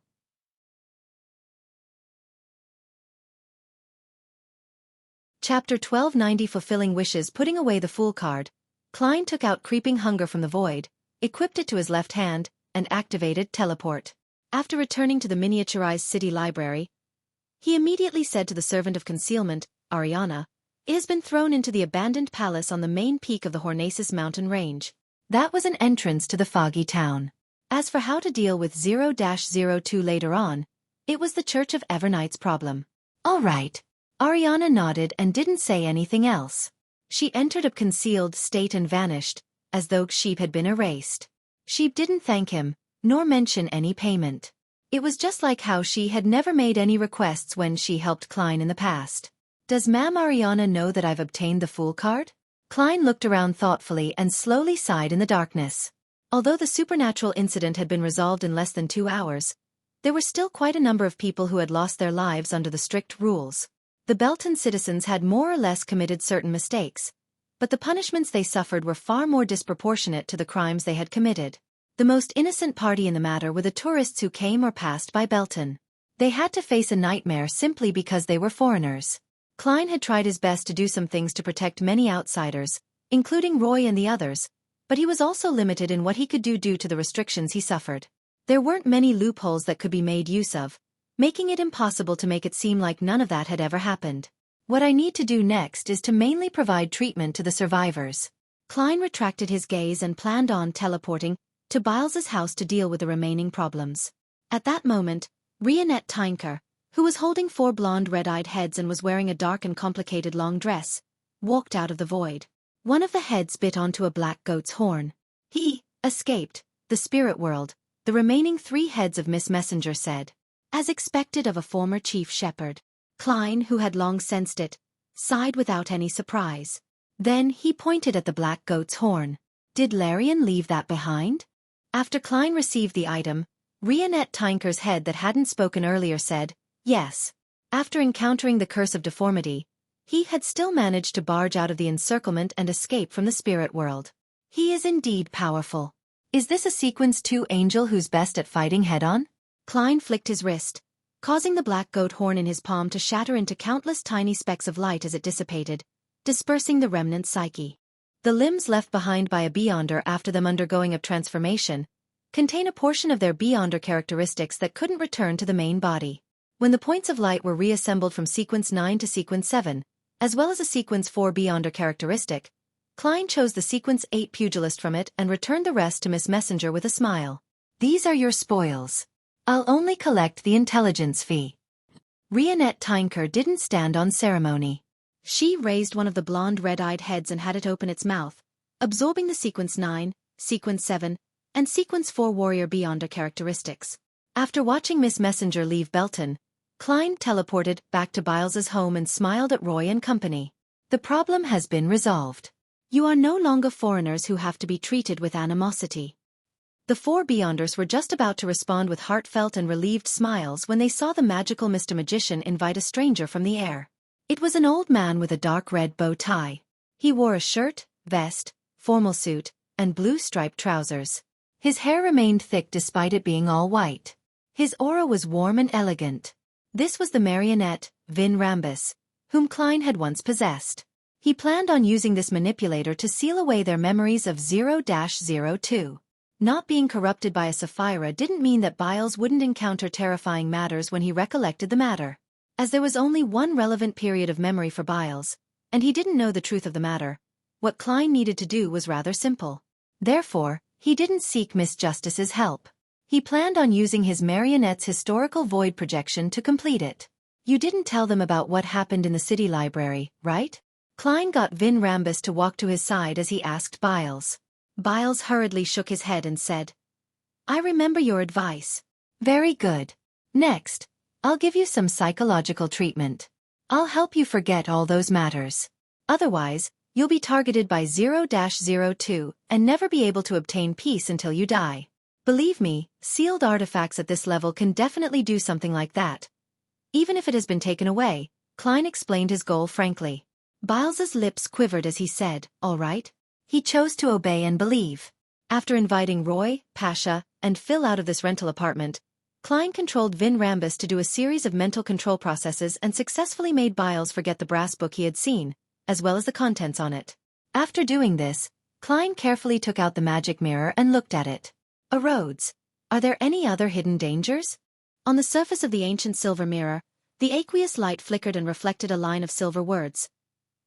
Chapter 1290 Fulfilling Wishes. Putting away the Fool card, Klein took out Creeping Hunger from the void, equipped it to his left hand, and activated Teleport. After returning to the miniaturized city library, he immediately said to the servant of concealment, Ariana, "It has been thrown into the abandoned palace on the main peak of the Hornaces mountain range." That was an entrance to the foggy town. As for how to deal with 0-02 later on, it was the Church of Evernight's problem. All right. Ariana nodded and didn't say anything else. She entered a concealed state and vanished, as though Sheep had been erased. Sheep didn't thank him, nor mention any payment. It was just like how she had never made any requests when she helped Klein in the past. Does Ma'am Ariana know that I've obtained the Fool card? Klein looked around thoughtfully and slowly sighed in the darkness. Although the supernatural incident had been resolved in less than 2 hours, there were still quite a number of people who had lost their lives under the strict rules. The Belton citizens had more or less committed certain mistakes, but the punishments they suffered were far more disproportionate to the crimes they had committed. The most innocent party in the matter were the tourists who came or passed by Belton. They had to face a nightmare simply because they were foreigners. Klein had tried his best to do some things to protect many outsiders, including Roy and the others, but he was also limited in what he could do due to the restrictions he suffered. There weren't many loopholes that could be made use of, making it impossible to make it seem like none of that had ever happened. What I need to do next is to mainly provide treatment to the survivors. Klein retracted his gaze and planned on teleporting to Biles's house to deal with the remaining problems. At that moment, Rionette Tynker, who was holding 4 blonde red-eyed heads and was wearing a dark and complicated long dress, walked out of the void. One of the heads bit onto a black goat's horn. He escaped the spirit world, the remaining 3 heads of Miss Messenger said. As expected of a former chief shepherd, Klein, who had long sensed it, sighed without any surprise. Then he pointed at the black goat's horn. Did Larian leave that behind? After Klein received the item, Rionette Tynker's head that hadn't spoken earlier said, yes. After encountering the curse of deformity, he had still managed to barge out of the encirclement and escape from the spirit world. He is indeed powerful. Is this a Sequence 2 angel who's best at fighting head-on? Klein flicked his wrist, causing the black goat horn in his palm to shatter into countless tiny specks of light as it dissipated, dispersing the remnant psyche. The limbs left behind by a Beyonder after them undergoing a transformation contain a portion of their Beyonder characteristics that couldn't return to the main body. When the points of light were reassembled from Sequence 9 to Sequence 7, as well as a Sequence 4 Beyonder characteristic, Klein chose the Sequence 8 Pugilist from it and returned the rest to Miss Messenger with a smile. These are your spoils. I'll only collect the intelligence fee. Rionette Tynker didn't stand on ceremony. She raised one of the blonde red-eyed heads and had it open its mouth, absorbing the Sequence 9, Sequence 7, and Sequence 4 Warrior Beyonder characteristics. After watching Miss Messenger leave Belton, Klein teleported back to Biles's home and smiled at Roy and company. The problem has been resolved. You are no longer foreigners who have to be treated with animosity. The 4 Beyonders were just about to respond with heartfelt and relieved smiles when they saw the magical Mr. Magician invite a stranger from the air. It was an old man with a dark red bow tie. He wore a shirt, vest, formal suit, and blue striped trousers. His hair remained thick despite it being all white. His aura was warm and elegant. This was the marionette, Vin Rambus, whom Klein had once possessed. He planned on using this manipulator to seal away their memories of 0-02. Not being corrupted by a Sapphira didn't mean that Biles wouldn't encounter terrifying matters when he recollected the matter. As there was only one relevant period of memory for Biles, and he didn't know the truth of the matter, what Klein needed to do was rather simple. Therefore, he didn't seek Miss Justice's help. He planned on using his marionette's historical void projection to complete it. You didn't tell them about what happened in the city library, right? Klein got Vin Rambus to walk to his side as he asked Biles. Biles hurriedly shook his head and said, I remember your advice. Very good. Next, I'll give you some psychological treatment. I'll help you forget all those matters. Otherwise, you'll be targeted by 0-02 and never be able to obtain peace until you die. Believe me, sealed artifacts at this level can definitely do something like that. Even if it has been taken away, Klein explained his goal frankly. Biles's lips quivered as he said, all right. He chose to obey and believe. After inviting Roy, Pasha, and Phil out of this rental apartment, Klein controlled Vin Rambus to do a series of mental control processes and successfully made Biles forget the brass book he had seen, as well as the contents on it. After doing this, Klein carefully took out the magic mirror and looked at it. Rhodes, are there any other hidden dangers? On the surface of the ancient silver mirror, the aqueous light flickered and reflected a line of silver words.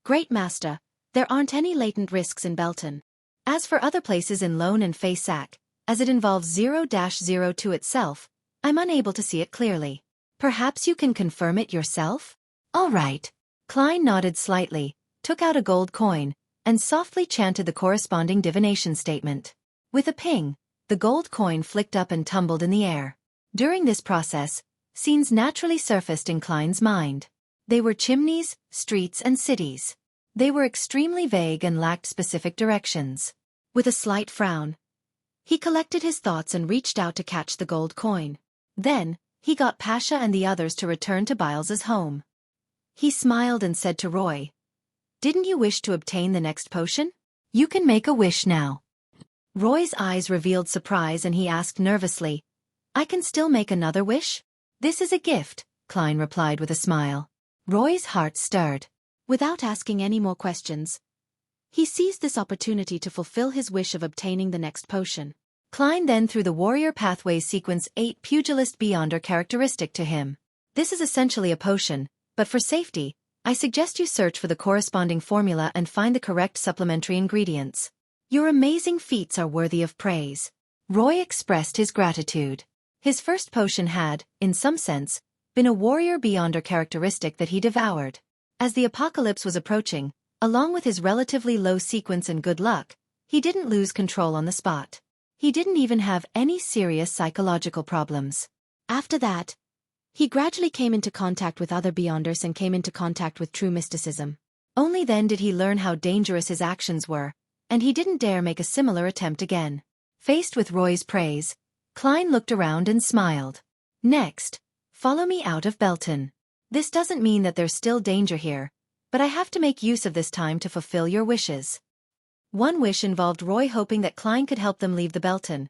Great Master, there aren't any latent risks in Belton. As for other places in Lone and Fay Sac, as it involves 0-02 itself, I'm unable to see it clearly. Perhaps you can confirm it yourself? All right. Klein nodded slightly, took out a gold coin, and softly chanted the corresponding divination statement. With a ping, the gold coin flicked up and tumbled in the air. During this process, scenes naturally surfaced in Klein's mind. They were chimneys, streets, and cities. They were extremely vague and lacked specific directions. With a slight frown, he collected his thoughts and reached out to catch the gold coin. Then, he got Pasha and the others to return to Biles's home. He smiled and said to Roy, Didn't you wish to obtain the next potion? You can make a wish now. Roy's eyes revealed surprise and he asked nervously, I can still make another wish? This is a gift, Klein replied with a smile. Roy's heart stirred. Without asking any more questions, he seized this opportunity to fulfill his wish of obtaining the next potion. Klein then threw the Warrior Pathways Sequence 8 Pugilist Beyonder characteristic to him. This is essentially a potion, but for safety, I suggest you search for the corresponding formula and find the correct supplementary ingredients. Your amazing feats are worthy of praise. Roy expressed his gratitude. His first potion had, in some sense, been a Warrior Beyonder characteristic that he devoured. As the apocalypse was approaching, along with his relatively low sequence and good luck, he didn't lose control on the spot. He didn't even have any serious psychological problems. After that, he gradually came into contact with other Beyonders and came into contact with true mysticism. Only then did he learn how dangerous his actions were, and he didn't dare make a similar attempt again. Faced with Roy's praise, Klein looked around and smiled. Next, follow me out of Belton. This doesn't mean that there's still danger here, but I have to make use of this time to fulfill your wishes. One wish involved Roy hoping that Klein could help them leave the Belton,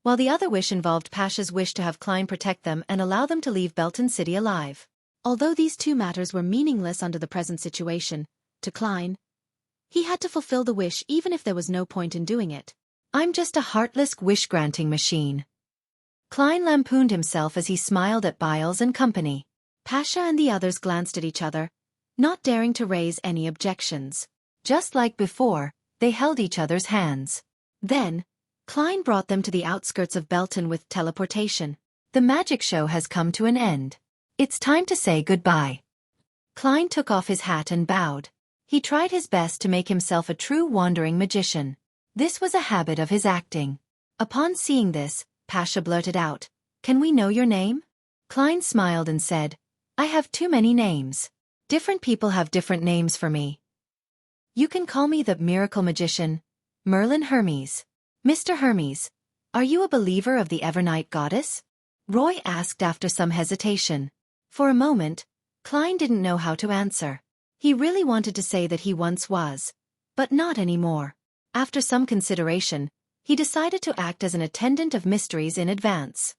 while the other wish involved Pasha's wish to have Klein protect them and allow them to leave Belton City alive. Although these two matters were meaningless under the present situation, to Klein, he had to fulfill the wish even if there was no point in doing it. I'm just a heartless wish-granting machine. Klein lampooned himself as he smiled at Biles and company. Pasha and the others glanced at each other, not daring to raise any objections. Just like before, they held each other's hands. Then, Klein brought them to the outskirts of Belton with teleportation. The magic show has come to an end. It's time to say goodbye. Klein took off his hat and bowed. He tried his best to make himself a true wandering magician. This was a habit of his acting. Upon seeing this, Pasha blurted out, Can we know your name? Klein smiled and said, I have too many names. Different people have different names for me. You can call me the Miracle Magician, Merlin Hermes. Mr. Hermes, are you a believer of the Evernight Goddess? Roy asked after some hesitation. For a moment, Klein didn't know how to answer. He really wanted to say that he once was, but not anymore. After some consideration, he decided to act as an attendant of mysteries in advance.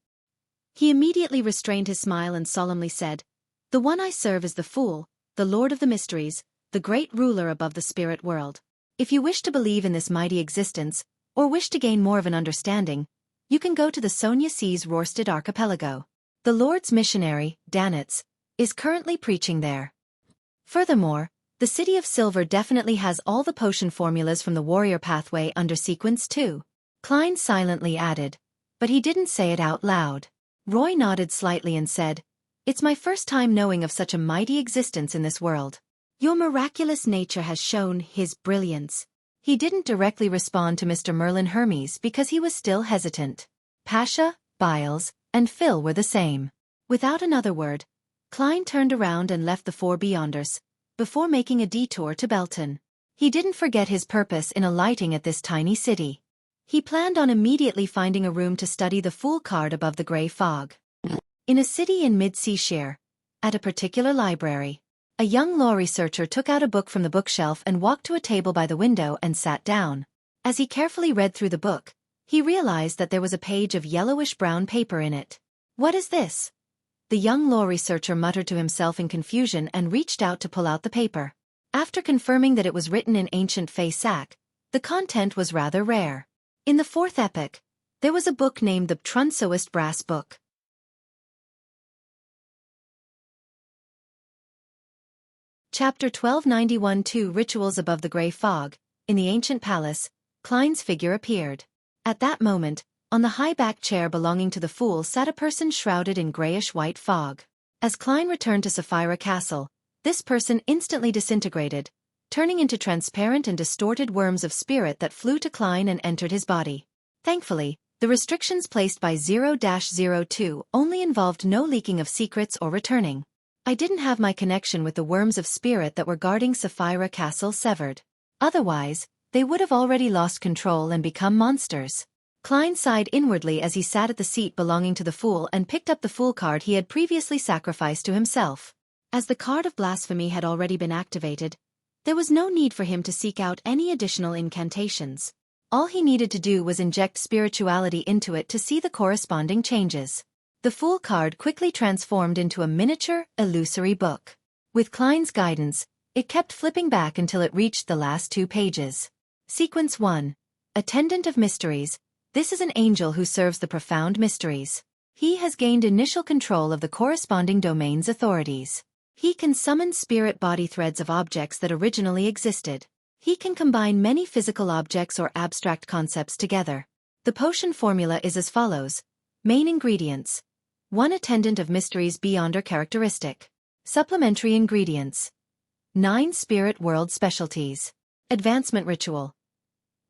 He immediately restrained his smile and solemnly said, The one I serve is the Fool, the Lord of the Mysteries, the great ruler above the spirit world. If you wish to believe in this mighty existence, or wish to gain more of an understanding, you can go to the Sonia Sea's Rorsted Archipelago. The Lord's missionary, Danitz, is currently preaching there. Furthermore, the City of Silver definitely has all the potion formulas from the Warrior Pathway under Sequence 2. Klein silently added, but he didn't say it out loud. Roy nodded slightly and said, "It's my first time knowing of such a mighty existence in this world. Your miraculous nature has shown his brilliance." He didn't directly respond to Mr. Merlin Hermes because he was still hesitant. Pasha, Biles, and Phil were the same. Without another word, Klein turned around and left the Four Beyonders, before making a detour to Belton. He didn't forget his purpose in alighting at this tiny city. He planned on immediately finding a room to study the Fool card above the grey fog. In a city in mid-Seashire, at a particular library, a young law researcher took out a book from the bookshelf and walked to a table by the window and sat down. As he carefully read through the book, he realized that there was a page of yellowish-brown paper in it. "What is this?" The young law researcher muttered to himself in confusion and reached out to pull out the paper. After confirming that it was written in ancient Fey Sac, the content was rather rare. In the fourth epoch, there was a book named the Trunsoist Brass Book. Chapter 1291 2 Rituals Above the Grey Fog. In the ancient palace, Klein's figure appeared. At that moment, on the high-backed chair belonging to the Fool sat a person shrouded in grayish-white fog. As Klein returned to Sapphira Castle, this person instantly disintegrated, turning into transparent and distorted worms of spirit that flew to Klein and entered his body. Thankfully, the restrictions placed by 0-02 only involved no leaking of secrets or returning. I didn't have my connection with the worms of spirit that were guarding Sapphira Castle severed. Otherwise, they would have already lost control and become monsters. Klein sighed inwardly as he sat at the seat belonging to the Fool and picked up the Fool card he had previously sacrificed to himself. As the card of blasphemy had already been activated, there was no need for him to seek out any additional incantations. All he needed to do was inject spirituality into it to see the corresponding changes. The Fool card quickly transformed into a miniature, illusory book. With Klein's guidance, it kept flipping back until it reached the last 2 pages. Sequence 1. Attendant of Mysteries. This is an angel who serves the profound mysteries. He has gained initial control of the corresponding domain's authorities. He can summon spirit body threads of objects that originally existed. He can combine many physical objects or abstract concepts together. The potion formula is as follows. Main ingredients. 1 Attendant of Mysteries Beyonder characteristic. Supplementary ingredients. 9 Spirit World specialties. Advancement ritual.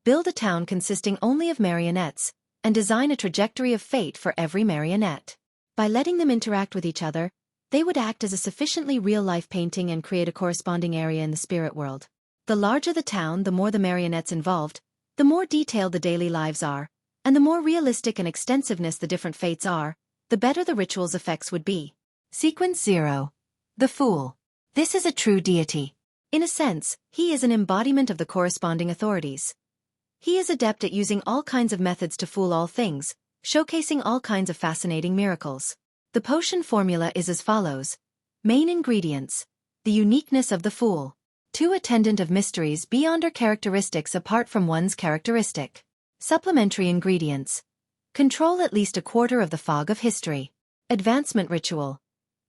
Build a town consisting only of marionettes, and design a trajectory of fate for every marionette. By letting them interact with each other, they would act as a sufficiently real-life painting and create a corresponding area in the spirit world. The larger the town, the more the marionettes involved, the more detailed the daily lives are, and the more realistic and extensiveness the different fates are, the better the ritual's effects would be. Sequence 0. The Fool. This is a true deity. In a sense, he is an embodiment of the corresponding authorities. He is adept at using all kinds of methods to fool all things, showcasing all kinds of fascinating miracles. The potion formula is as follows. Main ingredients. The uniqueness of the Fool. 2 Attendant of Mysteries Beyonder characteristics apart from one's characteristic. Supplementary ingredients. Control at least a quarter of the fog of history. Advancement ritual.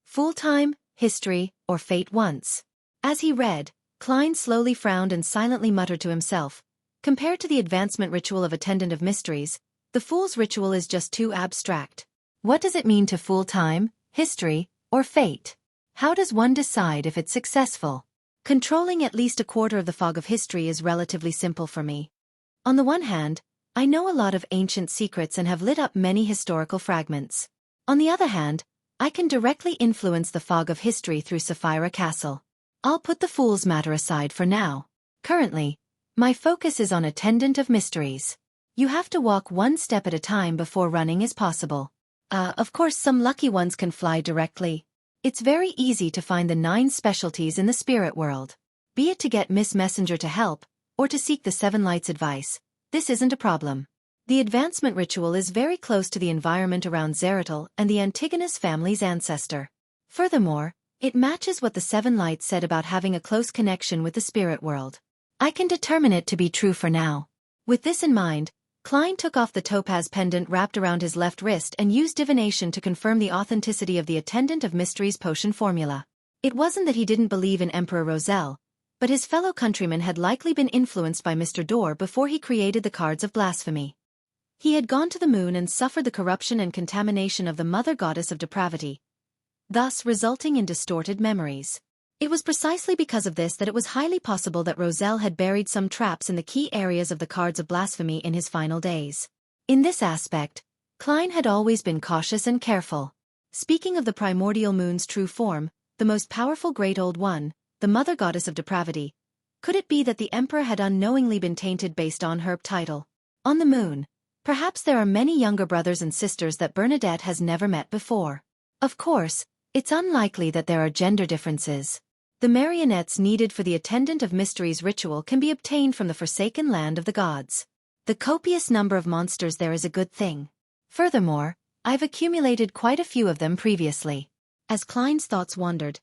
Full-time, history, or fate once. As he read, Klein slowly frowned and silently muttered to himself. Compared to the advancement ritual of Attendant of Mysteries, the Fool's ritual is just too abstract. What does it mean to full-time, history, or fate? How does one decide if it's successful? Controlling at least a quarter of the fog of history is relatively simple for me. On the one hand, I know a lot of ancient secrets and have lit up many historical fragments. On the other hand, I can directly influence the fog of history through Sapphira Castle. I'll put the Fool's matter aside for now. Currently, my focus is on Attendant of Mysteries. You have to walk one step at a time before running is possible. Of course some lucky ones can fly directly. It's very easy to find the 9 specialties in the spirit world. Be it to get Miss Messenger to help, or to seek the 7 Lights' advice, this isn't a problem. The advancement ritual is very close to the environment around Zeratul and the Antigonus family's ancestor. Furthermore, it matches what the 7 Lights said about having a close connection with the spirit world. I can determine it to be true for now. With this in mind, Klein took off the topaz pendant wrapped around his left wrist and used divination to confirm the authenticity of the Attendant of Mysteries potion formula. It wasn't that he didn't believe in Emperor Roselle, but his fellow countrymen had likely been influenced by Mr. Dorr before he created the cards of blasphemy. He had gone to the moon and suffered the corruption and contamination of the mother goddess of depravity, thus resulting in distorted memories. It was precisely because of this that it was highly possible that Roselle had buried some traps in the key areas of the cards of blasphemy in his final days. In this aspect, Klein had always been cautious and careful. Speaking of the primordial moon's true form, the most powerful Great Old One, the mother goddess of depravity, could it be that the emperor had unknowingly been tainted based on her title? On the moon, perhaps there are many younger brothers and sisters that Bernadette has never met before. Of course, it's unlikely that there are gender differences. The marionettes needed for the Attendant of Mysteries ritual can be obtained from the forsaken land of the gods. The copious number of monsters there is a good thing. Furthermore, I've accumulated quite a few of them previously. As Klein's thoughts wandered,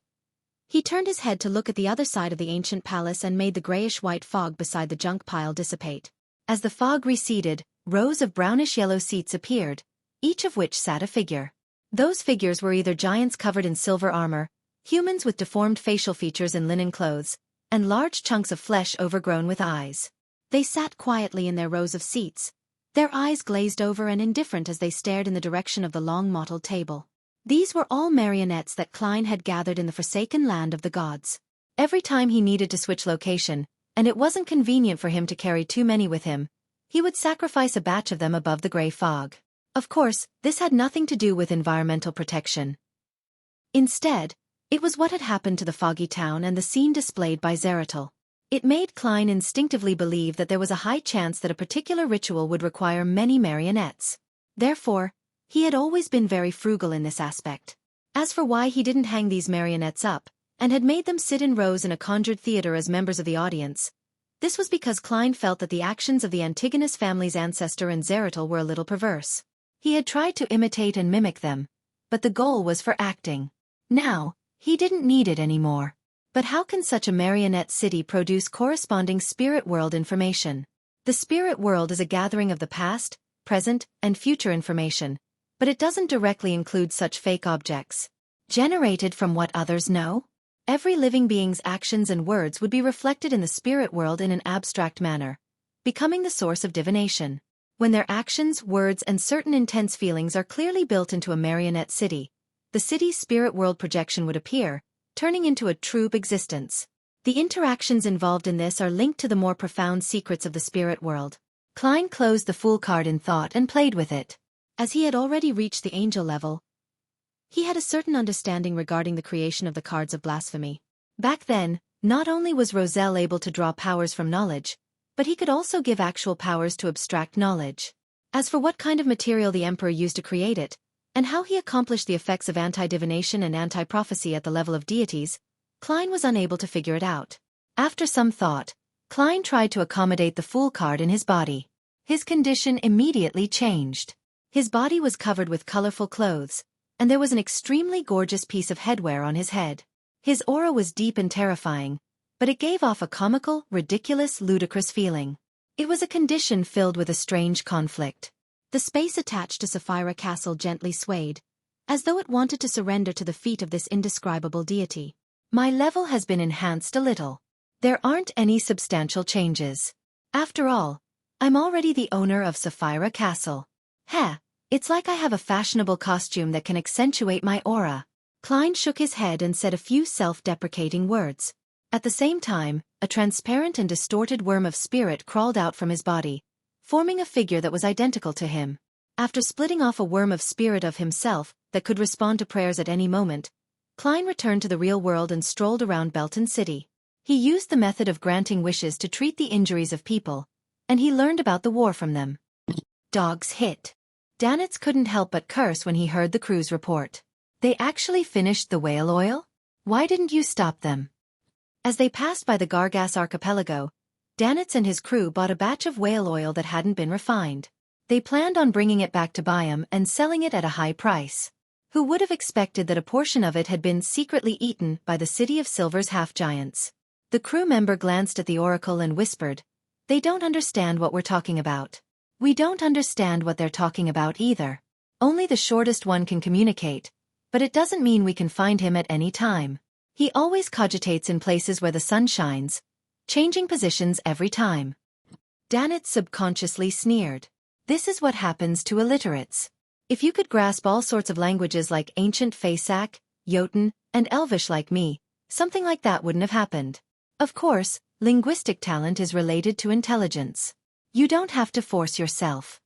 he turned his head to look at the other side of the ancient palace and made the grayish-white fog beside the junk pile dissipate. As the fog receded, rows of brownish-yellow seats appeared, each of which sat a figure. Those figures were either giants covered in silver armor, humans with deformed facial features and linen clothes, and large chunks of flesh overgrown with eyes. They sat quietly in their rows of seats, their eyes glazed over and indifferent as they stared in the direction of the long mottled table. These were all marionettes that Klein had gathered in the forsaken land of the gods. Every time he needed to switch location, and it wasn't convenient for him to carry too many with him, he would sacrifice a batch of them above the gray fog. Of course, this had nothing to do with environmental protection. Instead, it was what had happened to the foggy town and the scene displayed by Zeratul. It made Klein instinctively believe that there was a high chance that a particular ritual would require many marionettes. Therefore, he had always been very frugal in this aspect. As for why he didn't hang these marionettes up, and had made them sit in rows in a conjured theater as members of the audience, this was because Klein felt that the actions of the Antigonus family's ancestor and Zeratul were a little perverse. He had tried to imitate and mimic them, but the goal was for acting. Now, he didn't need it anymore. But how can such a marionette city produce corresponding spirit world information? The spirit world is a gathering of the past, present, and future information, but it doesn't directly include such fake objects. Generated from what others know? Every living being's actions and words would be reflected in the spirit world in an abstract manner, becoming the source of divination. When their actions, words, and certain intense feelings are clearly built into a marionette city, the city's spirit world projection would appear, turning into a true existence. The interactions involved in this are linked to the more profound secrets of the spirit world. Klein closed the Fool card in thought and played with it. As he had already reached the angel level, he had a certain understanding regarding the creation of the cards of blasphemy. Back then, not only was Roselle able to draw powers from knowledge, but he could also give actual powers to abstract knowledge. As for what kind of material the Emperor used to create it, and how he accomplished the effects of anti-divination and anti-prophecy at the level of deities, Klein was unable to figure it out. After some thought, Klein tried to accommodate the Fool card in his body. His condition immediately changed. His body was covered with colorful clothes, and there was an extremely gorgeous piece of headwear on his head. His aura was deep and terrifying, but it gave off a comical, ridiculous, ludicrous feeling. It was a condition filled with a strange conflict. The space attached to Sapphira Castle gently swayed, as though it wanted to surrender to the feet of this indescribable deity. My level has been enhanced a little. There aren't any substantial changes. After all, I'm already the owner of Sapphira Castle. Heh, it's like I have a fashionable costume that can accentuate my aura. Klein shook his head and said a few self-deprecating words. At the same time, a transparent and distorted worm of spirit crawled out from his body, forming a figure that was identical to him. After splitting off a worm of spirit of himself that could respond to prayers at any moment, Klein returned to the real world and strolled around Belton City. He used the method of granting wishes to treat the injuries of people, and he learned about the war from them. Dogs hit. Danitz couldn't help but curse when he heard the crew's report. They actually finished the whale oil? Why didn't you stop them? As they passed by the Gargas archipelago, Danitz and his crew bought a batch of whale oil that hadn't been refined. They planned on bringing it back to Byam and selling it at a high price. Who would have expected that a portion of it had been secretly eaten by the City of Silver's half-giants? The crew member glanced at the oracle and whispered, "They don't understand what we're talking about." "We don't understand what they're talking about either. Only the shortest one can communicate, but it doesn't mean we can find him at any time. He always cogitates in places where the sun shines, changing positions every time." Danitz subconsciously sneered. This is what happens to illiterates. If you could grasp all sorts of languages like ancient Faesak, Jotun, and Elvish like me, something like that wouldn't have happened. Of course, linguistic talent is related to intelligence. You don't have to force yourself.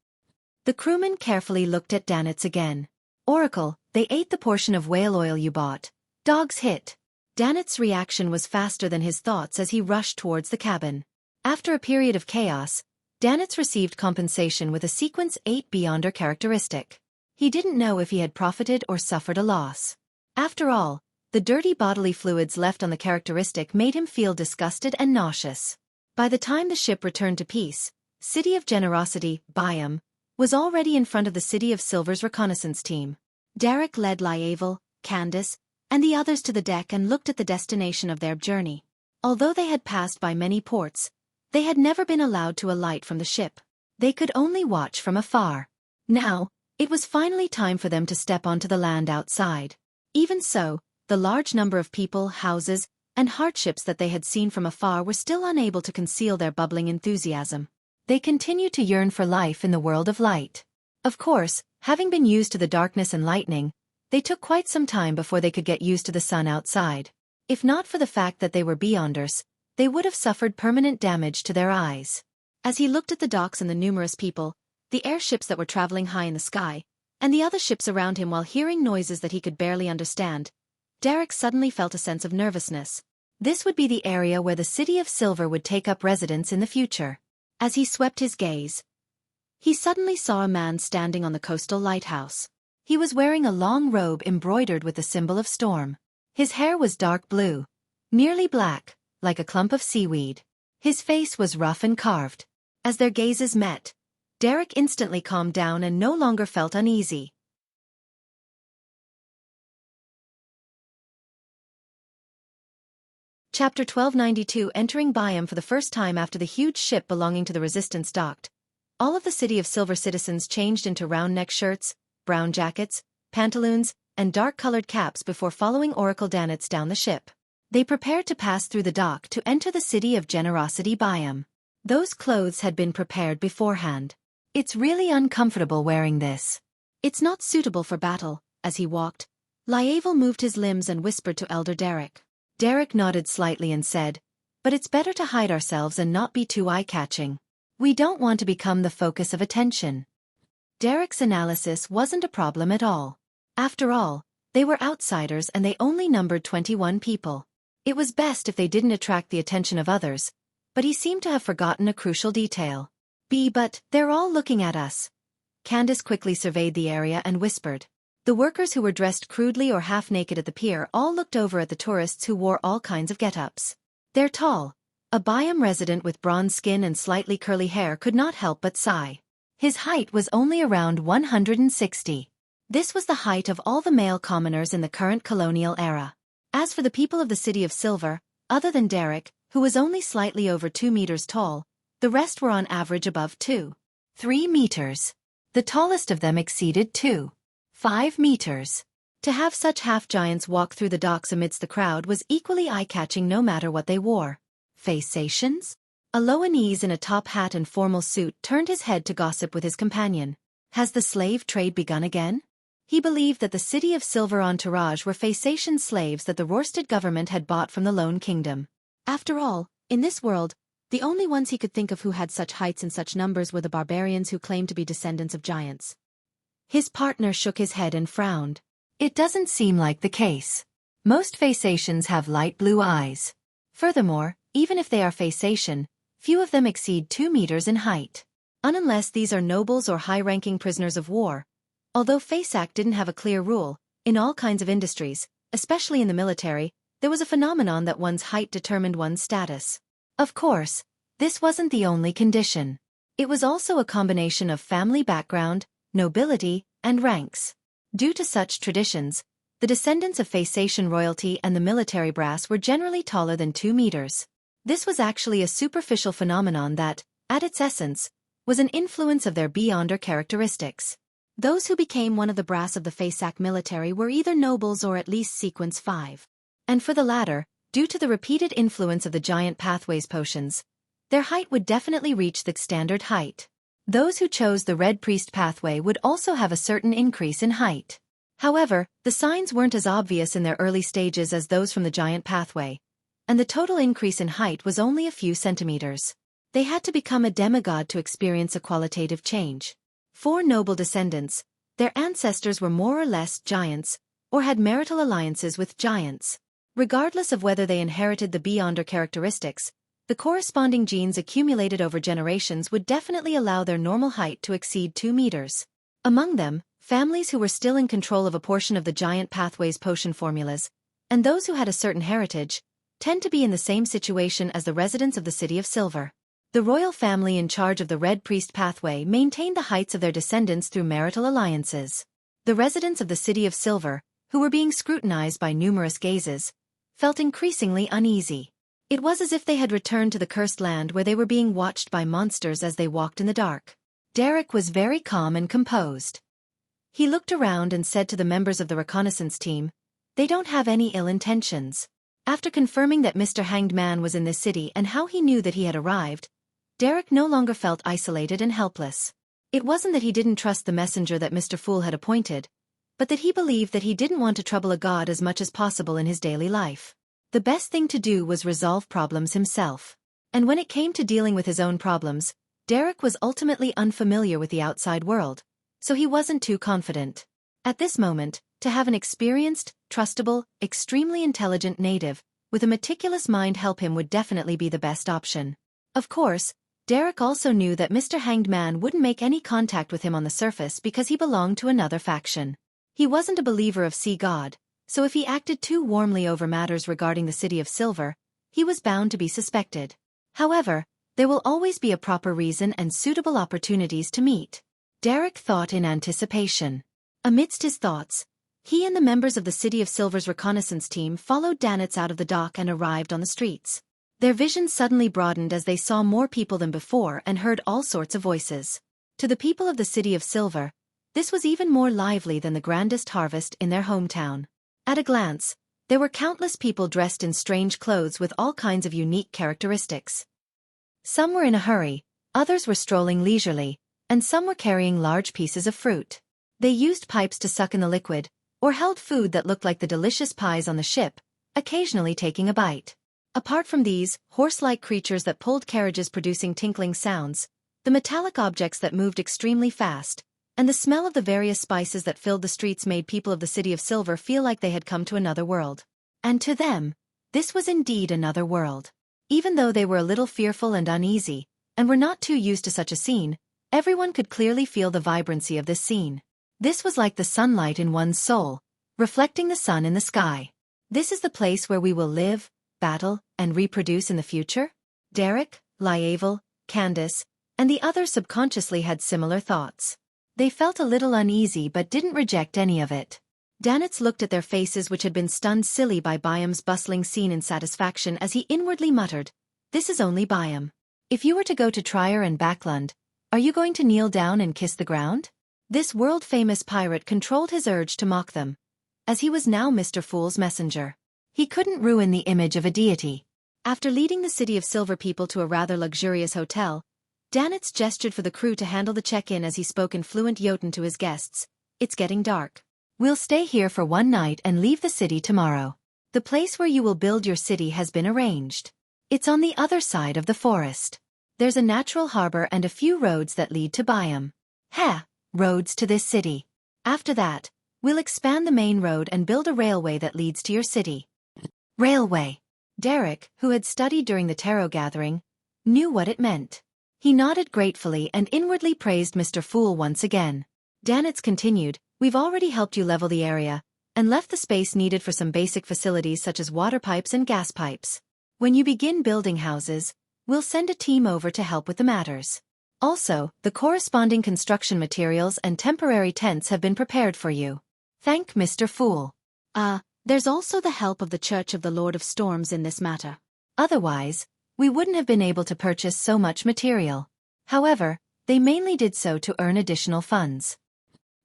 The crewman carefully looked at Danitz again. Oracle, they ate the portion of whale oil you bought. Dogs hit. Danitz's reaction was faster than his thoughts as he rushed towards the cabin. After a period of chaos, Danitz received compensation with a Sequence 8 Beyonder characteristic. He didn't know if he had profited or suffered a loss. After all, the dirty bodily fluids left on the characteristic made him feel disgusted and nauseous. By the time the ship returned to peace, City of Generosity, Byam, was already in front of the City of Silver's reconnaissance team. Derek led Lievel, Candace, and the others to the deck and looked at the destination of their journey. Although they had passed by many ports, they had never been allowed to alight from the ship. They could only watch from afar. Now, it was finally time for them to step onto the land outside. Even so, the large number of people, houses, and hardships that they had seen from afar were still unable to conceal their bubbling enthusiasm. They continued to yearn for life in the world of light. Of course, having been used to the darkness and lightning, they took quite some time before they could get used to the sun outside. If not for the fact that they were Beyonders, they would have suffered permanent damage to their eyes. As he looked at the docks and the numerous people, the airships that were traveling high in the sky, and the other ships around him while hearing noises that he could barely understand, Derek suddenly felt a sense of nervousness. This would be the area where the City of Silver would take up residence in the future. As he swept his gaze, he suddenly saw a man standing on the coastal lighthouse. He was wearing a long robe embroidered with the symbol of storm. His hair was dark blue, nearly black, like a clump of seaweed. His face was rough and carved. As their gazes met, Derek instantly calmed down and no longer felt uneasy. Chapter 1292. Entering Byam for the first time after the huge ship belonging to the Resistance docked, all of the City of Silver citizens changed into round-neck shirts, brown jackets, pantaloons, and dark-colored caps before following Oracle Danitz down the ship. They prepared to pass through the dock to enter the City of Generosity Byam. Those clothes had been prepared beforehand. It's really uncomfortable wearing this. It's not suitable for battle. As he walked, Lievel moved his limbs and whispered to Elder Derek. Derek nodded slightly and said, "But it's better to hide ourselves and not be too eye-catching. We don't want to become the focus of attention." Derek's analysis wasn't a problem at all. After all, they were outsiders and they only numbered 21 people. It was best if they didn't attract the attention of others, but he seemed to have forgotten a crucial detail. But they're all looking at us." Candace quickly surveyed the area and whispered. The workers who were dressed crudely or half-naked at the pier all looked over at the tourists who wore all kinds of get-ups. They're tall. A Byam resident with bronze skin and slightly curly hair could not help but sigh. His height was only around 160. This was the height of all the male commoners in the current colonial era. As for the people of the City of Silver, other than Derek, who was only slightly over 2 meters tall, the rest were on average above 2.3 meters. The tallest of them exceeded 2.5 meters. To have such half-giants walk through the docks amidst the crowd was equally eye-catching no matter what they wore. Faceations? A Loanese in a top hat and formal suit turned his head to gossip with his companion. Has the slave trade begun again? He believed that the City of Silver entourage were Faceation slaves that the Rorsted government had bought from the Lone Kingdom. After all, in this world, the only ones he could think of who had such heights and such numbers were the barbarians who claimed to be descendants of giants. His partner shook his head and frowned. It doesn't seem like the case. Most Faceations have light blue eyes. Furthermore, even if they are Faceation, few of them exceed 2 meters in height. Unless these are nobles or high-ranking prisoners of war. Although Faceac didn't have a clear rule, in all kinds of industries, especially in the military, there was a phenomenon that one's height determined one's status. Of course, this wasn't the only condition. It was also a combination of family background, nobility, and ranks. Due to such traditions, the descendants of Faceation royalty and the military brass were generally taller than 2 meters. This was actually a superficial phenomenon that, at its essence, was an influence of their Beyonder characteristics. Those who became one of the brass of the Faceac military were either nobles or at least Sequence 5. And for the latter, due to the repeated influence of the giant pathways potions, their height would definitely reach the standard height. Those who chose the Red Priest pathway would also have a certain increase in height. However, the signs weren't as obvious in their early stages as those from the giant pathway, and the total increase in height was only a few centimeters. They had to become a demigod to experience a qualitative change. 4 noble descendants, their ancestors were more or less giants, or had marital alliances with giants. Regardless of whether they inherited the Beyonder characteristics, the corresponding genes accumulated over generations would definitely allow their normal height to exceed 2 meters. Among them, families who were still in control of a portion of the giant pathway's potion formulas, and those who had a certain heritage, tend to be in the same situation as the residents of the City of Silver. The royal family in charge of the Red Priest pathway maintained the heights of their descendants through marital alliances. The residents of the City of Silver, who were being scrutinized by numerous gazes, felt increasingly uneasy. It was as if they had returned to the cursed land where they were being watched by monsters as they walked in the dark. Derek was very calm and composed. He looked around and said to the members of the reconnaissance team, "They don't have any ill intentions." After confirming that Mr. Hanged Man was in this city and how he knew that he had arrived, Derek no longer felt isolated and helpless. It wasn't that he didn't trust the messenger that Mr. Fool had appointed, but that he believed that he didn't want to trouble a god as much as possible in his daily life. The best thing to do was resolve problems himself. And when it came to dealing with his own problems, Derek was ultimately unfamiliar with the outside world, so he wasn't too confident. At this moment, to have an experienced, trustable, extremely intelligent native with a meticulous mind help him would definitely be the best option. Of course, Derek also knew that Mr. Hanged Man wouldn't make any contact with him on the surface because he belonged to another faction. He wasn't a believer of Sea God, so if he acted too warmly over matters regarding the City of Silver, he was bound to be suspected. However, there will always be a proper reason and suitable opportunities to meet. Derek thought in anticipation. Amidst his thoughts, he and the members of the City of Silver's reconnaissance team followed Danitz out of the dock and arrived on the streets. Their vision suddenly broadened as they saw more people than before and heard all sorts of voices. To the people of the City of Silver, this was even more lively than the grandest harvest in their hometown. At a glance, there were countless people dressed in strange clothes with all kinds of unique characteristics. Some were in a hurry, others were strolling leisurely, and some were carrying large pieces of fruit. They used pipes to suck in the liquid, or held food that looked like the delicious pies on the ship, occasionally taking a bite. Apart from these, horse-like creatures that pulled carriages producing tinkling sounds, the metallic objects that moved extremely fast, and the smell of the various spices that filled the streets made people of the City of Silver feel like they had come to another world. And to them, this was indeed another world. Even though they were a little fearful and uneasy, and were not too used to such a scene, everyone could clearly feel the vibrancy of this scene. This was like the sunlight in one's soul, reflecting the sun in the sky. This is the place where we will live, battle, and reproduce in the future? Derek, Lievel, Candace, and the others subconsciously had similar thoughts. They felt a little uneasy but didn't reject any of it. Danitz looked at their faces which had been stunned silly by Byam's bustling scene in satisfaction as he inwardly muttered, "This is only Byam. If you were to go to Trier and Backlund, are you going to kneel down and kiss the ground?" This world-famous pirate controlled his urge to mock them, as he was now Mr. Fool's messenger. He couldn't ruin the image of a deity. After leading the City of Silver people to a rather luxurious hotel, Danitz gestured for the crew to handle the check-in as he spoke in fluent Jotun to his guests. "It's getting dark. We'll stay here for one night and leave the city tomorrow. The place where you will build your city has been arranged. It's on the other side of the forest. There's a natural harbor and a few roads that lead to Byam. Roads to this city. After that, we'll expand the main road and build a railway that leads to your city." Railway. Derek, who had studied during the tarot gathering, knew what it meant. He nodded gratefully and inwardly praised Mr. Fool once again. Danitz continued, "We've already helped you level the area, and left the space needed for some basic facilities such as water pipes and gas pipes. When you begin building houses, we'll send a team over to help with the matters. Also, the corresponding construction materials and temporary tents have been prepared for you. Thank Mr. Fool. There's also the help of the Church of the Lord of Storms in this matter. Otherwise, we wouldn't have been able to purchase so much material. However, they mainly did so to earn additional funds.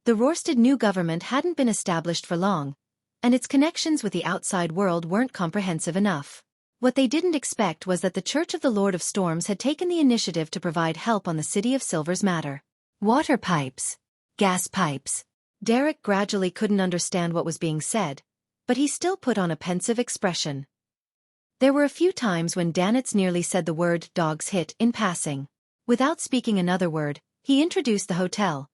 The Rorsted new government hadn't been established for long, and its connections with the outside world weren't comprehensive enough. What they didn't expect was that the Church of the Lord of Storms had taken the initiative to provide help on the City of Silver's matter. Water pipes. Gas pipes. Derek gradually couldn't understand what was being said, but he still put on a pensive expression. There were a few times when Danitz nearly said the word "dog's hit" in passing. Without speaking another word, he introduced the hotel.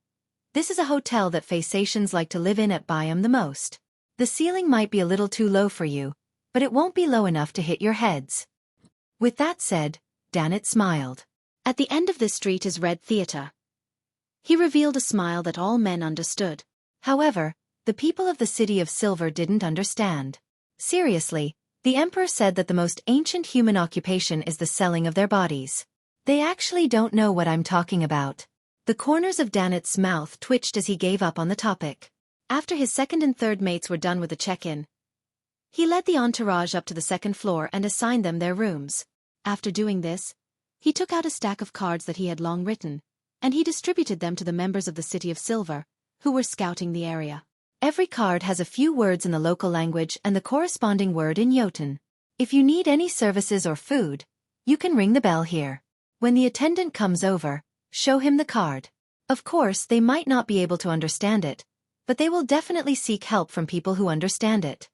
This is a hotel that Phasacians like to live in at Biome the most. The ceiling might be a little too low for you, but it won't be low enough to hit your heads. With that said, Danitz smiled. At the end of this street is Red Theatre. He revealed a smile that all men understood. However, the people of the City of Silver didn't understand. Seriously, the Emperor said that the most ancient human occupation is the selling of their bodies. They actually don't know what I'm talking about. The corners of Danitz's mouth twitched as he gave up on the topic. After his second and third mates were done with the check-in, he led the entourage up to the second floor and assigned them their rooms. After doing this, he took out a stack of cards that he had long written, and he distributed them to the members of the City of Silver, who were scouting the area. Every card has a few words in the local language and the corresponding word in Jotun. If you need any services or food, you can ring the bell here. When the attendant comes over, show him the card. Of course, they might not be able to understand it, but they will definitely seek help from people who understand it.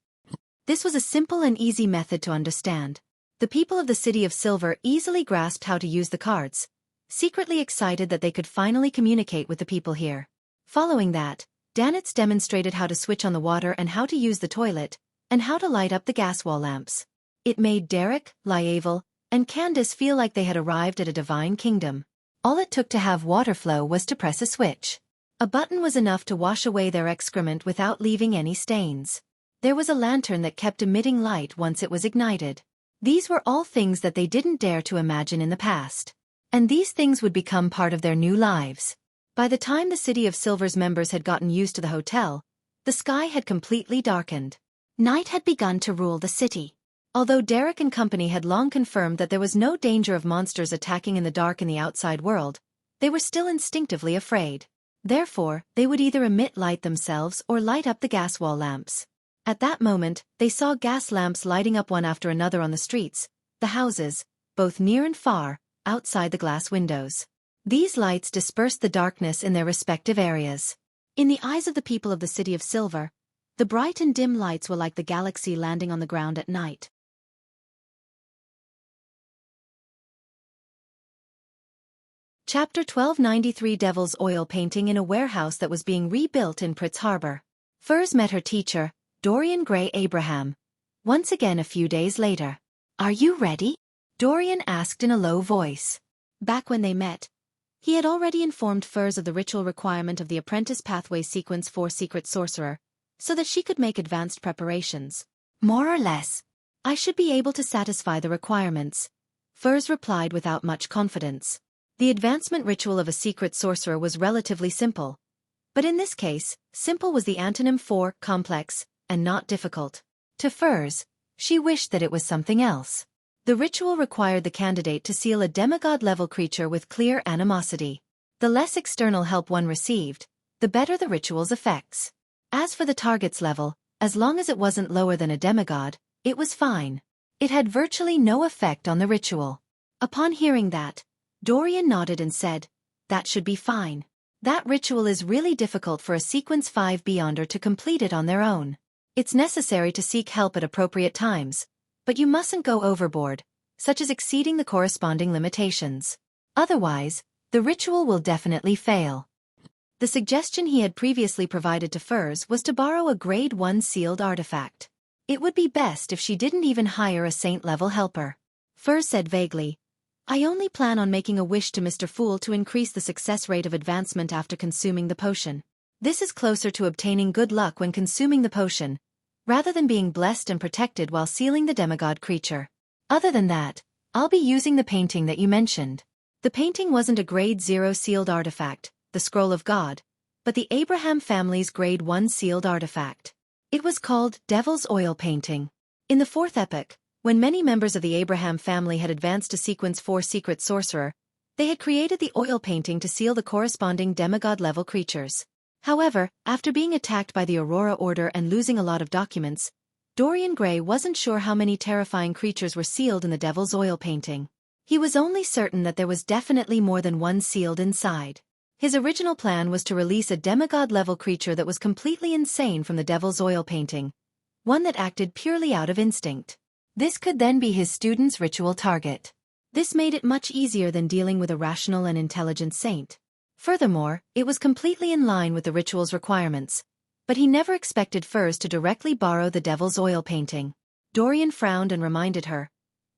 This was a simple and easy method to understand. The people of the City of Silver easily grasped how to use the cards, secretly excited that they could finally communicate with the people here. Following that, Danitz demonstrated how to switch on the water and how to use the toilet, and how to light up the gas wall lamps. It made Derek, Lievel, and Candace feel like they had arrived at a divine kingdom. All it took to have water flow was to press a switch. A button was enough to wash away their excrement without leaving any stains. There was a lantern that kept emitting light once it was ignited. These were all things that they didn't dare to imagine in the past. And these things would become part of their new lives. By the time the City of Silver's members had gotten used to the hotel, the sky had completely darkened. Night had begun to rule the city. Although Derek and company had long confirmed that there was no danger of monsters attacking in the dark in the outside world, they were still instinctively afraid. Therefore, they would either emit light themselves or light up the gas wall lamps. At that moment, they saw gas lamps lighting up one after another on the streets, the houses, both near and far, outside the glass windows. These lights dispersed the darkness in their respective areas. In the eyes of the people of the City of Silver, the bright and dim lights were like the galaxy landing on the ground at night. Chapter 1293 Devil's Oil Painting in a warehouse that was being rebuilt in Pritz Harbor. Furs met her teacher, Dorian Gray Abraham, once again a few days later. "Are you ready?" Dorian asked in a low voice. Back when they met, he had already informed Furs of the ritual requirement of the Apprentice Pathway Sequence for Secret Sorcerer, so that she could make advanced preparations. "More or less. I should be able to satisfy the requirements," Furs replied without much confidence. The advancement ritual of a secret sorcerer was relatively simple. But in this case, simple was the antonym for complex, and not difficult. To Furs, she wished that it was something else. The ritual required the candidate to seal a demigod-level creature with clear animosity. The less external help one received, the better the ritual's effects. As for the target's level, as long as it wasn't lower than a demigod, it was fine. It had virtually no effect on the ritual. Upon hearing that, Dorian nodded and said, "That should be fine. That ritual is really difficult for a Sequence 5 Beyonder to complete it on their own. It's necessary to seek help at appropriate times, but you mustn't go overboard, such as exceeding the corresponding limitations. Otherwise, the ritual will definitely fail." The suggestion he had previously provided to Furs was to borrow a Grade 1 sealed artifact. It would be best if she didn't even hire a saint-level helper. Furs said vaguely, "I only plan on making a wish to Mr. Fool to increase the success rate of advancement after consuming the potion. This is closer to obtaining good luck when consuming the potion, rather than being blessed and protected while sealing the demigod creature. Other than that, I'll be using the painting that you mentioned." The painting wasn't a Grade 0 sealed artifact, the Scroll of God, but the Abraham family's Grade 1 sealed artifact. It was called Devil's Oil Painting. In the Fourth Epoch, when many members of the Abraham family had advanced to Sequence 4 Secret Sorcerer, they had created the oil painting to seal the corresponding demigod-level creatures. However, after being attacked by the Aurora Order and losing a lot of documents, Dorian Gray wasn't sure how many terrifying creatures were sealed in the Devil's Oil painting. He was only certain that there was definitely more than one sealed inside. His original plan was to release a demigod-level creature that was completely insane from the Devil's Oil painting, one that acted purely out of instinct. This could then be his student's ritual target. This made it much easier than dealing with a rational and intelligent saint. Furthermore, it was completely in line with the ritual's requirements. But he never expected Furs to directly borrow the Devil's Oil painting. Dorian frowned and reminded her,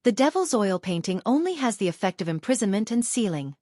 the Devil's Oil painting only has the effect of imprisonment and sealing.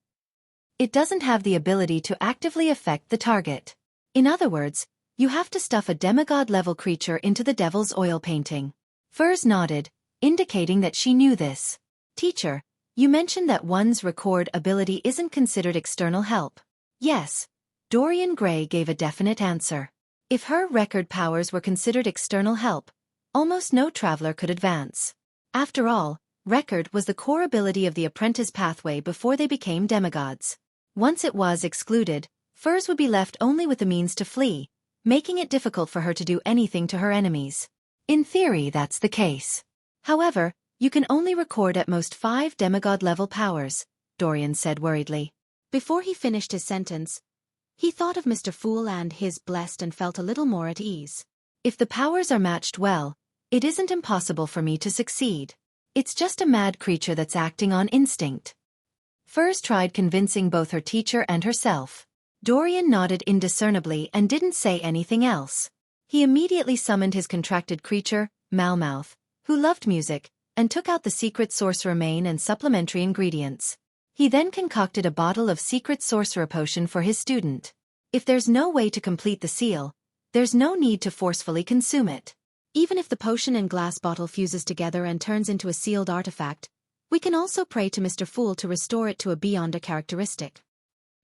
It doesn't have the ability to actively affect the target. In other words, you have to stuff a demigod-level creature into the Devil's Oil painting. Furs nodded, indicating that she knew this. Teacher, you mentioned that one's record ability isn't considered external help. Yes. Dorian Gray gave a definite answer. If her record powers were considered external help, almost no traveler could advance. After all, record was the core ability of the apprentice pathway before they became demigods. Once it was excluded, Furs would be left only with the means to flee, making it difficult for her to do anything to her enemies. In theory, that's the case. However, you can only record at most 5 demigod-level powers, Dorian said worriedly. Before he finished his sentence, he thought of Mr. Fool and his blessed and felt a little more at ease. If the powers are matched well, it isn't impossible for me to succeed. It's just a mad creature that's acting on instinct. Furs tried convincing both her teacher and herself. Dorian nodded indiscernibly and didn't say anything else. He immediately summoned his contracted creature, Malmouth, who loved music, and took out the secret sorcerer mane and supplementary ingredients. He then concocted a bottle of secret sorcerer potion for his student. If there's no way to complete the seal, there's no need to forcefully consume it. Even if the potion and glass bottle fuses together and turns into a sealed artifact, we can also pray to Mr. Fool to restore it to a beyond a characteristic.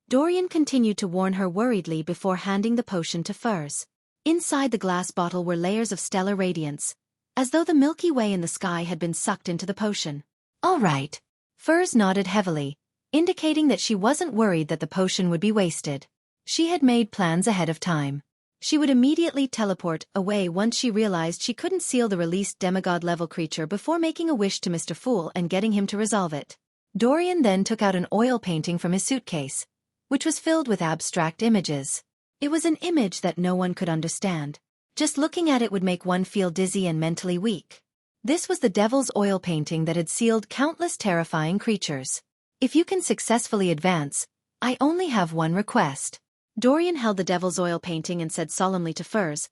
Dorian continued to warn her worriedly before handing the potion to Furs. Inside the glass bottle were layers of stellar radiance, as though the Milky Way in the sky had been sucked into the potion. All right. Furs nodded heavily, indicating that she wasn't worried that the potion would be wasted. She had made plans ahead of time. She would immediately teleport away once she realized she couldn't seal the released demigod-level creature before making a wish to Mr. Fool and getting him to resolve it. Dorian then took out an oil painting from his suitcase, which was filled with abstract images. It was an image that no one could understand. Just looking at it would make one feel dizzy and mentally weak. This was the Devil's Oil painting that had sealed countless terrifying creatures. If you can successfully advance, I only have one request. Dorian held the Devil's Oil painting and said solemnly to Furs,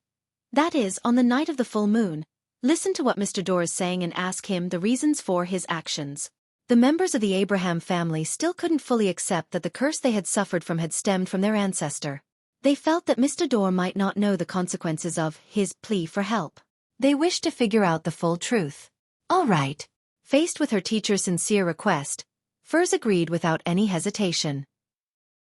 that is, on the night of the full moon, listen to what Mr. Dorr is saying and ask him the reasons for his actions. The members of the Abraham family still couldn't fully accept that the curse they had suffered from had stemmed from their ancestor. They felt that Mr. Dorr might not know the consequences of his plea for help. They wished to figure out the full truth. All right. Faced with her teacher's sincere request, Furs agreed without any hesitation.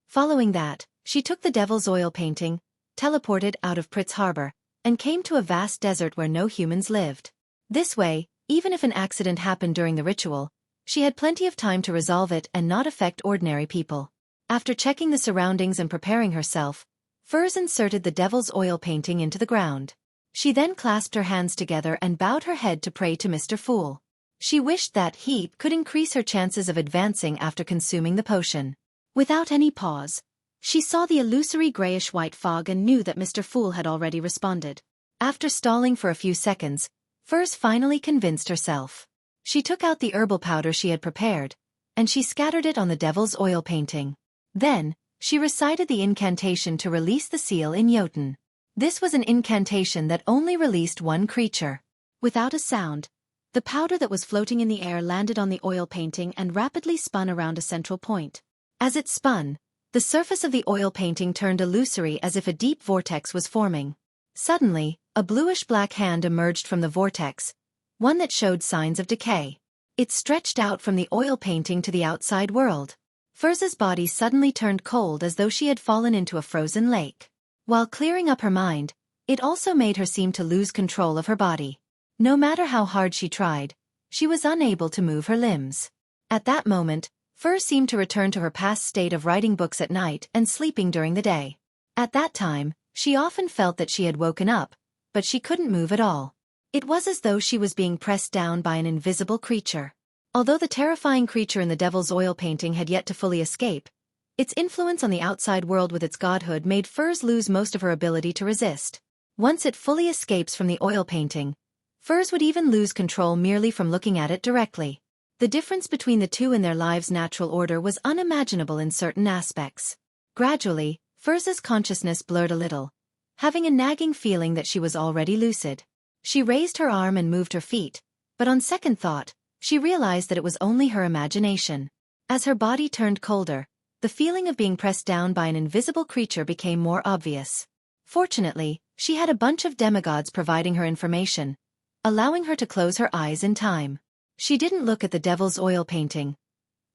Following that, she took the Devil's Oil painting, teleported out of Pritz Harbor, and came to a vast desert where no humans lived. This way, even if an accident happened during the ritual, she had plenty of time to resolve it and not affect ordinary people. After checking the surroundings and preparing herself, Furs inserted the Devil's Oil painting into the ground. She then clasped her hands together and bowed her head to pray to Mr. Fool. She wished that he could increase her chances of advancing after consuming the potion. Without any pause, she saw the illusory grayish-white fog and knew that Mr. Fool had already responded. After stalling for a few seconds, Furs finally convinced herself. She took out the herbal powder she had prepared, and she scattered it on the Devil's Oil painting. Then, she recited the incantation to release the seal in Jotun. This was an incantation that only released one creature. Without a sound, the powder that was floating in the air landed on the oil painting and rapidly spun around a central point. As it spun, the surface of the oil painting turned illusory as if a deep vortex was forming. Suddenly, a bluish-black hand emerged from the vortex, one that showed signs of decay. It stretched out from the oil painting to the outside world. Furs's body suddenly turned cold as though she had fallen into a frozen lake. While clearing up her mind, it also made her seem to lose control of her body. No matter how hard she tried, she was unable to move her limbs. At that moment, Furs seemed to return to her past state of writing books at night and sleeping during the day. At that time, she often felt that she had woken up, but she couldn't move at all. It was as though she was being pressed down by an invisible creature. Although the terrifying creature in the devil's oil painting had yet to fully escape, its influence on the outside world with its godhood made Furs lose most of her ability to resist. Once it fully escapes from the oil painting, Furs would even lose control merely from looking at it directly. The difference between the two in their lives' natural order was unimaginable in certain aspects. Gradually, Furs's consciousness blurred a little, having a nagging feeling that she was already lucid. She raised her arm and moved her feet, but on second thought, she realized that it was only her imagination. As her body turned colder, the feeling of being pressed down by an invisible creature became more obvious. Fortunately, she had a bunch of demigods providing her information, allowing her to close her eyes in time. She didn't look at the devil's oil painting.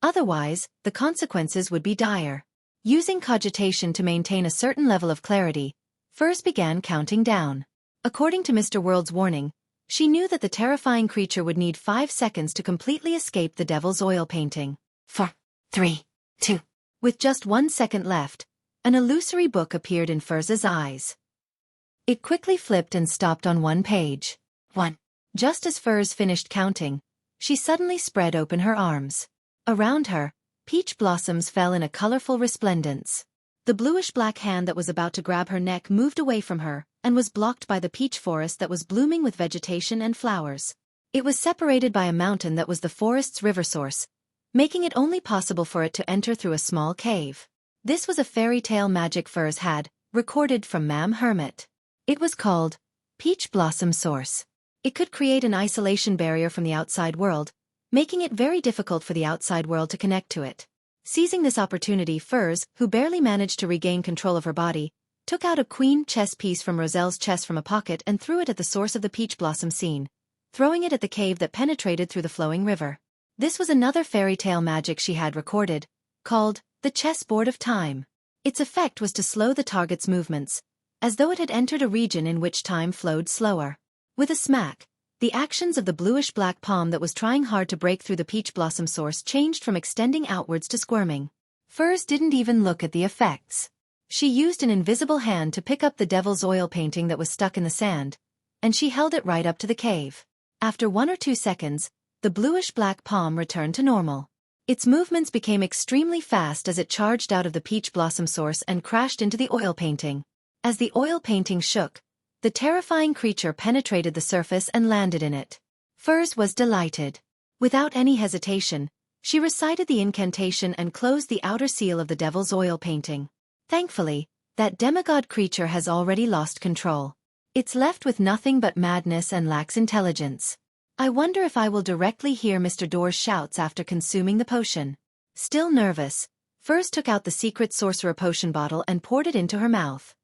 Otherwise, the consequences would be dire. Using cogitation to maintain a certain level of clarity, Furs began counting down. According to Mr. World's warning, she knew that the terrifying creature would need 5 seconds to completely escape the devil's oil painting. 4, 3, 2. With just 1 second left, an illusory book appeared in Furs's eyes. It quickly flipped and stopped on one page. 1. Just as Furs finished counting, she suddenly spread open her arms. Around her, peach blossoms fell in a colorful resplendence. The bluish-black hand that was about to grab her neck moved away from her, and was blocked by the peach forest that was blooming with vegetation and flowers. It was separated by a mountain that was the forest's river source, making it only possible for it to enter through a small cave. This was a fairy tale magic Furs had, recorded from Mam Hermit. It was called Peach Blossom Source. It could create an isolation barrier from the outside world, making it very difficult for the outside world to connect to it. Seizing this opportunity, Furs, who barely managed to regain control of her body, took out a queen chess piece from Roselle's chest from a pocket and threw it at the source of the peach blossom scene, throwing it at the cave that penetrated through the flowing river. This was another fairy tale magic she had recorded, called the chessboard of time. Its effect was to slow the target's movements, as though it had entered a region in which time flowed slower. With a smack, the actions of the bluish-black palm that was trying hard to break through the peach blossom source changed from extending outwards to squirming. Furs didn't even look at the effects. She used an invisible hand to pick up the devil's oil painting that was stuck in the sand, and she held it right up to the cave. After 1 or 2 seconds, the bluish-black palm returned to normal. Its movements became extremely fast as it charged out of the peach blossom source and crashed into the oil painting. As the oil painting shook, the terrifying creature penetrated the surface and landed in it. Furs was delighted. Without any hesitation, she recited the incantation and closed the outer seal of the devil's oil painting. Thankfully, that demigod creature has already lost control. It's left with nothing but madness and lacks intelligence. I wonder if I will directly hear Mr. Door's shouts after consuming the potion. Still nervous, Furs took out the secret sorcerer potion bottle and poured it into her mouth.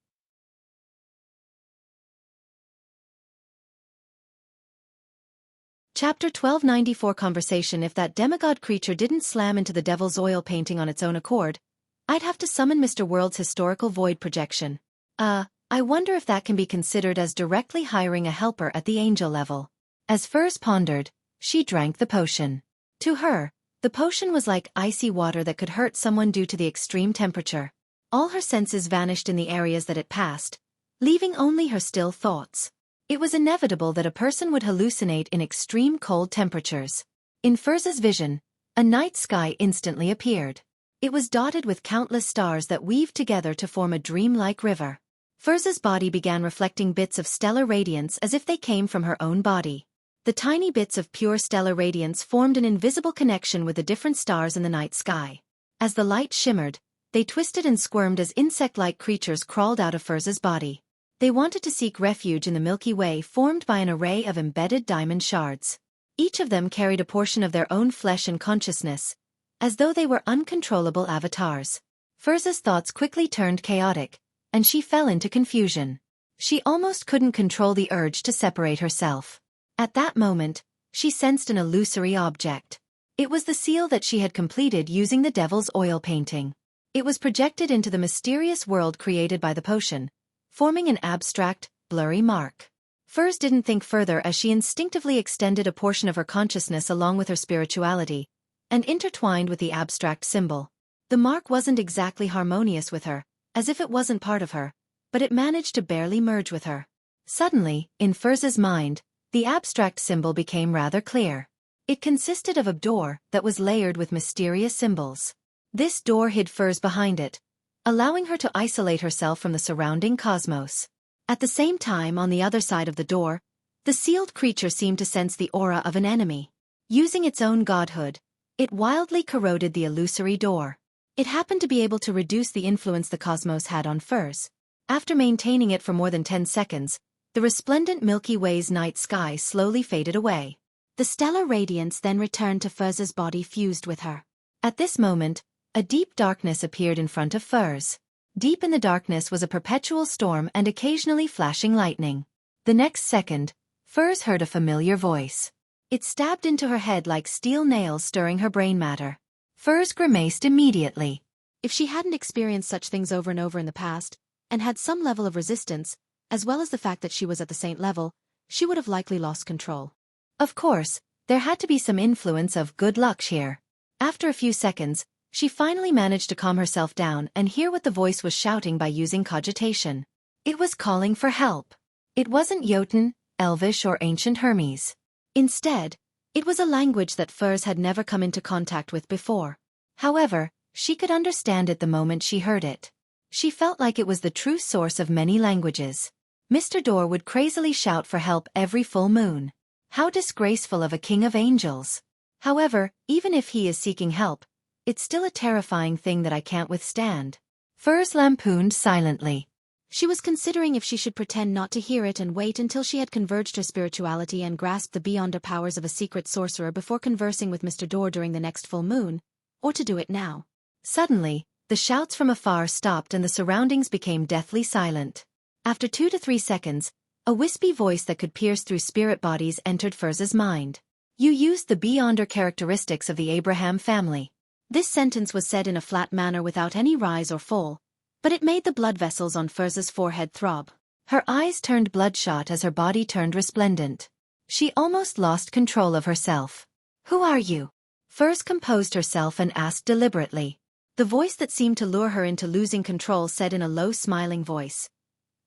Chapter 1294 Conversation. If that demigod creature didn't slam into the devil's oil painting on its own accord, I'd have to summon Mr. World's historical void projection. I wonder if that can be considered as directly hiring a helper at the angel level. As Furs pondered, she drank the potion. To her, the potion was like icy water that could hurt someone due to the extreme temperature. All her senses vanished in the areas that it passed, leaving only her still thoughts. It was inevitable that a person would hallucinate in extreme cold temperatures. In Furs's vision, a night sky instantly appeared. It was dotted with countless stars that weaved together to form a dreamlike river. Furs's body began reflecting bits of stellar radiance as if they came from her own body. The tiny bits of pure stellar radiance formed an invisible connection with the different stars in the night sky. As the light shimmered, they twisted and squirmed as insect-like creatures crawled out of Furs's body. They wanted to seek refuge in the Milky Way formed by an array of embedded diamond shards. Each of them carried a portion of their own flesh and consciousness, as though they were uncontrollable avatars. Furs's thoughts quickly turned chaotic, and she fell into confusion. She almost couldn't control the urge to separate herself. At that moment, she sensed an illusory object. It was the seal that she had completed using the devil's oil painting. It was projected into the mysterious world created by the potion, forming an abstract, blurry mark. Furs didn't think further as she instinctively extended a portion of her consciousness along with her spirituality, and intertwined with the abstract symbol. The mark wasn't exactly harmonious with her, as if it wasn't part of her, but it managed to barely merge with her. Suddenly, in Furs's mind, the abstract symbol became rather clear. It consisted of a door that was layered with mysterious symbols. This door hid Furs behind it, allowing her to isolate herself from the surrounding cosmos. At the same time, on the other side of the door, the sealed creature seemed to sense the aura of an enemy. Using its own godhood, it wildly corroded the illusory door. It happened to be able to reduce the influence the cosmos had on Furs. After maintaining it for more than 10 seconds, the resplendent Milky Way's night sky slowly faded away. The stellar radiance then returned to Furs's body, fused with her. At this moment, a deep darkness appeared in front of Furs. Deep in the darkness was a perpetual storm and occasionally flashing lightning. The next second, Furs heard a familiar voice. It stabbed into her head like steel nails, stirring her brain matter. Furs grimaced immediately. If she hadn't experienced such things over and over in the past, and had some level of resistance, as well as the fact that she was at the saint level, she would have likely lost control. Of course, there had to be some influence of good luck here. After a few seconds, she finally managed to calm herself down and hear what the voice was shouting by using cogitation. It was calling for help. It wasn't Jotun, Elvish, or ancient Hermes. Instead, it was a language that Furs had never come into contact with before. However, she could understand it the moment she heard it. She felt like it was the true source of many languages. Mr. Door would crazily shout for help every full moon. How disgraceful of a king of angels. However, even if he is seeking help, it's still a terrifying thing that I can't withstand. Furs lampooned silently. She was considering if she should pretend not to hear it and wait until she had converged her spirituality and grasped the beyonder powers of a secret sorcerer before conversing with Mr. Door during the next full moon, or to do it now. Suddenly, the shouts from afar stopped and the surroundings became deathly silent. After 2 to 3 seconds, a wispy voice that could pierce through spirit bodies entered Furs's mind. You used the beyonder characteristics of the Abraham family. This sentence was said in a flat manner without any rise or fall, but it made the blood vessels on Furs's forehead throb. Her eyes turned bloodshot as her body turned resplendent. She almost lost control of herself. Who are you? Furs composed herself and asked deliberately. The voice that seemed to lure her into losing control said in a low, smiling voice,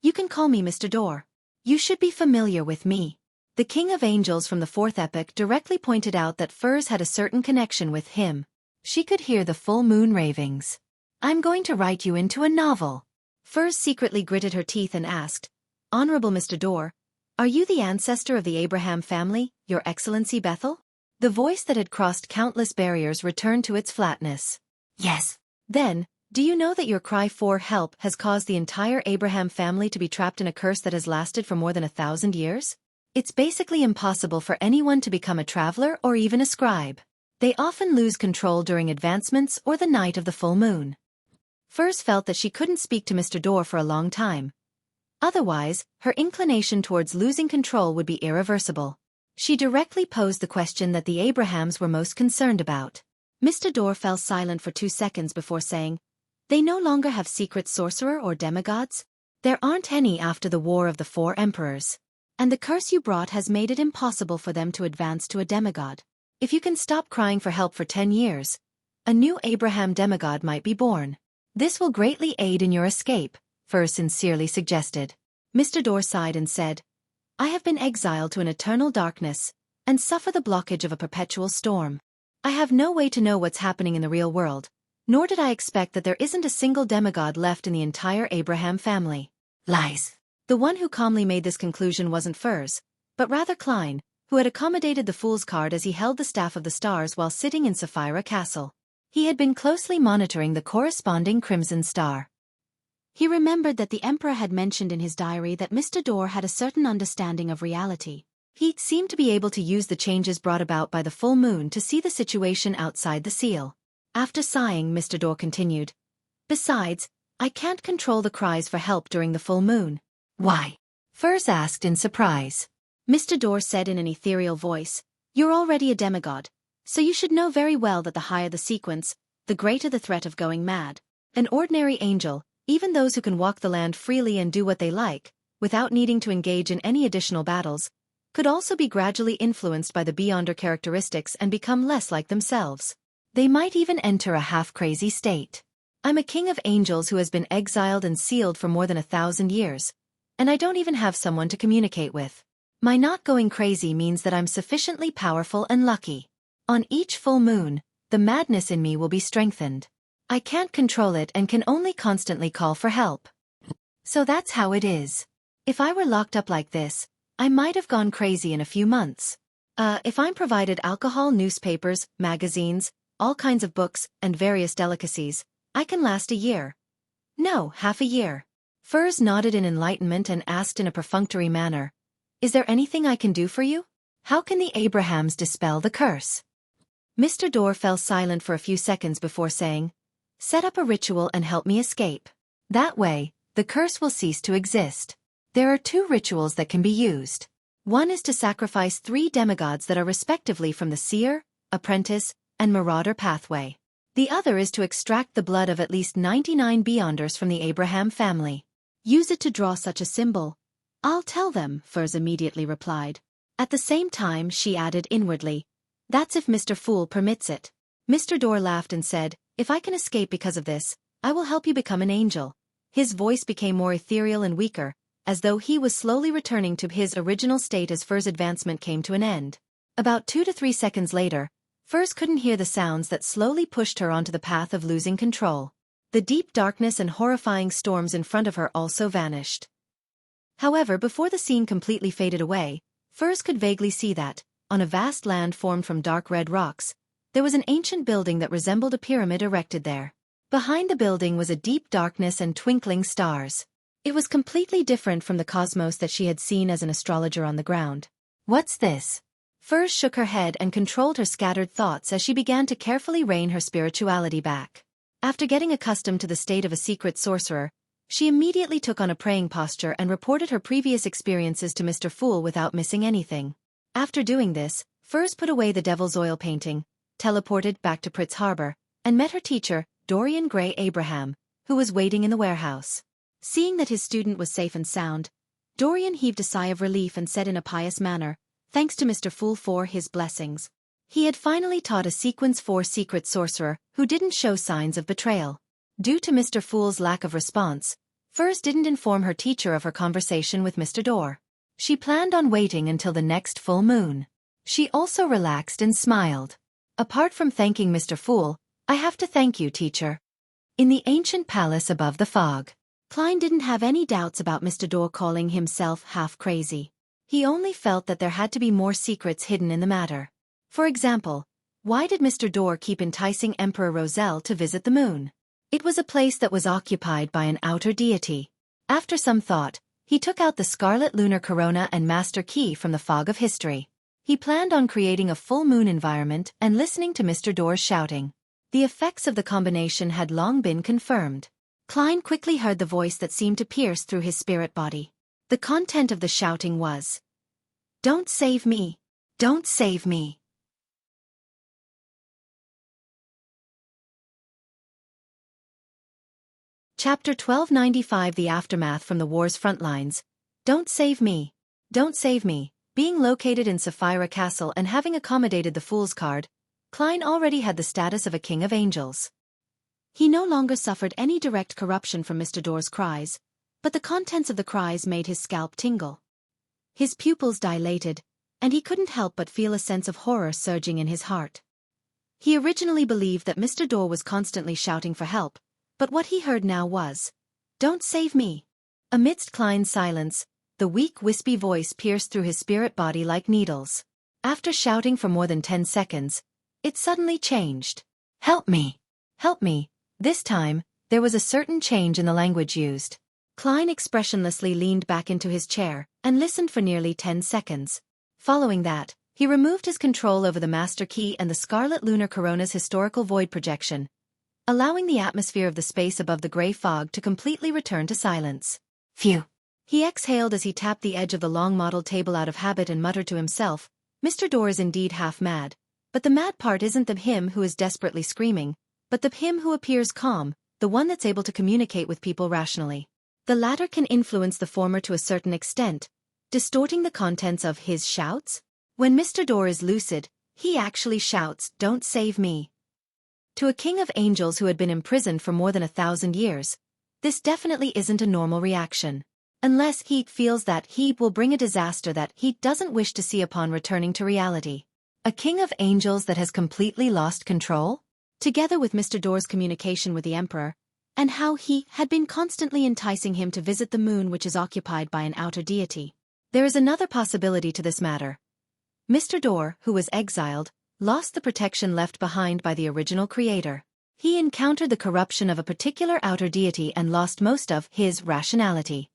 You can call me Mr. Door. You should be familiar with me. The King of Angels from the fourth epoch directly pointed out that Furs had a certain connection with him. She could hear the full moon ravings. I'm going to write you into a novel. Furs secretly gritted her teeth and asked, Honorable Mr. Door, are you the ancestor of the Abraham family, Your Excellency Bethel? The voice that had crossed countless barriers returned to its flatness. Yes. Then, do you know that your cry for help has caused the entire Abraham family to be trapped in a curse that has lasted for more than 1,000 years? It's basically impossible for anyone to become a traveler or even a scribe. They often lose control during advancements or the night of the full moon. Furs felt that she couldn't speak to Mr. Door for a long time. Otherwise, her inclination towards losing control would be irreversible. She directly posed the question that the Abrahams were most concerned about. Mr. Door fell silent for 2 seconds before saying, They no longer have secret sorcerer or demigods? There aren't any after the War of the Four Emperors. And the curse you brought has made it impossible for them to advance to a demigod. If you can stop crying for help for 10 years, a new Abraham demigod might be born. This will greatly aid in your escape, Furs sincerely suggested. Mr. Door sighed and said, I have been exiled to an eternal darkness, and suffer the blockage of a perpetual storm. I have no way to know what's happening in the real world, nor did I expect that there isn't a single demigod left in the entire Abraham family. Lies. The one who calmly made this conclusion wasn't Furs, but rather Klein, who had accommodated the fool's card as he held the staff of the stars while sitting in Sapphira Castle. He had been closely monitoring the corresponding crimson star. He remembered that the Emperor had mentioned in his diary that Mr. Door had a certain understanding of reality. He seemed to be able to use the changes brought about by the full moon to see the situation outside the seal. After sighing, Mr. Door continued, Besides, I can't control the cries for help during the full moon. Why? Furs asked in surprise. Mr. Door said in an ethereal voice, You're already a demigod, so you should know very well that the higher the sequence, the greater the threat of going mad. An ordinary angel, even those who can walk the land freely and do what they like, without needing to engage in any additional battles, could also be gradually influenced by the beyonder characteristics and become less like themselves. They might even enter a half-crazy state. I'm a king of angels who has been exiled and sealed for more than 1,000 years, and I don't even have someone to communicate with. My not going crazy means that I'm sufficiently powerful and lucky. On each full moon, the madness in me will be strengthened. I can't control it and can only constantly call for help. So that's how it is. If I were locked up like this, I might have gone crazy in a few months. If I'm provided alcohol, newspapers, magazines, all kinds of books, and various delicacies, I can last a year. No, half a year. Furs nodded in enlightenment and asked in a perfunctory manner, "Is there anything I can do for you? How can the Abrahams dispel the curse?" Mr. Dorr fell silent for a few seconds before saying, "Set up a ritual and help me escape. That way, the curse will cease to exist. There are 2 rituals that can be used. One is to sacrifice 3 demigods that are respectively from the seer, apprentice, and marauder pathway. The other is to extract the blood of at least 99 beyonders from the Abraham family. Use it to draw such a symbol." "I'll tell them," Furs immediately replied. At the same time she added inwardly, "That's if Mr. Fool permits it." Mr. Dorr laughed and said, "If I can escape because of this, I will help you become an angel." His voice became more ethereal and weaker, as though he was slowly returning to his original state as Furs' advancement came to an end. About 2 to 3 seconds later, Furs couldn't hear the sounds that slowly pushed her onto the path of losing control. The deep darkness and horrifying storms in front of her also vanished. However, before the scene completely faded away, Furs could vaguely see that, on a vast land formed from dark red rocks, there was an ancient building that resembled a pyramid erected there. Behind the building was a deep darkness and twinkling stars. It was completely different from the cosmos that she had seen as an astrologer on the ground. "What's this?" Furs shook her head and controlled her scattered thoughts as she began to carefully rein her spirituality back. After getting accustomed to the state of a secret sorcerer, she immediately took on a praying posture and reported her previous experiences to Mr. Fool without missing anything. After doing this, Furs put away the devil's oil painting, teleported back to Pritz Harbor, and met her teacher, Dorian Gray Abraham, who was waiting in the warehouse. Seeing that his student was safe and sound, Dorian heaved a sigh of relief and said in a pious manner, "Thanks to Mr. Fool for his blessings." He had finally taught a Sequence 4 secret sorcerer who didn't show signs of betrayal. Due to Mr. Fool's lack of response, Furs didn't inform her teacher of her conversation with Mr. Dorr. She planned on waiting until the next full moon. She also relaxed and smiled. "Apart from thanking Mr. Fool, I have to thank you, teacher." In the ancient palace above the fog, Klein didn't have any doubts about Mr. Dorr calling himself half crazy. He only felt that there had to be more secrets hidden in the matter. For example, why did Mr. Dorr keep enticing Emperor Roselle to visit the moon? It was a place that was occupied by an outer deity. After some thought, he took out the scarlet lunar corona and master key from the fog of history. He planned on creating a full moon environment and listening to Mr. Dorr's shouting. The effects of the combination had long been confirmed. Klein quickly heard the voice that seemed to pierce through his spirit body. The content of the shouting was, "Don't save me! Don't save me!" Chapter 1295 The Aftermath from the War's Frontlines. Don't save me! Don't save me! Being located in Sapphira Castle and having accommodated the Fool's Card, Klein already had the status of a king of angels. He no longer suffered any direct corruption from Mr. Dorr's cries, but the contents of the cries made his scalp tingle. His pupils dilated, and he couldn't help but feel a sense of horror surging in his heart. He originally believed that Mr. Dorr was constantly shouting for help, but what he heard now was, "Don't save me!" Amidst Klein's silence, the weak, wispy voice pierced through his spirit body like needles. After shouting for more than 10 seconds, it suddenly changed. "Help me! Help me!" This time, there was a certain change in the language used. Klein expressionlessly leaned back into his chair and listened for nearly 10 seconds. Following that, he removed his control over the master key and the scarlet lunar corona's historical void projection, allowing the atmosphere of the space above the gray fog to completely return to silence. "Phew!" He exhaled as he tapped the edge of the long-modeled table out of habit and muttered to himself, "Mr. Dorr is indeed half mad, but the mad part isn't the him who is desperately screaming, but the him who appears calm, the one that's able to communicate with people rationally. The latter can influence the former to a certain extent, distorting the contents of his shouts. When Mr. Dorr is lucid, he actually shouts, 'Don't save me!' To a king of angels who had been imprisoned for more than 1,000 years, this definitely isn't a normal reaction. unless he feels that he will bring a disaster that he doesn't wish to see upon returning to reality. A king of angels that has completely lost control? Together with Mr. Door's communication with the Emperor, and how he had been constantly enticing him to visit the moon which is occupied by an outer deity. There is another possibility to this matter. Mr. Door, who was exiled, lost the protection left behind by the original creator. He encountered the corruption of a particular outer deity and lost most of his rationality.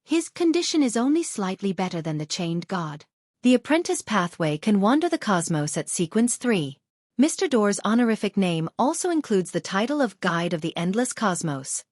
His condition is only slightly better than the chained god. The apprentice pathway can wander the cosmos at sequence 3. Mr. Door's honorific name also includes the title of Guide of the Endless Cosmos.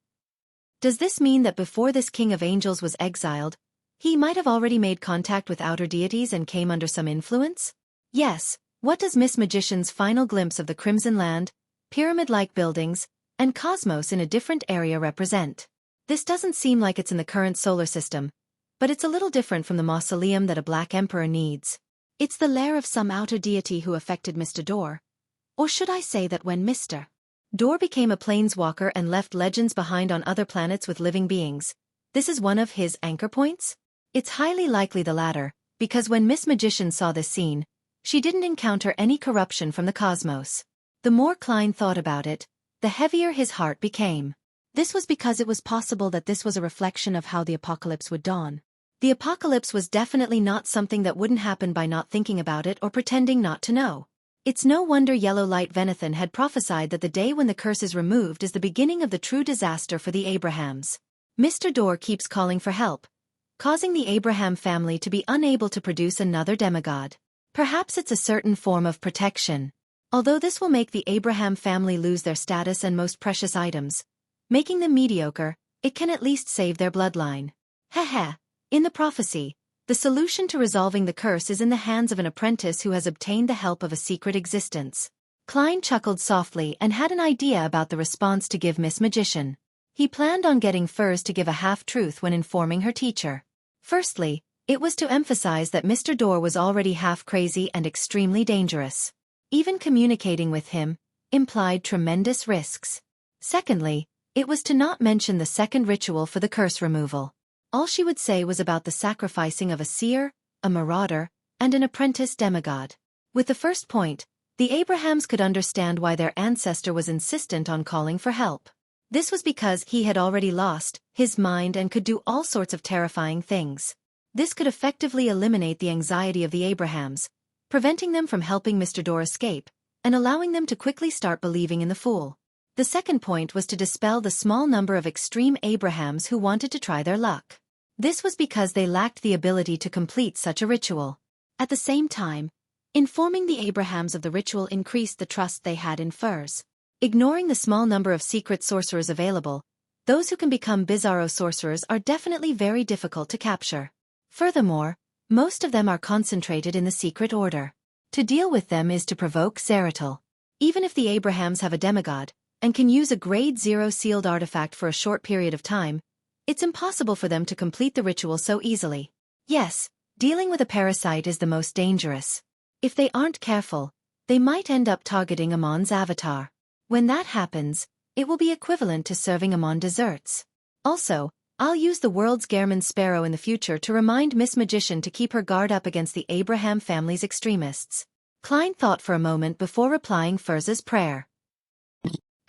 Does this mean that before this king of angels was exiled, he might have already made contact with outer deities and came under some influence? Yes. What does Miss Magician's final glimpse of the Crimson Land, pyramid-like buildings, and cosmos in a different area represent? This doesn't seem like it's in the current solar system, but it's a little different from the mausoleum that a Black Emperor needs. It's the lair of some outer deity who affected Mr. Door. Or should I say that when Mr. Door became a planeswalker and left legends behind on other planets with living beings, this is one of his anchor points? It's highly likely the latter, because when Miss Magician saw this scene, she didn't encounter any corruption from the cosmos. The more Klein thought about it, the heavier his heart became. This was because it was possible that this was a reflection of how the apocalypse would dawn. The apocalypse was definitely not something that wouldn't happen by not thinking about it or pretending not to know. It's no wonder Yellow Light Venathan had prophesied that the day when the curse is removed is the beginning of the true disaster for the Abrahams. Mr. Door keeps calling for help, causing the Abraham family to be unable to produce another demigod. Perhaps it's a certain form of protection. Although this will make the Abraham family lose their status and most precious items, making them mediocre, it can at least save their bloodline. Heh. In the prophecy, the solution to resolving the curse is in the hands of an apprentice who has obtained the help of a secret existence. Klein chuckled softly and had an idea about the response to give Miss Magician. He planned on getting Furs to give a half-truth when informing her teacher. Firstly, it was to emphasize that Mr. Door was already half-crazy and extremely dangerous. Even communicating with him implied tremendous risks. Secondly, it was to not mention the second ritual for the curse removal. All she would say was about the sacrificing of a seer, a marauder, and an apprentice demigod. With the first point, the Abrahams could understand why their ancestor was insistent on calling for help. This was because he had already lost his mind and could do all sorts of terrifying things. This could effectively eliminate the anxiety of the Abrahams, preventing them from helping Mr. Door escape, and allowing them to quickly start believing in the fool. The second point was to dispel the small number of extreme Abrahams who wanted to try their luck. This was because they lacked the ability to complete such a ritual. At the same time, informing the Abrahams of the ritual increased the trust they had in Furs. Ignoring the small number of secret sorcerers available, those who can become bizarro sorcerers are definitely very difficult to capture. Furthermore, most of them are concentrated in the secret order. To deal with them is to provoke Zeratul. Even if the Abrahams have a demigod, and can use a grade 0 sealed artifact for a short period of time, it's impossible for them to complete the ritual so easily. Yes, dealing with a parasite is the most dangerous. If they aren't careful, they might end up targeting Amon's avatar. When that happens, it will be equivalent to serving Amon desserts. Also, I'll use the world's Gehrman Sparrow in the future to remind Miss Magician to keep her guard up against the Abraham family's extremists. Klein thought for a moment before replying Furz's prayer.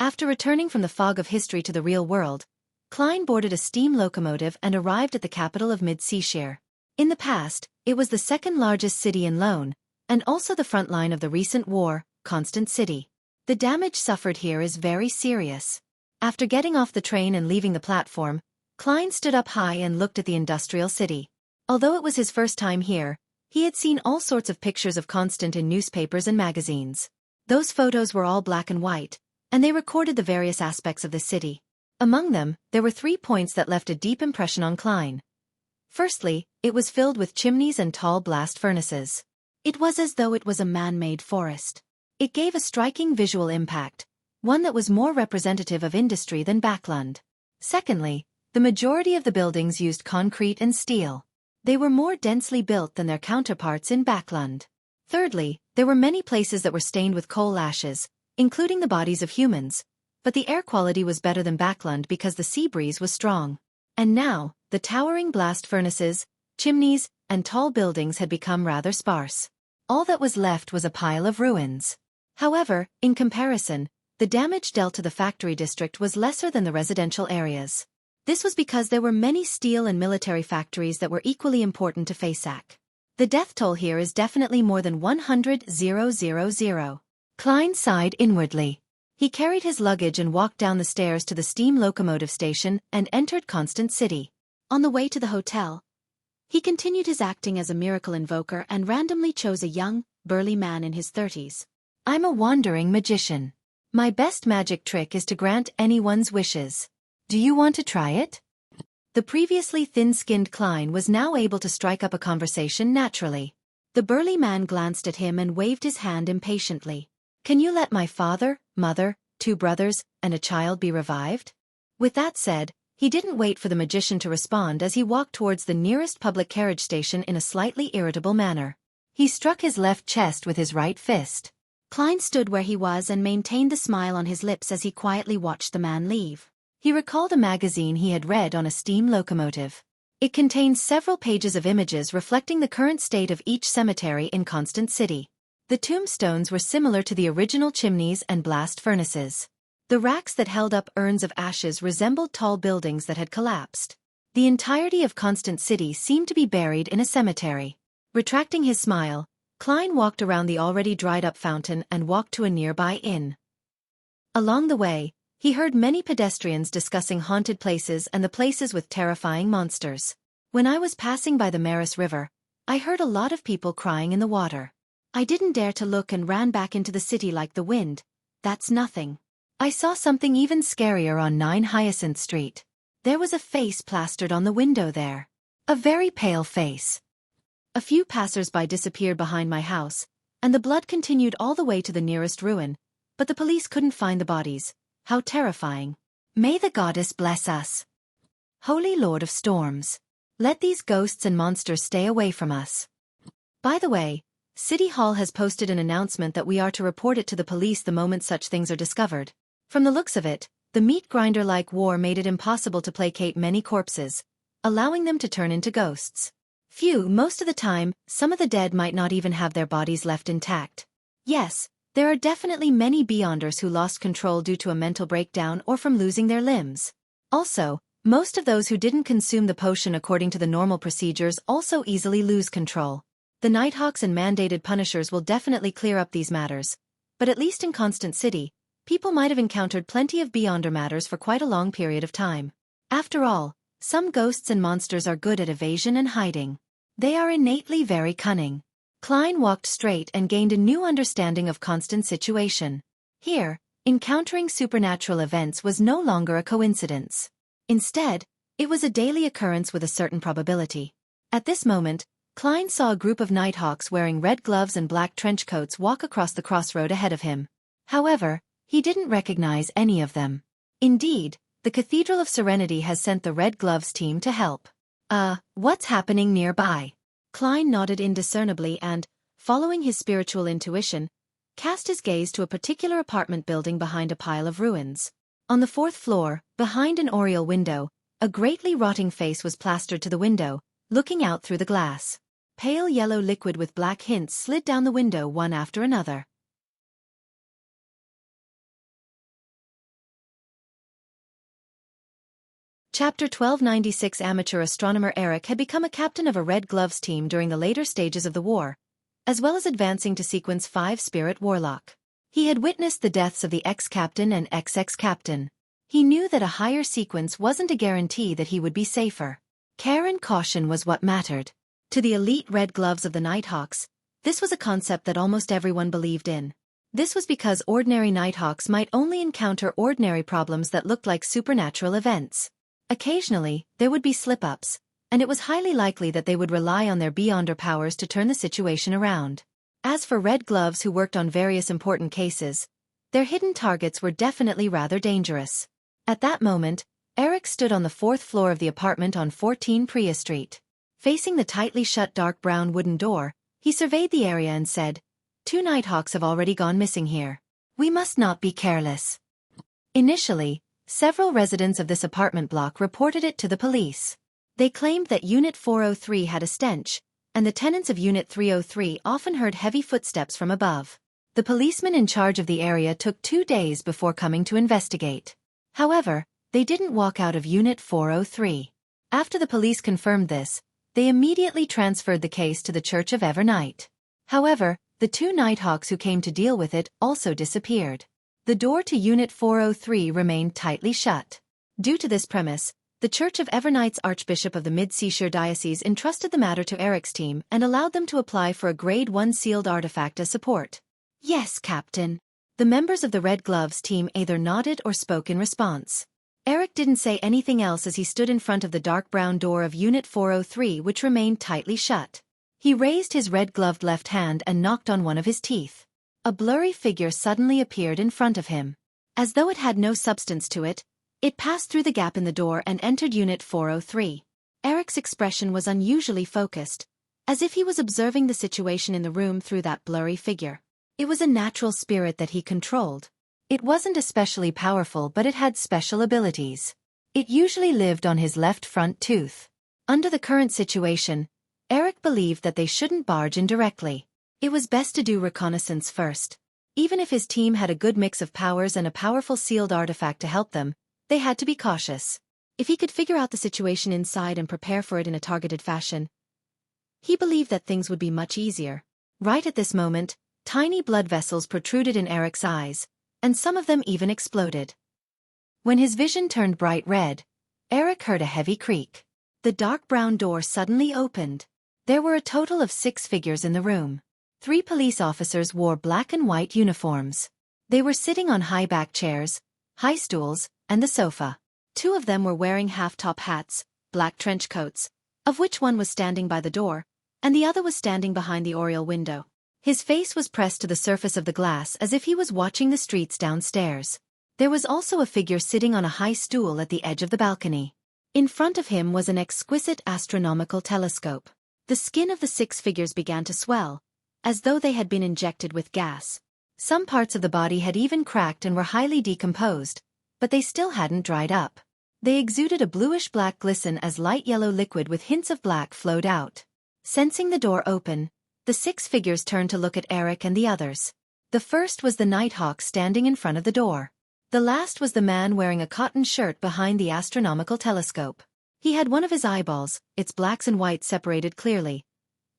After returning from the fog of history to the real world, Klein boarded a steam locomotive and arrived at the capital of Mid-Seashire. In the past, it was the second largest city in Lone, and also the front line of the recent war, Constant City. The damage suffered here is very serious. After getting off the train and leaving the platform, Klein stood up high and looked at the industrial city. Although it was his first time here, he had seen all sorts of pictures of Constant in newspapers and magazines. Those photos were all black and white, and they recorded the various aspects of the city. Among them, there were 3 points that left a deep impression on Klein. Firstly, it was filled with chimneys and tall blast furnaces. It was as though it was a man-made forest. It gave a striking visual impact, one that was more representative of industry than Backlund. Secondly, the majority of the buildings used concrete and steel. They were more densely built than their counterparts in Backlund. Thirdly, there were many places that were stained with coal ashes, including the bodies of humans, but the air quality was better than Backlund because the sea breeze was strong. And now, the towering blast furnaces, chimneys, and tall buildings had become rather sparse. All that was left was a pile of ruins. However, in comparison, the damage dealt to the factory district was lesser than the residential areas. This was because there were many steel and military factories that were equally important to Xueqi. The death toll here is definitely more than 100,000. Klein sighed inwardly. He carried his luggage and walked down the stairs to the steam locomotive station and entered Constant City. On the way to the hotel, he continued his acting as a miracle invoker and randomly chose a young, burly man in his 30s. I'm a wandering magician. My best magic trick is to grant anyone's wishes. Do you want to try it? The previously thin-skinned Klein was now able to strike up a conversation naturally. The burly man glanced at him and waved his hand impatiently. Can you let my father, mother, 2 brothers, and a child be revived? With that said, he didn't wait for the magician to respond as he walked towards the nearest public carriage station in a slightly irritable manner. He struck his left chest with his right fist. Klein stood where he was and maintained the smile on his lips as he quietly watched the man leave. He recalled a magazine he had read on a steam locomotive. It contained several pages of images reflecting the current state of each cemetery in Constant City. The tombstones were similar to the original chimneys and blast furnaces. The racks that held up urns of ashes resembled tall buildings that had collapsed. The entirety of Constant City seemed to be buried in a cemetery. Retracting his smile, Klein walked around the already dried-up fountain and walked to a nearby inn. Along the way, he heard many pedestrians discussing haunted places and the places with terrifying monsters. When I was passing by the Maris River, I heard a lot of people crying in the water. I didn't dare to look and ran back into the city like the wind. That's nothing. I saw something even scarier on 9 Hyacinth Street. There was a face plastered on the window there. A very pale face. A few passers-by disappeared behind my house, and the blood continued all the way to the nearest ruin, but the police couldn't find the bodies. How terrifying. May the goddess bless us. Holy Lord of Storms. Let these ghosts and monsters stay away from us. By the way, City Hall has posted an announcement that we are to report it to the police the moment such things are discovered. From the looks of it, the meat grinder-like war made it impossible to placate many corpses, allowing them to turn into ghosts. Most of the time, some of the dead might not even have their bodies left intact. Yes, there are definitely many Beyonders who lost control due to a mental breakdown or from losing their limbs. Also, most of those who didn't consume the potion according to the normal procedures also easily lose control. The Nighthawks and mandated punishers will definitely clear up these matters, but at least in Constant City, people might have encountered plenty of Beyonder matters for quite a long period of time. After all, some ghosts and monsters are good at evasion and hiding. They are innately very cunning. Klein walked straight and gained a new understanding of Constant's situation. Here, encountering supernatural events was no longer a coincidence. Instead, it was a daily occurrence with a certain probability. At this moment, Klein saw a group of Nighthawks wearing red gloves and black trench coats walk across the crossroad ahead of him. However, he didn't recognize any of them. Indeed, the Cathedral of Serenity has sent the Red Gloves team to help. What's happening nearby? Klein nodded indiscernibly and, following his spiritual intuition, cast his gaze to a particular apartment building behind a pile of ruins. On the 4th floor, behind an oriel window, a greatly rotting face was plastered to the window, looking out through the glass. Pale yellow liquid with black hints slid down the window one after another. Chapter 1296. Amateur astronomer Eric had become a captain of a Red Gloves team during the later stages of the war, as well as advancing to Sequence 5 Spirit Warlock. He had witnessed the deaths of the ex-captain and ex-ex-captain. He knew that a higher sequence wasn't a guarantee that he would be safer. Care and caution was what mattered. To the elite Red Gloves of the Nighthawks, this was a concept that almost everyone believed in. This was because ordinary Nighthawks might only encounter ordinary problems that looked like supernatural events. Occasionally, there would be slip-ups, and it was highly likely that they would rely on their Beyonder powers to turn the situation around. As for Red Gloves who worked on various important cases, their hidden targets were definitely rather dangerous. At that moment, Eric stood on the 4th floor of the apartment on 14 Priya Street. Facing the tightly shut dark brown wooden door, he surveyed the area and said, 2 Nighthawks have already gone missing here. We must not be careless. Initially, several residents of this apartment block reported it to the police. They claimed that Unit 403 had a stench, and the tenants of Unit 303 often heard heavy footsteps from above. The policeman in charge of the area took 2 days before coming to investigate. However, they didn't walk out of Unit 403. After the police confirmed this, they immediately transferred the case to the Church of Evernight. However, the 2 Nighthawks who came to deal with it also disappeared. The door to Unit 403 remained tightly shut. Due to this premise, the Church of Evernight's Archbishop of the Mid-Seashire Diocese entrusted the matter to Eric's team and allowed them to apply for a Grade 1 sealed artifact as support. "Yes, Captain." The members of the Red Gloves team either nodded or spoke in response. Eric didn't say anything else as he stood in front of the dark brown door of Unit 403, which remained tightly shut. He raised his red-gloved left hand and knocked on one of his teeth. A blurry figure suddenly appeared in front of him. As though it had no substance to it, it passed through the gap in the door and entered Unit 403. Eric's expression was unusually focused, as if he was observing the situation in the room through that blurry figure. It was a natural spirit that he controlled. It wasn't especially powerful, but it had special abilities. It usually lived on his left front tooth. Under the current situation, Eric believed that they shouldn't barge in directly. It was best to do reconnaissance first. Even if his team had a good mix of powers and a powerful sealed artifact to help them, they had to be cautious. If he could figure out the situation inside and prepare for it in a targeted fashion, he believed that things would be much easier. Right at this moment, tiny blood vessels protruded in Eric's eyes, and some of them even exploded. When his vision turned bright red, Eric heard a heavy creak. The dark brown door suddenly opened. There were a total of 6 figures in the room. 3 police officers wore black and white uniforms. They were sitting on high-back chairs, high stools, and the sofa. 2 of them were wearing half-top hats, black trench coats, of which one was standing by the door, and the other was standing behind the oriel window. His face was pressed to the surface of the glass as if he was watching the streets downstairs. There was also a figure sitting on a high stool at the edge of the balcony. In front of him was an exquisite astronomical telescope. The skin of the 6 figures began to swell, as though they had been injected with gas. Some parts of the body had even cracked and were highly decomposed, but they still hadn't dried up. They exuded a bluish-black glisten as light yellow liquid with hints of black flowed out. Sensing the door open, the 6 figures turned to look at Eric and the others. The first was the Nighthawk standing in front of the door. The last was the man wearing a cotton shirt behind the astronomical telescope. He had one of his eyeballs, its blacks and whites separated clearly,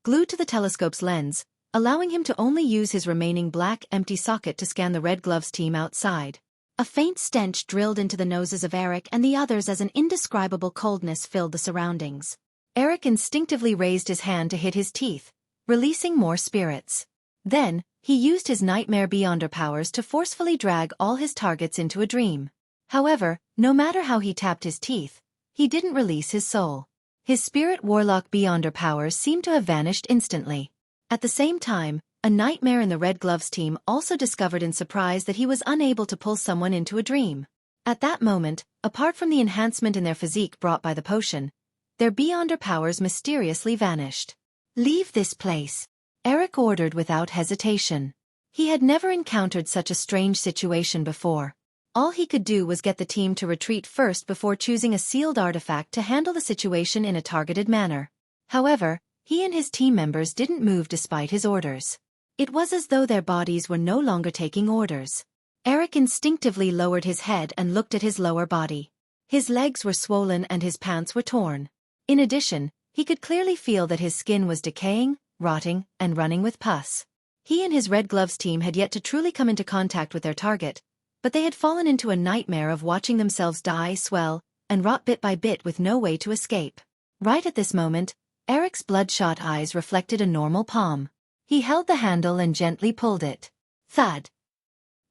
glued to the telescope's lens, allowing him to only use his remaining black empty socket to scan the Red Gloves team outside. A faint stench drilled into the noses of Eric and the others as an indescribable coldness filled the surroundings. Eric instinctively raised his hand to hit his teeth, releasing more spirits. Then, he used his Nightmare Beyonder powers to forcefully drag all his targets into a dream. However, no matter how he tapped his teeth, he didn't release his soul. His Spirit Warlock Beyonder powers seemed to have vanished instantly. At the same time, a nightmare in the Red Gloves team also discovered in surprise that he was unable to pull someone into a dream. At that moment, apart from the enhancement in their physique brought by the potion, their Beyonder powers mysteriously vanished. "Leave this place," Eric ordered without hesitation. He had never encountered such a strange situation before. All he could do was get the team to retreat first before choosing a sealed artifact to handle the situation in a targeted manner. However, he and his team members didn't move despite his orders. It was as though their bodies were no longer taking orders. Eric instinctively lowered his head and looked at his lower body. His legs were swollen and his pants were torn. In addition, he could clearly feel that his skin was decaying, rotting, and running with pus. He and his Red Gloves team had yet to truly come into contact with their target, but they had fallen into a nightmare of watching themselves die, swell, and rot bit by bit with no way to escape. Right at this moment, Eric's bloodshot eyes reflected a normal palm. He held the handle and gently pulled it. Thud!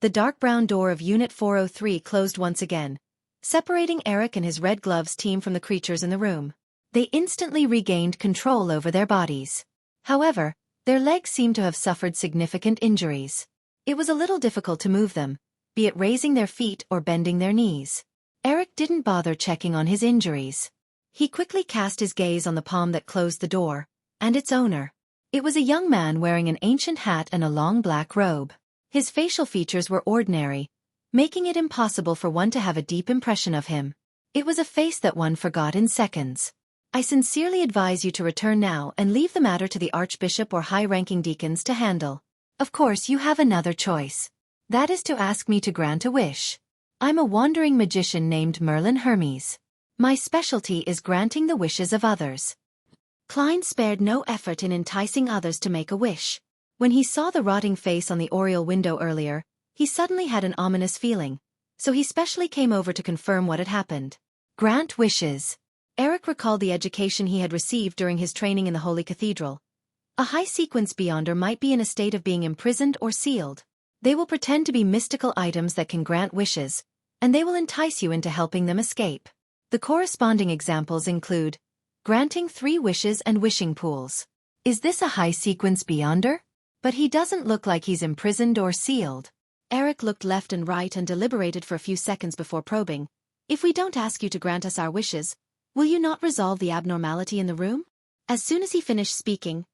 The dark brown door of Unit 403 closed once again, separating Eric and his Red Gloves team from the creatures in the room. They instantly regained control over their bodies. However, their legs seemed to have suffered significant injuries. It was a little difficult to move them, be it raising their feet or bending their knees. Eric didn't bother checking on his injuries. He quickly cast his gaze on the palm that closed the door, and its owner. It was a young man wearing an ancient hat and a long black robe. His facial features were ordinary, making it impossible for one to have a deep impression of him. It was a face that one forgot in seconds. I sincerely advise you to return now and leave the matter to the archbishop or high-ranking deacons to handle. Of course you have another choice. That is to ask me to grant a wish. I'm a wandering magician named Merlin Hermes. My specialty is granting the wishes of others. Klein spared no effort in enticing others to make a wish. When he saw the rotting face on the oriel window earlier, he suddenly had an ominous feeling, so he specially came over to confirm what had happened. Grant wishes. Eric recalled the education he had received during his training in the Holy Cathedral. A high-sequence beyonder might be in a state of being imprisoned or sealed. They will pretend to be mystical items that can grant wishes, and they will entice you into helping them escape. The corresponding examples include granting 3 wishes and wishing pools. Is this a high-sequence beyonder? But he doesn't look like he's imprisoned or sealed. Eric looked left and right and deliberated for a few seconds before probing. If we don't ask you to grant us our wishes, will you not resolve the abnormality in the room? As soon as he finished speaking,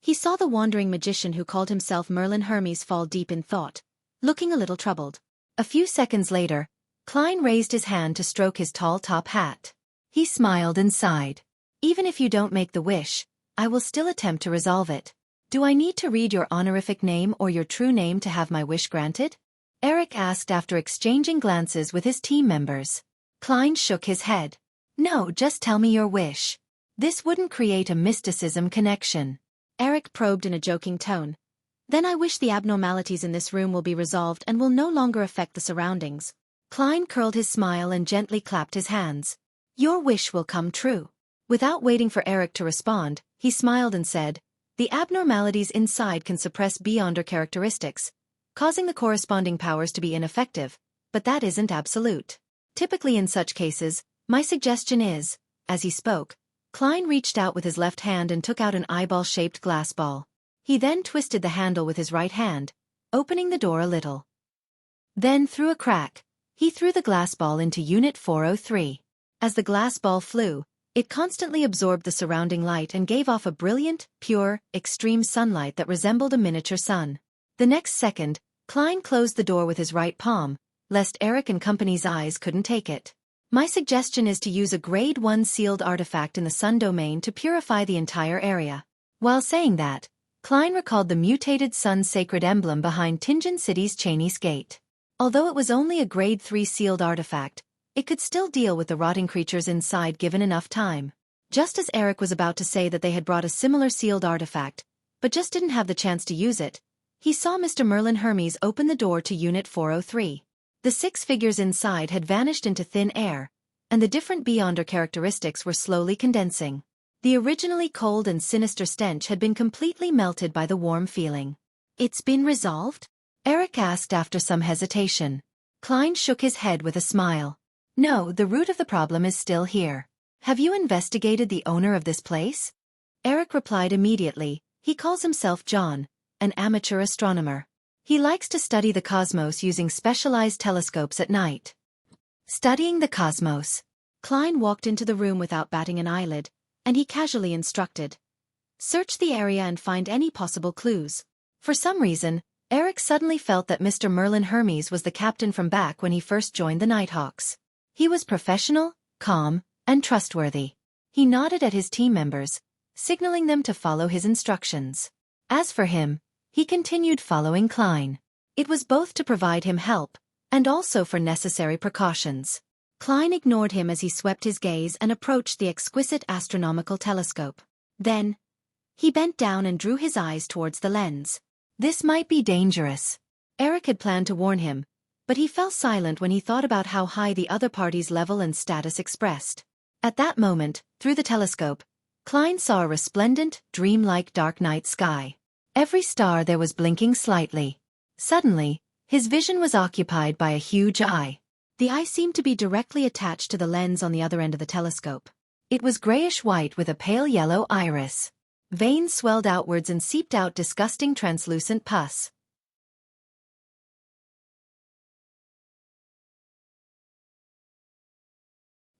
he saw the wandering magician who called himself Merlin Hermes fall deep in thought, looking a little troubled. A few seconds later, Klein raised his hand to stroke his tall top hat. He smiled and sighed. Even if you don't make the wish, I will still attempt to resolve it. Do I need to read your honorific name or your true name to have my wish granted? Eric asked after exchanging glances with his team members. Klein shook his head. No, just tell me your wish. This wouldn't create a mysticism connection. Eric probed in a joking tone. Then I wish the abnormalities in this room will be resolved and will no longer affect the surroundings. Klein curled his smile and gently clapped his hands. Your wish will come true. Without waiting for Eric to respond, he smiled and said, the abnormalities inside can suppress beyonder characteristics, causing the corresponding powers to be ineffective, but that isn't absolute. Typically in such cases, my suggestion is, as he spoke, Klein reached out with his left hand and took out an eyeball-shaped glass ball. He then twisted the handle with his right hand, opening the door a little. Then through a crack, he threw the glass ball into Unit 403. As the glass ball flew, it constantly absorbed the surrounding light and gave off a brilliant, pure, extreme sunlight that resembled a miniature sun. The next second, Klein closed the door with his right palm, lest Eric and company's eyes couldn't take it. My suggestion is to use a Grade 1 sealed artifact in the sun domain to purify the entire area. While saying that, Klein recalled the mutated sun sacred emblem behind Tingen City's Chinese gate. Although it was only a Grade 3 sealed artifact, it could still deal with the rotting creatures inside given enough time. Just as Eric was about to say that they had brought a similar sealed artifact, but just didn't have the chance to use it, he saw Mr. Merlin Hermes open the door to Unit 403. The 6 figures inside had vanished into thin air, and the different beyonder characteristics were slowly condensing. The originally cold and sinister stench had been completely melted by the warm feeling. It's been resolved? Eric asked after some hesitation. Klein shook his head with a smile. No, the root of the problem is still here. Have you investigated the owner of this place? Eric replied immediately. He calls himself John, an amateur astronomer. He likes to study the cosmos using specialized telescopes at night. Studying the cosmos. Klein walked into the room without batting an eyelid, and he casually instructed. Search the area and find any possible clues. For some reason, Eric suddenly felt that Mr. Merlin Hermes was the captain from back when he first joined the Nighthawks. He was professional, calm, and trustworthy. He nodded at his team members, signaling them to follow his instructions. As for him, he continued following Klein. It was both to provide him help, and also for necessary precautions. Klein ignored him as he swept his gaze and approached the exquisite astronomical telescope. Then, he bent down and drew his eyes towards the lens. This might be dangerous. Eric had planned to warn him, but he fell silent when he thought about how high the other party's level and status expressed. At that moment, through the telescope, Klein saw a resplendent, dreamlike dark night sky. Every star there was blinking slightly. Suddenly, his vision was occupied by a huge eye. The eye seemed to be directly attached to the lens on the other end of the telescope. It was grayish-white with a pale yellow iris. Veins swelled outwards and seeped out disgusting translucent pus.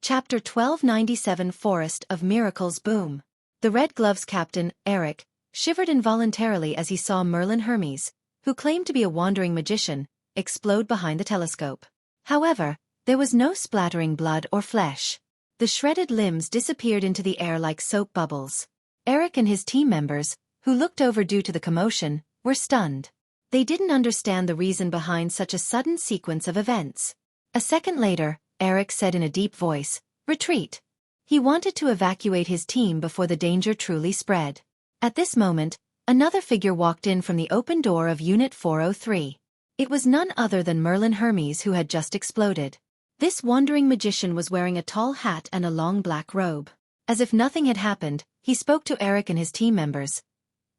Chapter 1297 Forest of Miracles Boom. The Red Gloves captain, Eric, shivered involuntarily as he saw Merlin Hermes, who claimed to be a wandering magician, explode behind the telescope. However, there was no splattering blood or flesh. The shredded limbs disappeared into the air like soap bubbles. Eric and his team members, who looked over due to the commotion, were stunned. They didn't understand the reason behind such a sudden sequence of events. A second later, Eric said in a deep voice, "Retreat." He wanted to evacuate his team before the danger truly spread. At this moment, another figure walked in from the open door of Unit 403. It was none other than Merlin Hermes, who had just exploded. This wandering magician was wearing a tall hat and a long black robe. As if nothing had happened, he spoke to Eric and his team members.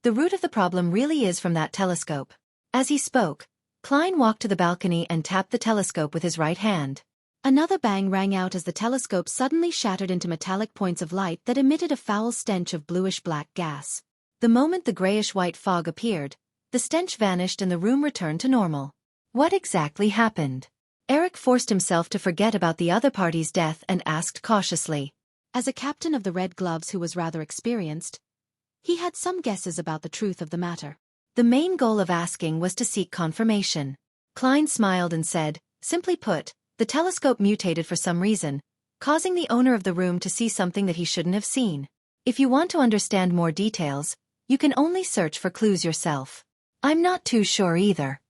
"The root of the problem really is from that telescope." As he spoke, Klein walked to the balcony and tapped the telescope with his right hand. Another bang rang out as the telescope suddenly shattered into metallic points of light that emitted a foul stench of bluish-black gas. The moment the grayish-white fog appeared, the stench vanished and the room returned to normal. What exactly happened? Eric forced himself to forget about the other party's death and asked cautiously. As a captain of the Red Gloves who was rather experienced, he had some guesses about the truth of the matter. The main goal of asking was to seek confirmation. Klein smiled and said, "Simply put, the telescope mutated for some reason, causing the owner of the room to see something that he shouldn't have seen. If you want to understand more details, you can only search for clues yourself." "I'm not too sure either."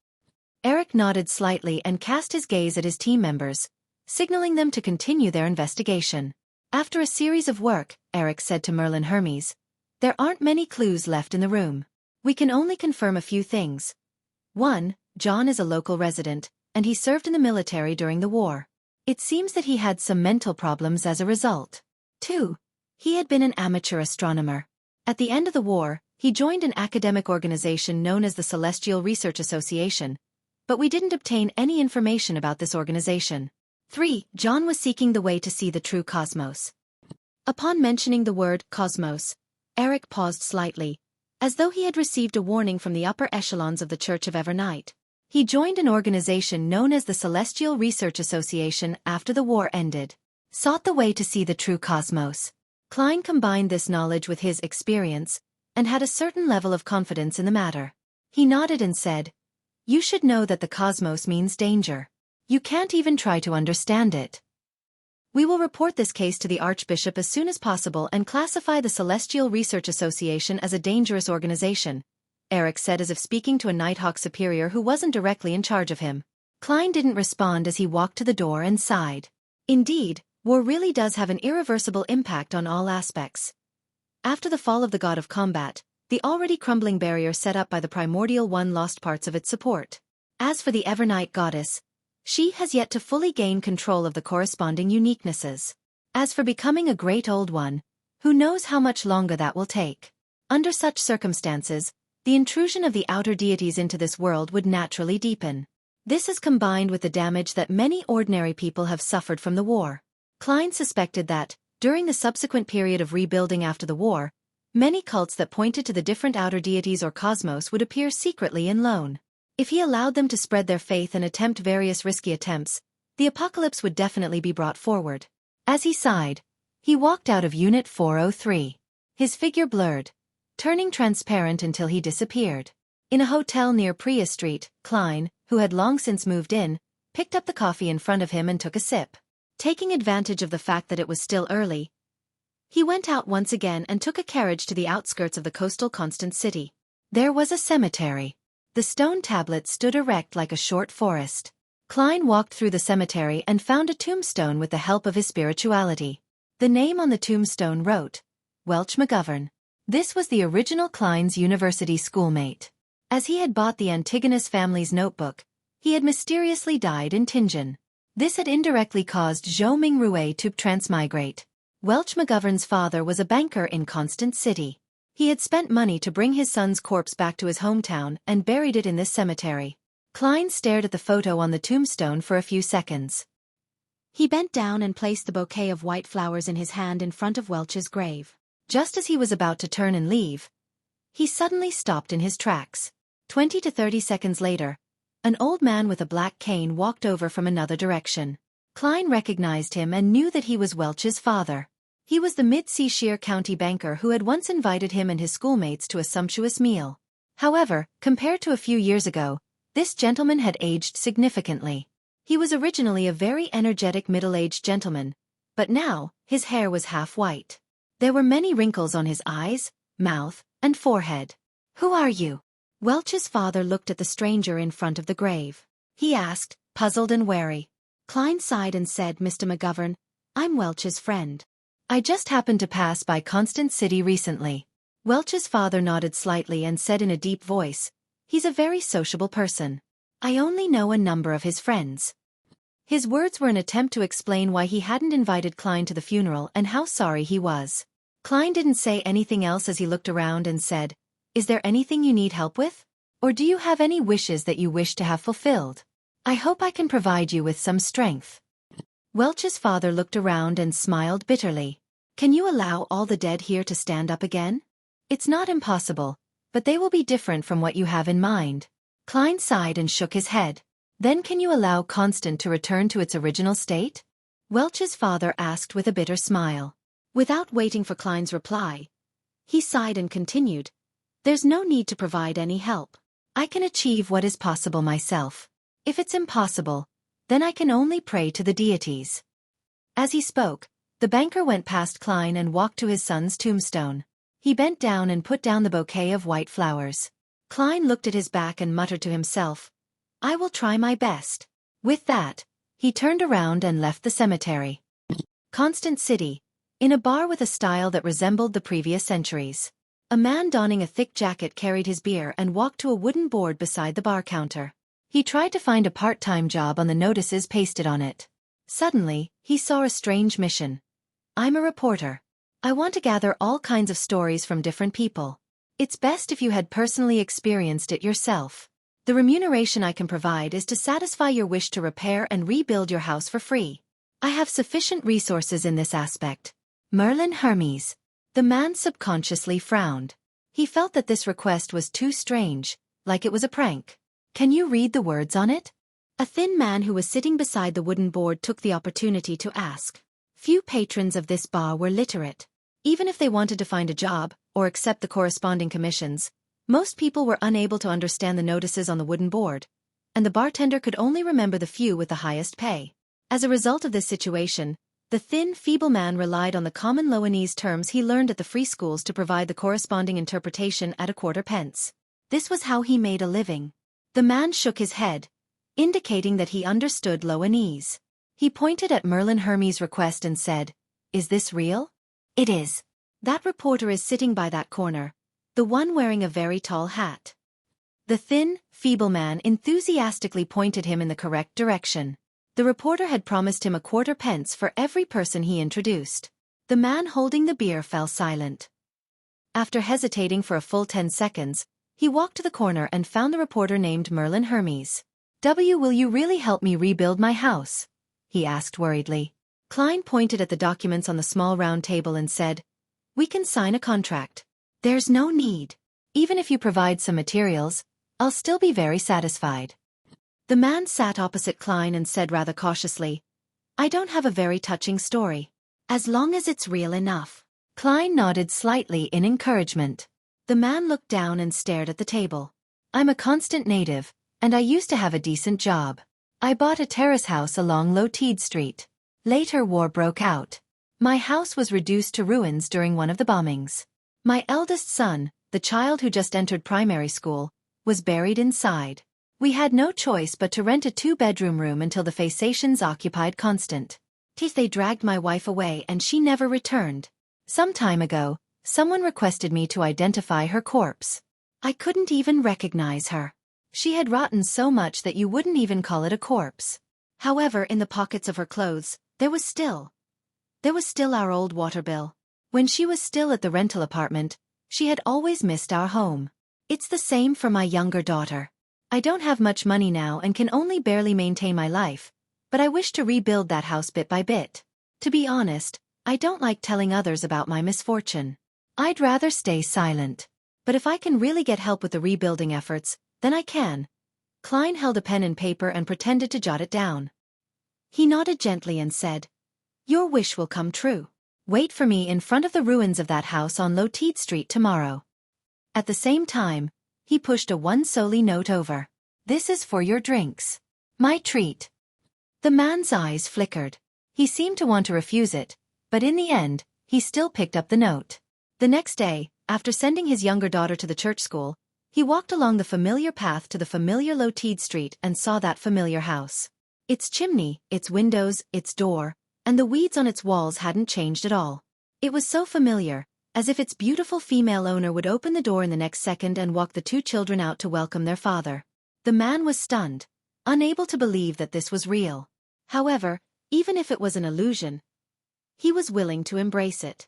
Eric nodded slightly and cast his gaze at his team members, signaling them to continue their investigation. After a series of work, Eric said to Merlin Hermes, "There aren't many clues left in the room. We can only confirm a few things. 1. John is a local resident, and he served in the military during the war. It seems that he had some mental problems as a result. 2. He had been an amateur astronomer. At the end of the war, he joined an academic organization known as the Celestial Research Association, but we didn't obtain any information about this organization. 3. John was seeking the way to see the true cosmos." Upon mentioning the word cosmos, Eric paused slightly, as though he had received a warning from the upper echelons of the Church of Evernight. He joined an organization known as the Celestial Research Association after the war ended. Sought the way to see the true cosmos. Klein combined this knowledge with his experience, and had a certain level of confidence in the matter. He nodded and said, "You should know that the cosmos means danger. You can't even try to understand it. We will report this case to the Archbishop as soon as possible and classify the Celestial Research Association as a dangerous organization," Eric said, as if speaking to a Nighthawk superior who wasn't directly in charge of him. Klein didn't respond as he walked to the door and sighed. Indeed, war really does have an irreversible impact on all aspects. After the fall of the god of combat, the already crumbling barrier set up by the Primordial One lost parts of its support. As for the Evernight goddess, she has yet to fully gain control of the corresponding uniquenesses. As for becoming a great old one, who knows how much longer that will take. Under such circumstances, the intrusion of the outer deities into this world would naturally deepen. This is combined with the damage that many ordinary people have suffered from the war. Klein suspected that, during the subsequent period of rebuilding after the war, many cults that pointed to the different outer deities or cosmos would appear secretly in lone. If he allowed them to spread their faith and attempt various risky attempts, the apocalypse would definitely be brought forward. As he sighed, he walked out of Unit 403. His figure blurred, turning transparent until he disappeared. In a hotel near Priya Street, Klein, who had long since moved in, picked up the coffee in front of him and took a sip. Taking advantage of the fact that it was still early, he went out once again and took a carriage to the outskirts of the coastal Constant City. There was a cemetery. The stone tablet stood erect like a short forest. Klein walked through the cemetery and found a tombstone with the help of his spirituality. The name on the tombstone wrote, Welch McGovern. This was the original Klein's university schoolmate. As he had bought the Antigonus family's notebook, he had mysteriously died in Tingen. This had indirectly caused Zhou Mingrue to transmigrate. Welch McGovern's father was a banker in Constant City. He had spent money to bring his son's corpse back to his hometown and buried it in this cemetery. Klein stared at the photo on the tombstone for a few seconds. He bent down and placed the bouquet of white flowers in his hand in front of Welch's grave. Just as he was about to turn and leave, he suddenly stopped in his tracks. 20 to 30 seconds later, an old man with a black cane walked over from another direction. Klein recognized him and knew that he was Welch's father. He was the Mid-Seashire County banker who had once invited him and his schoolmates to a sumptuous meal. However, compared to a few years ago, this gentleman had aged significantly. He was originally a very energetic middle-aged gentleman, but now, His hair was half white. There were many wrinkles on his eyes, mouth, and forehead. "Who are you?" Welch's father looked at the stranger in front of the grave. He asked, puzzled and wary. Klein sighed and said, "Mr. McGovern, I'm Welch's friend. I just happened to pass by Constant City recently." Welch's father nodded slightly and said in a deep voice, "He's a very sociable person. I only know a number of his friends." His words were an attempt to explain why he hadn't invited Klein to the funeral and how sorry he was. Klein didn't say anything else as he looked around and said, "Is there anything you need help with? Or do you have any wishes that you wish to have fulfilled? I hope I can provide you with some strength." Welch's father looked around and smiled bitterly. "Can you allow all the dead here to stand up again?" "It's not impossible, but they will be different from what you have in mind." Klein sighed and shook his head. "Then can you allow Constant to return to its original state?" Welch's father asked with a bitter smile. Without waiting for Klein's reply, he sighed and continued, "There's no need to provide any help. I can achieve what is possible myself. If it's impossible, then I can only pray to the deities." As he spoke, the banker went past Klein and walked to his son's tombstone. He bent down and put down the bouquet of white flowers. Klein looked at his back and muttered to himself, "I will try my best." With that, he turned around and left the cemetery. Constant City, in a bar with a style that resembled the previous centuries. A man donning a thick jacket carried his beer and walked to a wooden board beside the bar counter. He tried to find a part-time job on the notices pasted on it. Suddenly, he saw a strange mission. "I'm a reporter. I want to gather all kinds of stories from different people. It's best if you had personally experienced it yourself. The remuneration I can provide is to satisfy your wish to repair and rebuild your house for free. I have sufficient resources in this aspect." Merlin Hermes. The man subconsciously frowned. He felt that this request was too strange, like it was a prank. "Can you read the words on it?" A thin man who was sitting beside the wooden board took the opportunity to ask. Few patrons of this bar were literate. Even if they wanted to find a job, or accept the corresponding commissions, most people were unable to understand the notices on the wooden board, and the bartender could only remember the few with the highest pay. As a result of this situation, the thin, feeble man relied on the common Loanese terms he learned at the free schools to provide the corresponding interpretation at a quarter pence. This was how he made a living. The man shook his head, indicating that he understood Loanese. He pointed at Merlin Hermes' request and said, "Is this real?" "It is. That reporter is sitting by that corner, the one wearing a very tall hat." The thin, feeble man enthusiastically pointed him in the correct direction. The reporter had promised him a quarter pence for every person he introduced. The man holding the beer fell silent. After hesitating for a full 10 seconds, he walked to the corner and found the reporter named Merlin Hermes. Will you really help me rebuild my house?" he asked worriedly. Klein pointed at the documents on the small round table and said, "We can sign a contract. There's no need. Even if you provide some materials, I'll still be very satisfied." The man sat opposite Klein and said rather cautiously, "I don't have a very touching story. As long as it's real enough." Klein nodded slightly in encouragement. The man looked down and stared at the table. "I'm a Constant native, and I used to have a decent job. I bought a terrace house along Loteed Street. Later war broke out. My house was reduced to ruins during one of the bombings. My eldest son, the child who just entered primary school, was buried inside. We had no choice but to rent a 2-bedroom room until the Phasacians occupied Constant. They dragged my wife away and she never returned. Some time ago, someone requested me to identify her corpse. I couldn't even recognize her. She had rotten so much that you wouldn't even call it a corpse. However, in the pockets of her clothes, there was still our old water bill. When she was still at the rental apartment, she had always missed our home. It's the same for my younger daughter. I don't have much money now and can only barely maintain my life, but I wish to rebuild that house bit by bit. To be honest, I don't like telling others about my misfortune. I'd rather stay silent. But if I can really get help with the rebuilding efforts, then I can." Klein held a pen and paper and pretended to jot it down. He nodded gently and said, "Your wish will come true. Wait for me in front of the ruins of that house on Loteed Street tomorrow." At the same time, he pushed a 1 soldi note over. "This is for your drinks. My treat." The man's eyes flickered. He seemed to want to refuse it, But in the end, he still picked up the note. The next day, after sending his younger daughter to the church school, he walked along the familiar path to the familiar low-tied street and saw that familiar house. Its chimney, its windows, its door, and the weeds on its walls hadn't changed at all. It was so familiar, as if its beautiful female owner would open the door in the next second and walk the two children out to welcome their father. The man was stunned, unable to believe that this was real. However, even if it was an illusion, he was willing to embrace it.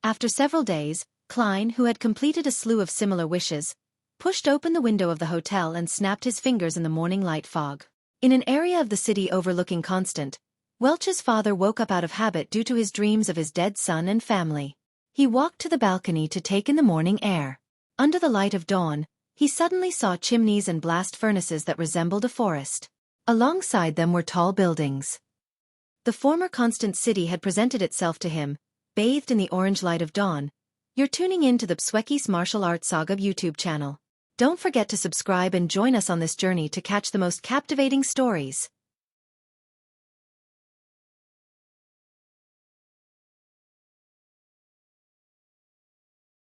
After several days, Klein, who had completed a slew of similar wishes, pushed open the window of the hotel and snapped his fingers in the morning light fog. In an area of the city overlooking Constant, Welch's father woke up out of habit due to his dreams of his dead son and family. He walked to the balcony to take in the morning air. Under the light of dawn, he suddenly saw chimneys and blast furnaces that resembled a forest. Alongside them were tall buildings. The former Constant City had presented itself to him, bathed in the orange light of dawn. You're tuning in to the Xueqi's Martial Arts Saga YouTube channel. Don't forget to subscribe and join us on this journey to catch the most captivating stories.